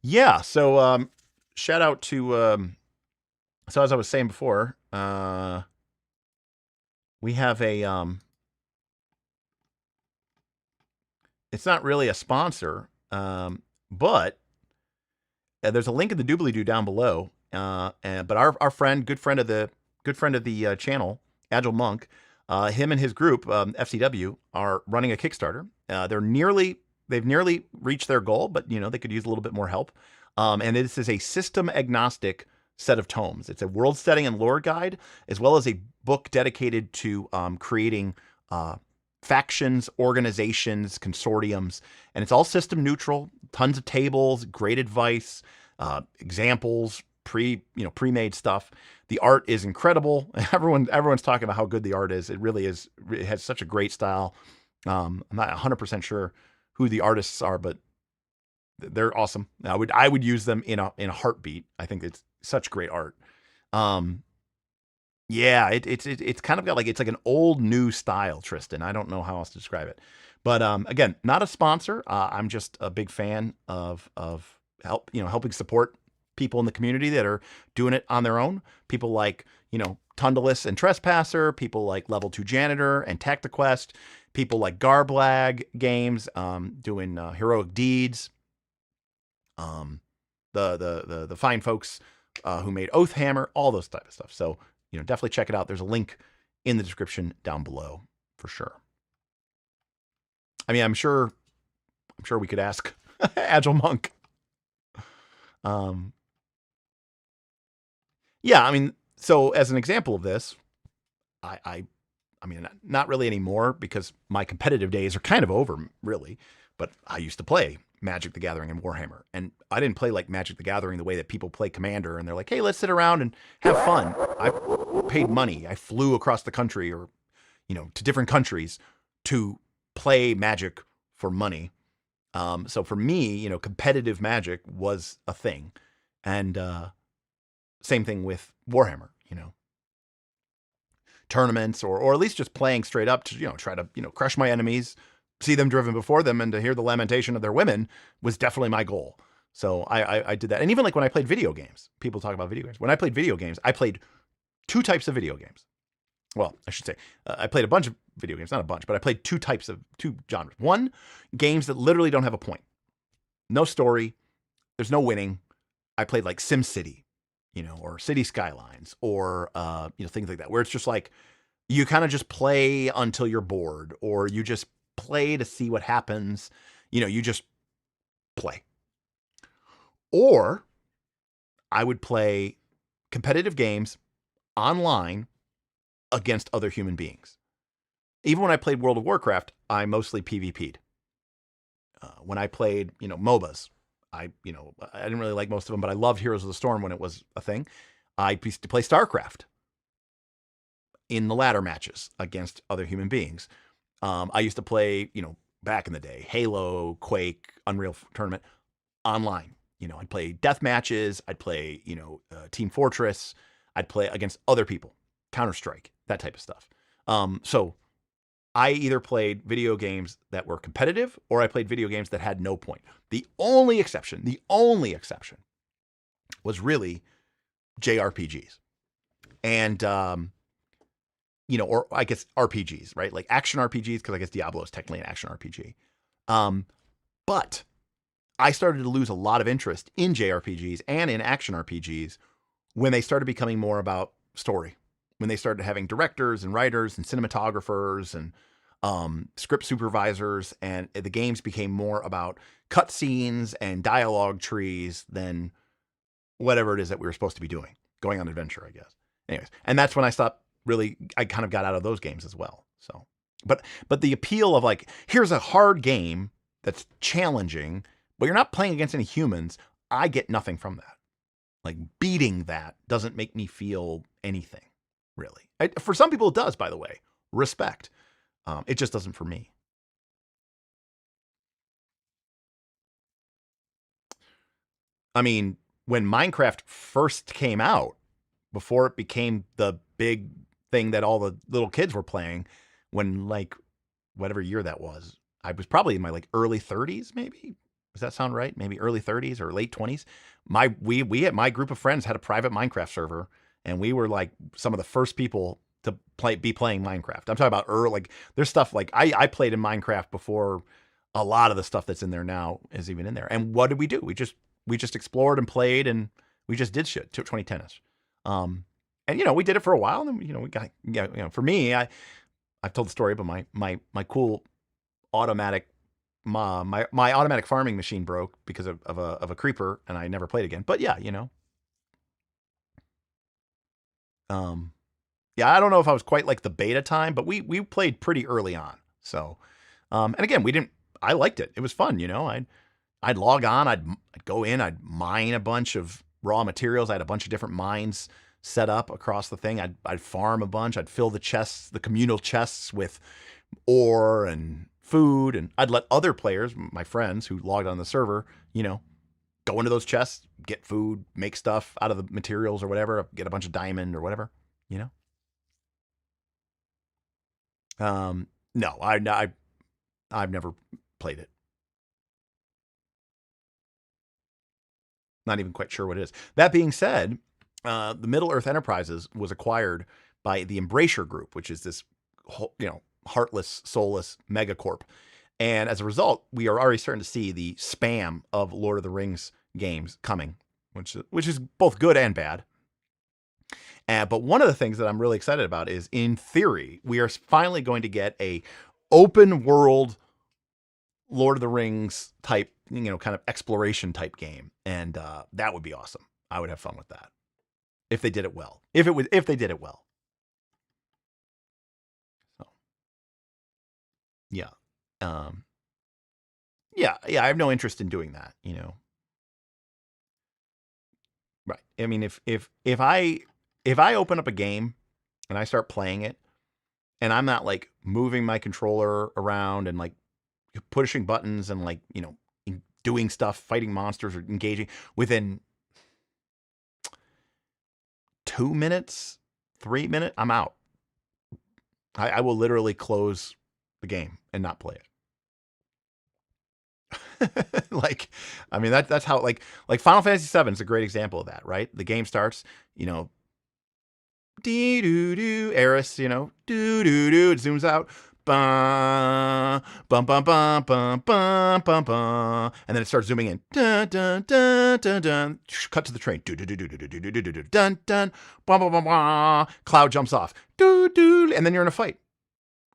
Yeah. So, shout out to, so as I was saying before, we have a, it's not really a sponsor, but there's a link in the doobly-doo down below. But our friend, good friend of the channel, Agile Monk, him and his group, FCW, are running a Kickstarter. They've nearly reached their goal, but they could use a little bit more help. And this is a system agnostic set of tomes. It's a world setting and lore guide, as well as a book dedicated to creating factions, organizations, consortiums, and it's all system neutral. Tons of tables, great advice, examples, pre-made stuff. The art is incredible. Everyone's talking about how good the art is. It really is. It has such a great style. I'm not 100% sure who the artists are, but they're awesome. I would use them in a heartbeat. I think it's such great art. Yeah, it's kind of got it's like an old new style, Tristan. I don't know how else to describe it. But again, not a sponsor. I'm just a big fan of helping support people in the community that are doing it on their own. People like, Tundalus and Trespasser, people like Level 2 Janitor and TactiQuest, people like Garblag Games, doing heroic deeds. The fine folks who made Oathhammer, all those type of stuff. So, definitely check it out. There's a link in the description down below for sure. I mean, I'm sure we could ask Agile Monk. Yeah, I mean, so as an example of this, I mean, not really anymore because my competitive days are kind of over, really. But I used to play Magic the Gathering and Warhammer, and I didn't play like Magic the Gathering the way that people play Commander, and they're like, hey, let's sit around and have fun. I paid money. I flew across the country or, to different countries to play Magic for money. So for me, you know, competitive Magic was a thing. And same thing with Warhammer, you know. Tournaments or at least just playing straight up to, you know, try to, you know, crush my enemies, see them driven before them, and to hear the lamentation of their women was definitely my goal. So I did that. And even like when I played video games, people talk about video games. When I played video games, I played two types of video games. Well, I should say, I played a bunch of video games, not a bunch, but I played two genres. One, games that literally don't have a point. No story. There's no winning. I played like SimCity, you know, or City Skylines, or, you know, things like that, where it's just like, you kind of just play until you're bored, or you just play to see what happens. You know, you just play. Or I would play competitive games online against other human beings. Even when I played World of Warcraft, I mostly PvP'd. When I played, you know, MOBAs, I didn't really like most of them, but I loved Heroes of the Storm when it was a thing. I used to play StarCraft in the ladder matches against other human beings. I used to play, you know, back in the day, Halo, Quake, Unreal Tournament online. You know, I'd play death matches. I'd play, you know, Team Fortress. I'd play against other people, Counter-Strike, that type of stuff. So I either played video games that were competitive or I played video games that had no point. The only exception was really JRPGs. And, you know, or I guess RPGs, right? Like action RPGs, because I guess Diablo is technically an action RPG. But I started to lose a lot of interest in JRPGs and in action RPGs when they started becoming more about story. When they started having directors and writers and cinematographers and script supervisors, and the games became more about cutscenes and dialogue trees than whatever it is that we were supposed to be doing, going on adventure, I guess. Anyways, and that's when I kind of got out of those games as well. So, but the appeal of like, here's a hard game that's challenging, but you're not playing against any humans. I get nothing from that. Like beating that doesn't make me feel anything. Really. For some people it does, by the way. Respect. It just doesn't for me. I mean, when Minecraft first came out, before it became the big thing that all the little kids were playing, when like whatever year that was, I was probably in my like early 30s, maybe. Does that sound right? Maybe early 30s or late 20s. We at my group of friends had a private Minecraft server. And we were like some of the first people to be playing Minecraft. I'm talking about early, like there's stuff like I played in Minecraft before a lot of the stuff that's in there now is even in there. And what did we do? We just explored and played, and we just did shit. 2010ish. And you know, we did it for a while, and then, you know, we got, you know, for me, I've told the story, but my cool automatic my automatic farming machine broke because of a creeper, and I never played again. But yeah, you know. Yeah, I don't know if I was quite like the beta time, but we played pretty early on. So, and again, I liked it. It was fun, you know. I'd log on, I'd go in, I'd mine a bunch of raw materials. I had a bunch of different mines set up across the thing. I'd farm a bunch. I'd fill the chests, the communal chests, with ore and food, and I'd let other players, my friends who logged on the server, you know, go into those chests, get food, make stuff out of the materials or whatever, get a bunch of diamond or whatever, you know. No, I've never played it. Not even quite sure what it is. That being said, the Middle Earth Enterprises was acquired by the Embracer Group, which is this, you know, heartless, soulless megacorp. And as a result, we are already starting to see the spam of Lord of the Rings games coming, which is both good and bad. But one of the things that I'm really excited about is, in theory, we are finally going to get a open world Lord of the Rings type, you know, kind of exploration type game. And that would be awesome. I would have fun with that if they did it well. If they did it well. So, yeah. Yeah, I have no interest in doing that, you know. Right. I mean, if I open up a game and I start playing it, and I'm not like moving my controller around and like pushing buttons and like, you know, doing stuff, fighting monsters or engaging within 2 minutes, 3 minutes, I'm out. I will literally close the game and not play it. Like, I mean, that's how, like Final Fantasy VII is a great example of that, right? The game starts, you know, dee doo doo, Eris, you know, doo doo doo, it zooms out, bum bum bum bum bum bum bum bum, and then it starts zooming in, dun dun dun dun dun, cut to the train, doo doo doo doo doo doo doo doo doo, dun dun, bum bum bum bum, Cloud jumps off, doo doo, and then you're in a fight.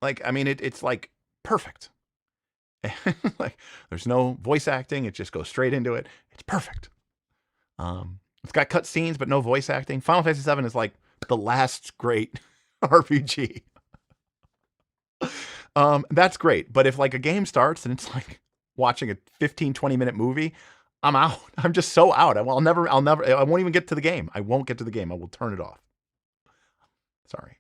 Like, I mean, it's like perfect. Like, there's no voice acting; it just goes straight into it. It's perfect. It's got cut scenes, but no voice acting. Final Fantasy VII is like the last great RPG. That's great. But if like a game starts and it's like watching a 15-20 minute movie, I'm out. I'm just so out. I won't even get to the game. I won't get to the game. I will turn it off. Sorry.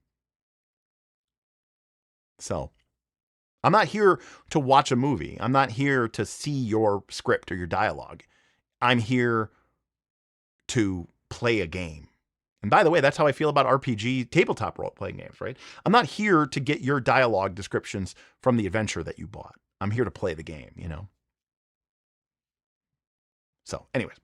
So I'm not here to watch a movie. I'm not here to see your script or your dialogue. I'm here to play a game. And by the way, that's how I feel about RPG tabletop role-playing games, right? I'm not here to get your dialogue descriptions from the adventure that you bought. I'm here to play the game, you know? So, anyways.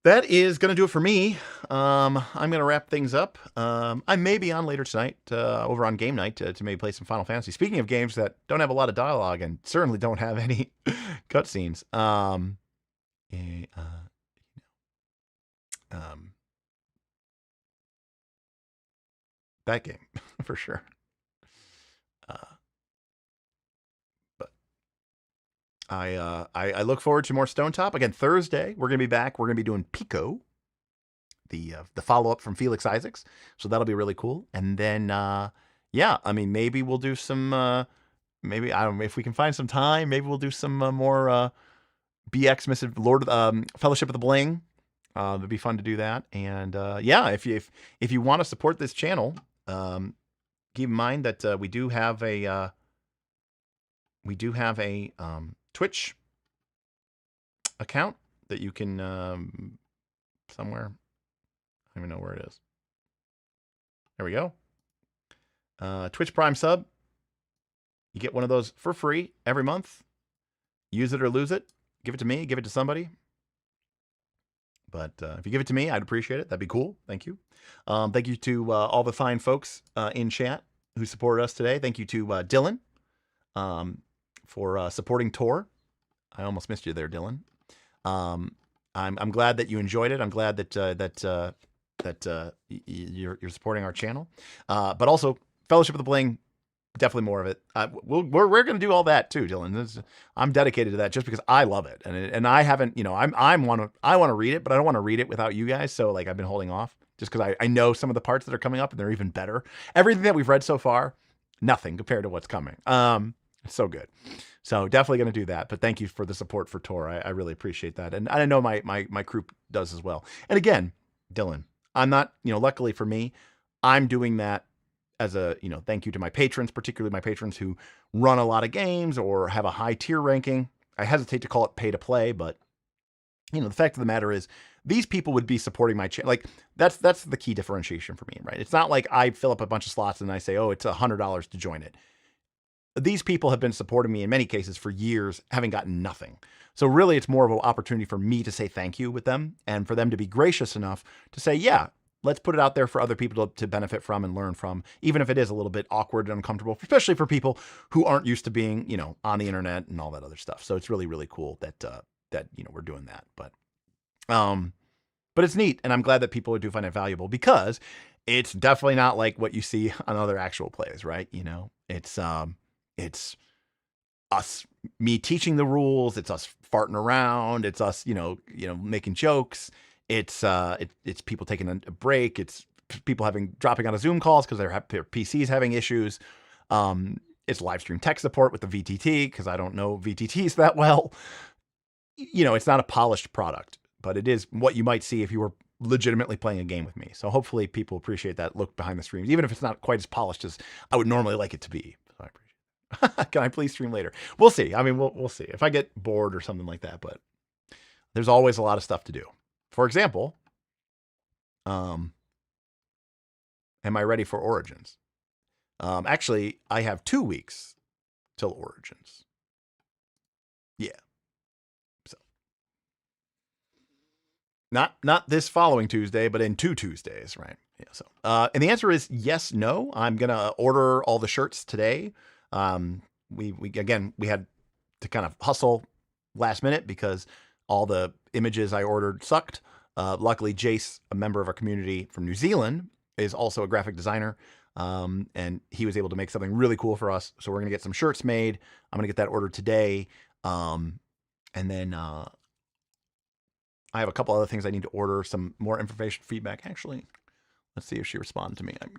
That is going to do it for me. I'm going to wrap things up. I may be on later tonight over on game night to maybe play some Final Fantasy. Speaking of games that don't have a lot of dialogue and certainly don't have any cutscenes. That game for sure. But I look forward to more Stonetop again. Thursday we're gonna be back. We're gonna be doing Pico, the follow up from Felix Isaacs. So that'll be really cool. And then yeah, I mean maybe we'll do some maybe I don't know if we can find some time. Maybe we'll do some more BX Missing Lord Fellowship of the Bling. It'd be fun to do that. And yeah, if you want to support this channel, keep in mind that we do have a Twitch account that you can somewhere. I don't even know where it is. There we go. Twitch Prime sub. You get one of those for free every month. Use it or lose it. Give it to me. Give it to somebody. But if you give it to me, I'd appreciate it. That'd be cool. Thank you. Thank you to all the fine folks in chat who supported us today. Thank you to Dylan for supporting Tor. I almost missed you there, Dylan. I'm glad that you enjoyed it. I'm glad that you're supporting our channel. But also, Fellowship of the Bling. Definitely more of it. We're going to do all that too, Dylan. I'm dedicated to that just because I love it, and I haven't, you know, I want to read it, but I don't want to read it without you guys. So like I've been holding off just because I know some of the parts that are coming up and they're even better. Everything that we've read so far, nothing compared to what's coming. It's so good. So definitely going to do that. But thank you for the support for Tor. I really appreciate that, and I know my crew does as well. And again, Dylan, I'm not, you know, luckily for me, I'm doing that as a, you know, thank you to my patrons, particularly my patrons who run a lot of games or have a high tier ranking. I hesitate to call it pay to play, but you know, the fact of the matter is these people would be supporting my channel. Like that's the key differentiation for me, right? It's not like I fill up a bunch of slots and I say, oh, it's $100 to join it. These people have been supporting me in many cases for years, having gotten nothing. So really it's more of an opportunity for me to say thank you with them and for them to be gracious enough to say, yeah, let's put it out there for other people to benefit from and learn from, even if it is a little bit awkward and uncomfortable, especially for people who aren't used to being, you know, on the internet and all that other stuff. So it's really, really cool that, you know, we're doing that, but it's neat. And I'm glad that people do find it valuable because it's definitely not like what you see on other actual plays, right? You know, it's us, me teaching the rules. It's us farting around. It's us, you know, making jokes. It's people taking a break. It's people dropping out of Zoom calls because their PCs having issues. It's live stream tech support with the VTT because I don't know VTTs that well. You know, it's not a polished product, but it is what you might see if you were legitimately playing a game with me. So hopefully people appreciate that look behind the streams, even if it's not quite as polished as I would normally like it to be. So I appreciate Can I please stream later? We'll see. I mean, we'll see if I get bored or something like that. But there's always a lot of stuff to do. For example, am I ready for Origins? Actually, I have 2 weeks till Origins. Yeah. So not this following Tuesday, but in 2 Tuesdays, right? Yeah. So, and the answer is yes, no. I'm gonna order all the shirts today. We had to kind of hustle last minute because all the images I ordered sucked. Luckily, Jace, a member of our community from New Zealand, is also a graphic designer. And he was able to make something really cool for us. So we're going to get some shirts made. I'm going to get that ordered today. And then I have a couple other things I need to order, some more information feedback. Actually, let's see if she responded to me. I've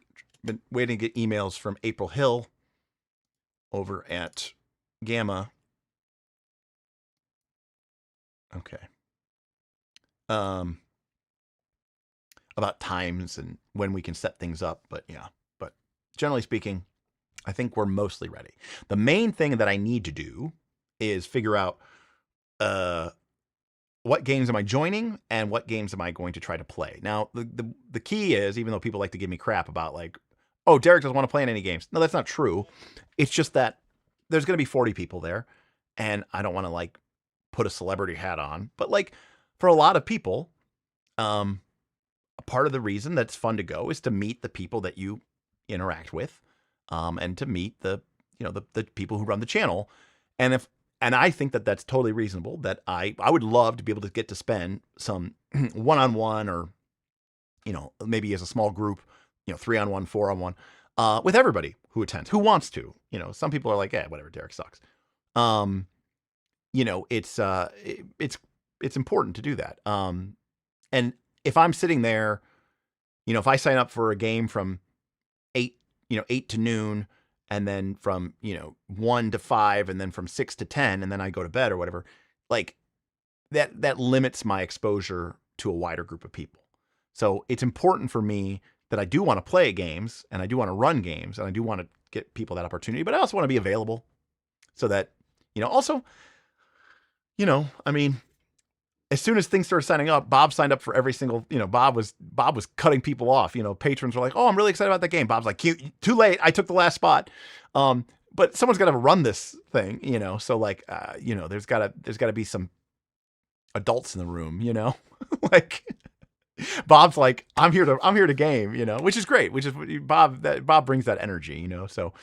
been waiting to get emails from April Hill over at Gamma. Okay. About times and when we can set things up. But yeah, but generally speaking, I think we're mostly ready. The main thing that I need to do is figure out what games am I joining and what games am I going to try to play. Now, the key is, even though people like to give me crap about like, oh, Derek doesn't want to play in any games. No, that's not true. It's just that there's going to be 40 people there, and I don't want to like put a celebrity hat on. But like for a lot of people, a part of the reason that's fun to go is to meet the people that you interact with, and to meet the people who run the channel. And I think that that's totally reasonable. That I would love to be able to get to spend some one-on-one, or maybe as a small group, 3-on-1, 4-on-1, with everybody who attends, who wants to. Some people are like, whatever, Derek sucks. It's important to do that. And if I'm sitting there, if I sign up for a game from 8 to noon, and then from 1 to 5, and then from 6 to 10, and then I go to bed or whatever, like that limits my exposure to a wider group of people. So it's important for me that I do want to play games, and I do want to run games, and I do want to get people that opportunity, but I also want to be available so that, also, I mean, as soon as things started signing up, Bob signed up for every single, Bob was cutting people off. Patrons were like, oh, I'm really excited about that game. Bob's like, too late. I took the last spot. But someone's got to run this thing, so like, there's gotta be some adults in the room, like Bob's like, I'm here to game, which is great, which is Bob brings that energy, so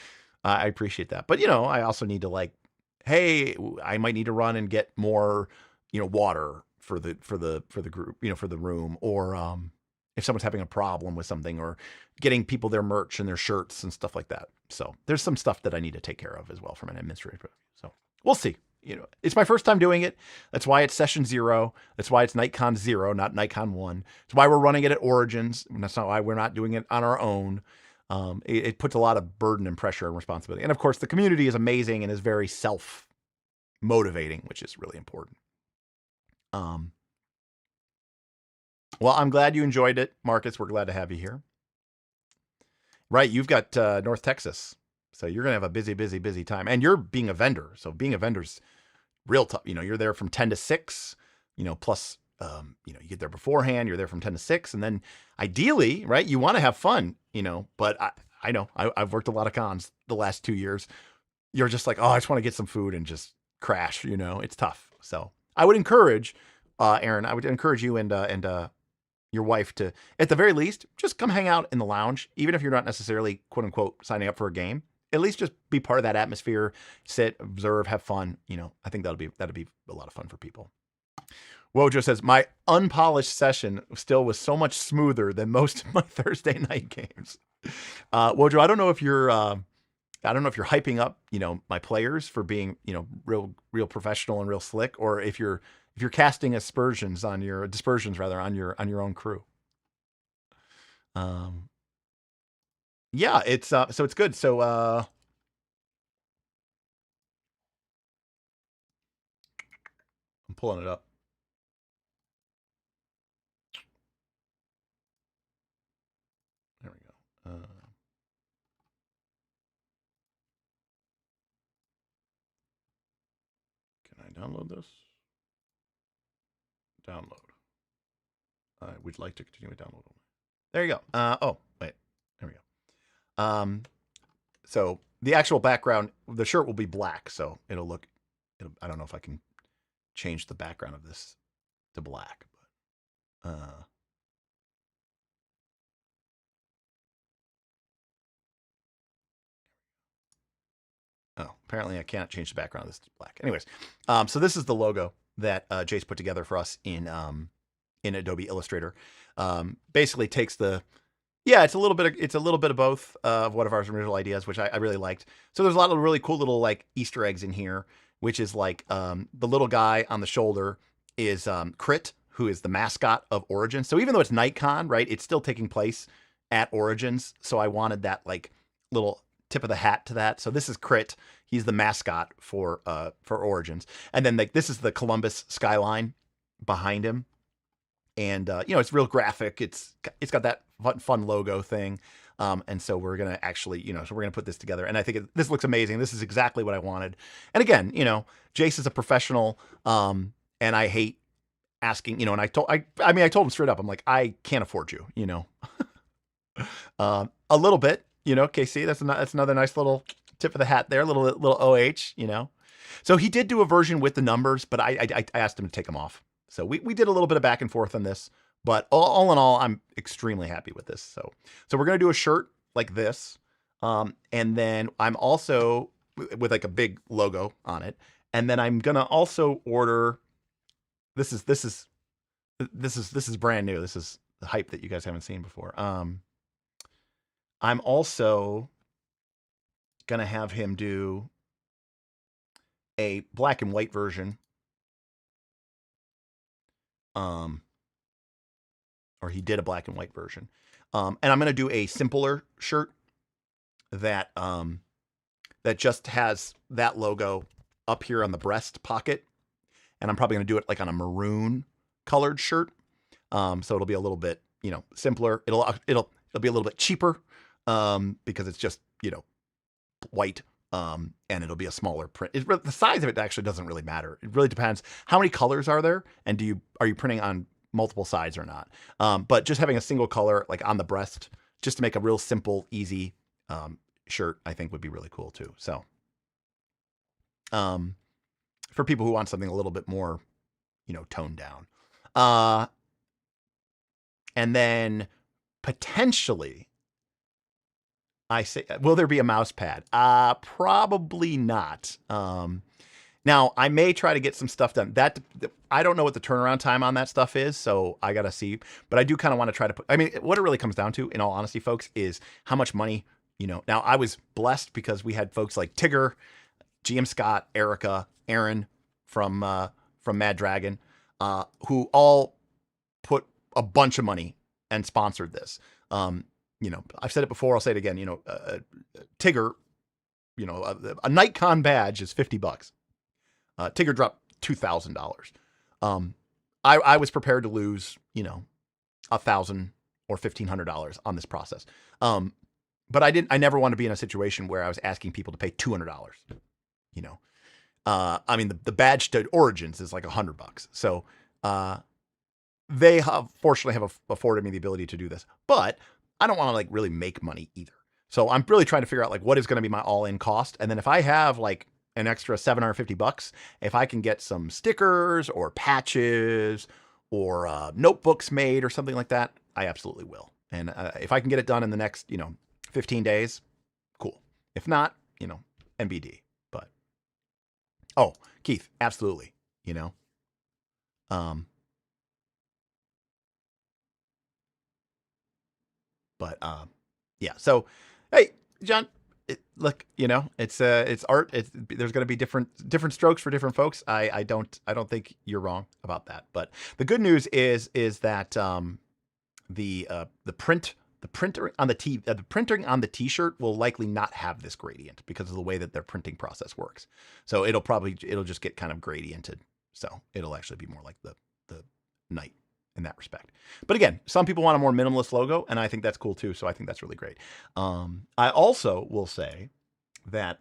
I appreciate that. But, I also need to like, hey, I might need to run and get more, water for the group, for the room, or if someone's having a problem with something, or getting people their merch and their shirts and stuff like that. So there's some stuff that I need to take care of as well from an administrative point of view. So we'll see. It's my first time doing it. That's why it's session 0. That's why it's NightCon 0, not NightCon 1. That's why we're running it at Origins. And that's not why we're not doing it on our own. It puts a lot of burden and pressure and responsibility. And of course, the community is amazing and is very self-motivating, which is really important. Well, I'm glad you enjoyed it, Marcus. We're glad to have you here. Right, you've got North Texas, so you're gonna have a busy time, and you're being a vendor. So being a vendor's real tough. You're there from 10 to 6. Plus, you get there beforehand. You're there from 10 to 6, and then ideally, right, you want to have fun. But I know I've worked a lot of cons the last 2 years. You're just like, oh, I just want to get some food and just crash. It's tough. So I would encourage, Aaron, I would encourage you and your wife to, at the very least, just come hang out in the lounge, even if you're not necessarily, quote unquote, signing up for a game. At least just be part of that atmosphere, sit, observe, have fun. I think that'll be a lot of fun for people. Wojo says, my unpolished session still was so much smoother than most of my Thursday night games. Wojo, I don't know if you're hyping up, my players for being, real professional and real slick, or if you're casting aspersions on your own crew. Yeah, it's so it's good. So I'm pulling it up. There we go. I download this? Download. I would like to continue with download. There you go. Oh, wait. There we go. So the actual background, the shirt will be black, so it'll look. I don't know if I can change the background of this to black, but oh, apparently I can't change the background of this to black. Anyways, so this is the logo that Jace put together for us in Adobe Illustrator. Basically takes the it's a little bit of both of one of our original ideas, which I really liked. So there's a lot of really cool little like Easter eggs in here, which is like the little guy on the shoulder is Crit, who is the mascot of Origins. So even though it's NightCon, right, it's still taking place at Origins. So I wanted that like little tip of the hat to that. So this is Crit. He's the mascot for Origins. And then like this is the Columbus skyline behind him. And it's real graphic. It's got that fun logo thing. And so we're going to actually, so we're going to put this together. And I think this looks amazing. This is exactly what I wanted. And again, Jace is a professional. And I hate asking, and I told him straight up, I'm like, I can't afford you, a little bit, KC, that's another nice little tip of the hat there, little OH, So he did do a version with the numbers, but I asked him to take them off. So we did a little bit of back and forth on this, but all in all, I'm extremely happy with this. So we're going to do a shirt like this. And then I'm also with like a big logo on it. And then I'm going to also order, this is brand new. This is the hype that you guys haven't seen before. I'm also going to have him do a black and white version. Or he did a black and white version. And I'm going to do a simpler shirt that just has that logo up here on the breast pocket. And I'm probably going to do it like on a maroon colored shirt. So it'll be a little bit, simpler. It'll be a little bit cheaper, because it's just, white. And it'll be a smaller print. The size of it actually doesn't really matter. It really depends. How many colors are there? And are you printing on multiple sides or not? But just having a single color, like on the breast, just to make a real simple, easy, shirt, I think would be really cool too. So, for people who want something a little bit more, toned down. And then potentially, I say, will there be a mouse pad? Probably not. Now I may try to get some stuff done. That I don't know what the turnaround time on that stuff is, so I gotta see. But I do kind of want to try to put. I mean, what it really comes down to, in all honesty, folks, is how much money. Now I was blessed because we had folks like Tigger, GM Scott, Erica, Aaron from Mad Dragon, who all put a bunch of money and sponsored this. I've said it before, I'll say it again, Tigger, a NightCon badge is $50. Tigger dropped $2,000. I was prepared to lose, $1,000 or $1,500 on this process. But I never want to be in a situation where I was asking people to pay $200. I mean, the badge to Origins is like $100. So, they fortunately have afforded me the ability to do this, but I don't want to like really make money either. So I'm really trying to figure out like what is going to be my all-in cost. And then if I have like an extra $750, if I can get some stickers or patches or notebooks made or something like that, I absolutely will. And if I can get it done in the next, 15 days, cool. If not, NBD. But, oh, Keith, absolutely, But yeah. So, hey, John, look, it's art. There's going to be different strokes for different folks. I don't think you're wrong about that. But the good news is that the printing on the t-shirt will likely not have this gradient because of the way that their printing process works. So it'll just get kind of gradiented. So it'll actually be more like the night in that respect. But again, some people want a more minimalist logo, and I think that's cool too. So I think that's really great. I also will say that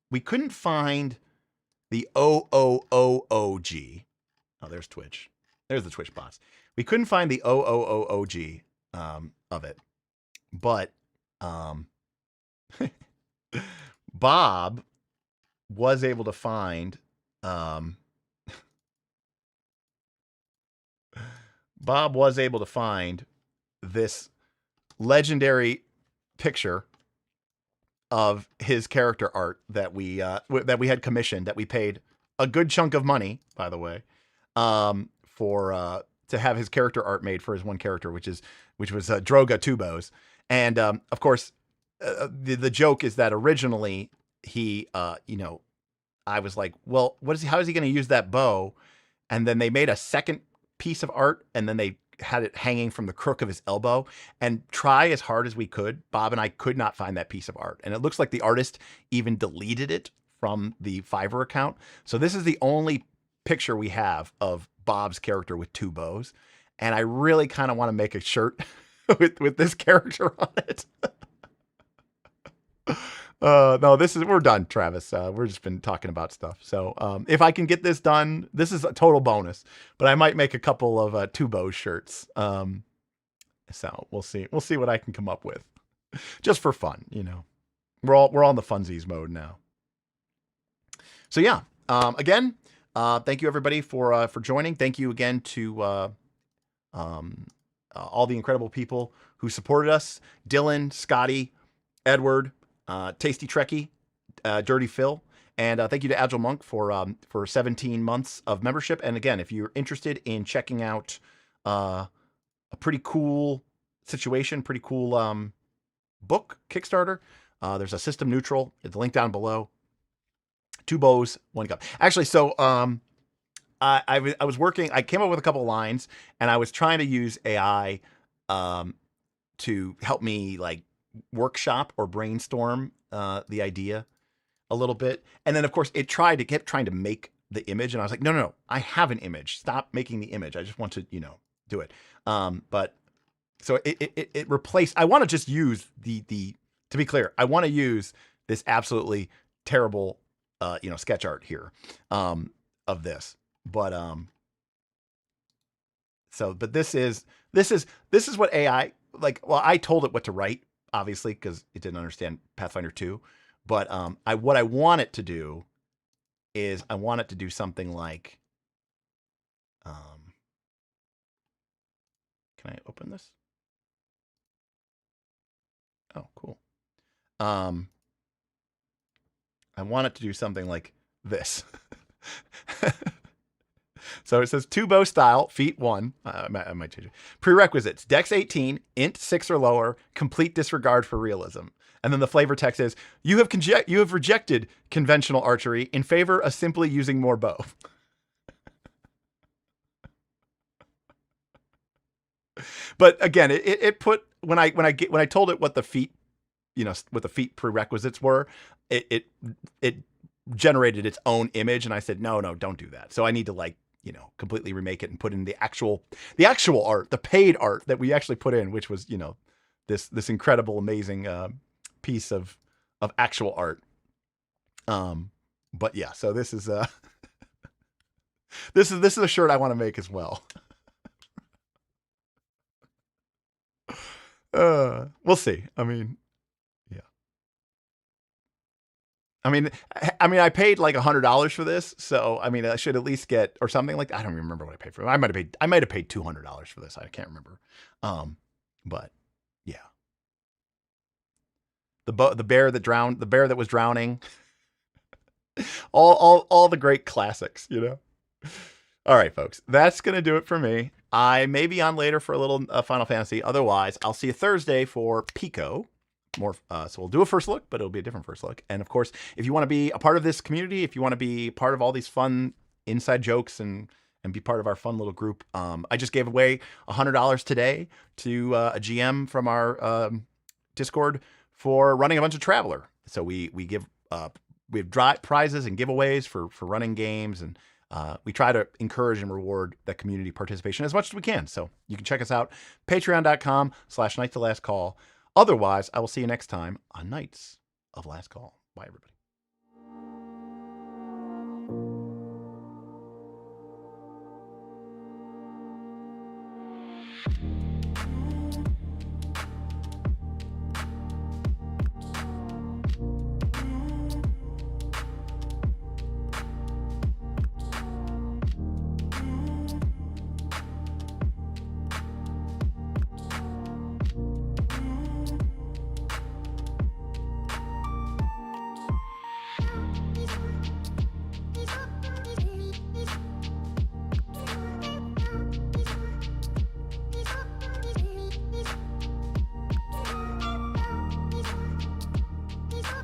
we couldn't find the OOOOG. Oh, there's Twitch. There's the Twitch bots. We couldn't find the OOOOG of it, but Bob was able to find this legendary picture of his character art that we had commissioned, that we paid a good chunk of money, by the way, for to have his character art made for his one character, which was Droga Tubos. And of course, the joke is that originally he, I was like, well, how is he going to use that bow? And then they made a second piece of art, and then they had it hanging from the crook of his elbow. And try as hard as we could, Bob and I could not find that piece of art. And it looks like the artist even deleted it from the Fiverr account. So this is the only picture we have of Bob's character with two bows. And I really kind of want to make a shirt with this character on it. No, we're done, Travis. We're just been talking about stuff. So if I can get this done, this is a total bonus, but I might make a couple of two bows shirts. So we'll see. We'll see what I can come up with just for fun. We're all in the funsies mode now. So yeah, again, thank you everybody for joining. Thank you again to all the incredible people who supported us: Dylan, Scotty, Edward, Tasty Trekkie, Dirty Phil, and thank you to Agile Monk for 17 months of membership. And again, if you're interested in checking out a pretty cool situation, pretty cool book Kickstarter, there's a system neutral. It's the link down below. 2 bows, 1 cup. Actually, so I was working. I came up with a couple lines, and I was trying to use AI to help me like workshop or brainstorm the idea a little bit. And then of course it kept trying to make the image, and I was like, no, I have an image. Stop making the image. I just want to, do it. But so it replaced, I want to just use to be clear, I want to use this absolutely terrible, sketch art here, of this. But, but this is what AI, like, well, I told it what to write, obviously, because it didn't understand Pathfinder 2. But what I want it to do is I want it to do something like, can I open this? Oh, cool. I want it to do something like this. So it says 2 bow style, feat 1. I might change it. Prerequisites: Dex 18, Int 6 or lower, complete disregard for realism. And then the flavor text is, you have rejected conventional archery in favor of simply using more bow. But again, it put, when I told it what the feat, what the feat prerequisites were, it generated its own image, and I said, no, don't do that. So I need to completely remake it and put in the actual art, the paid art that we actually put in, which was, this incredible, amazing piece of actual art. But yeah, so this is this is a shirt I want to make as well. We'll see. I mean, yeah. I mean, I paid like $100 for this, so I mean, I should at least get, or something like that. I don't remember what I paid for it. I might have paid $200 for this. I can't remember. But yeah. The bear that was drowning. all the great classics, All right, folks, that's going to do it for me. I may be on later for a little Final Fantasy. Otherwise, I'll see you Thursday for Pico. So we'll do a first look, but it'll be a different first look. And of course, if you want to be a part of this community, if you want to be part of all these fun inside jokes and be part of our fun little group, I just gave away $100 today to a GM from our Discord for running a bunch of Traveler. So we have prizes and giveaways for running games, and we try to encourage and reward that community participation as much as we can. So you can check us out, patreon.com/Knights of Last Call. Otherwise, I will see you next time on Knights of Last Call. Bye, everybody. RPG.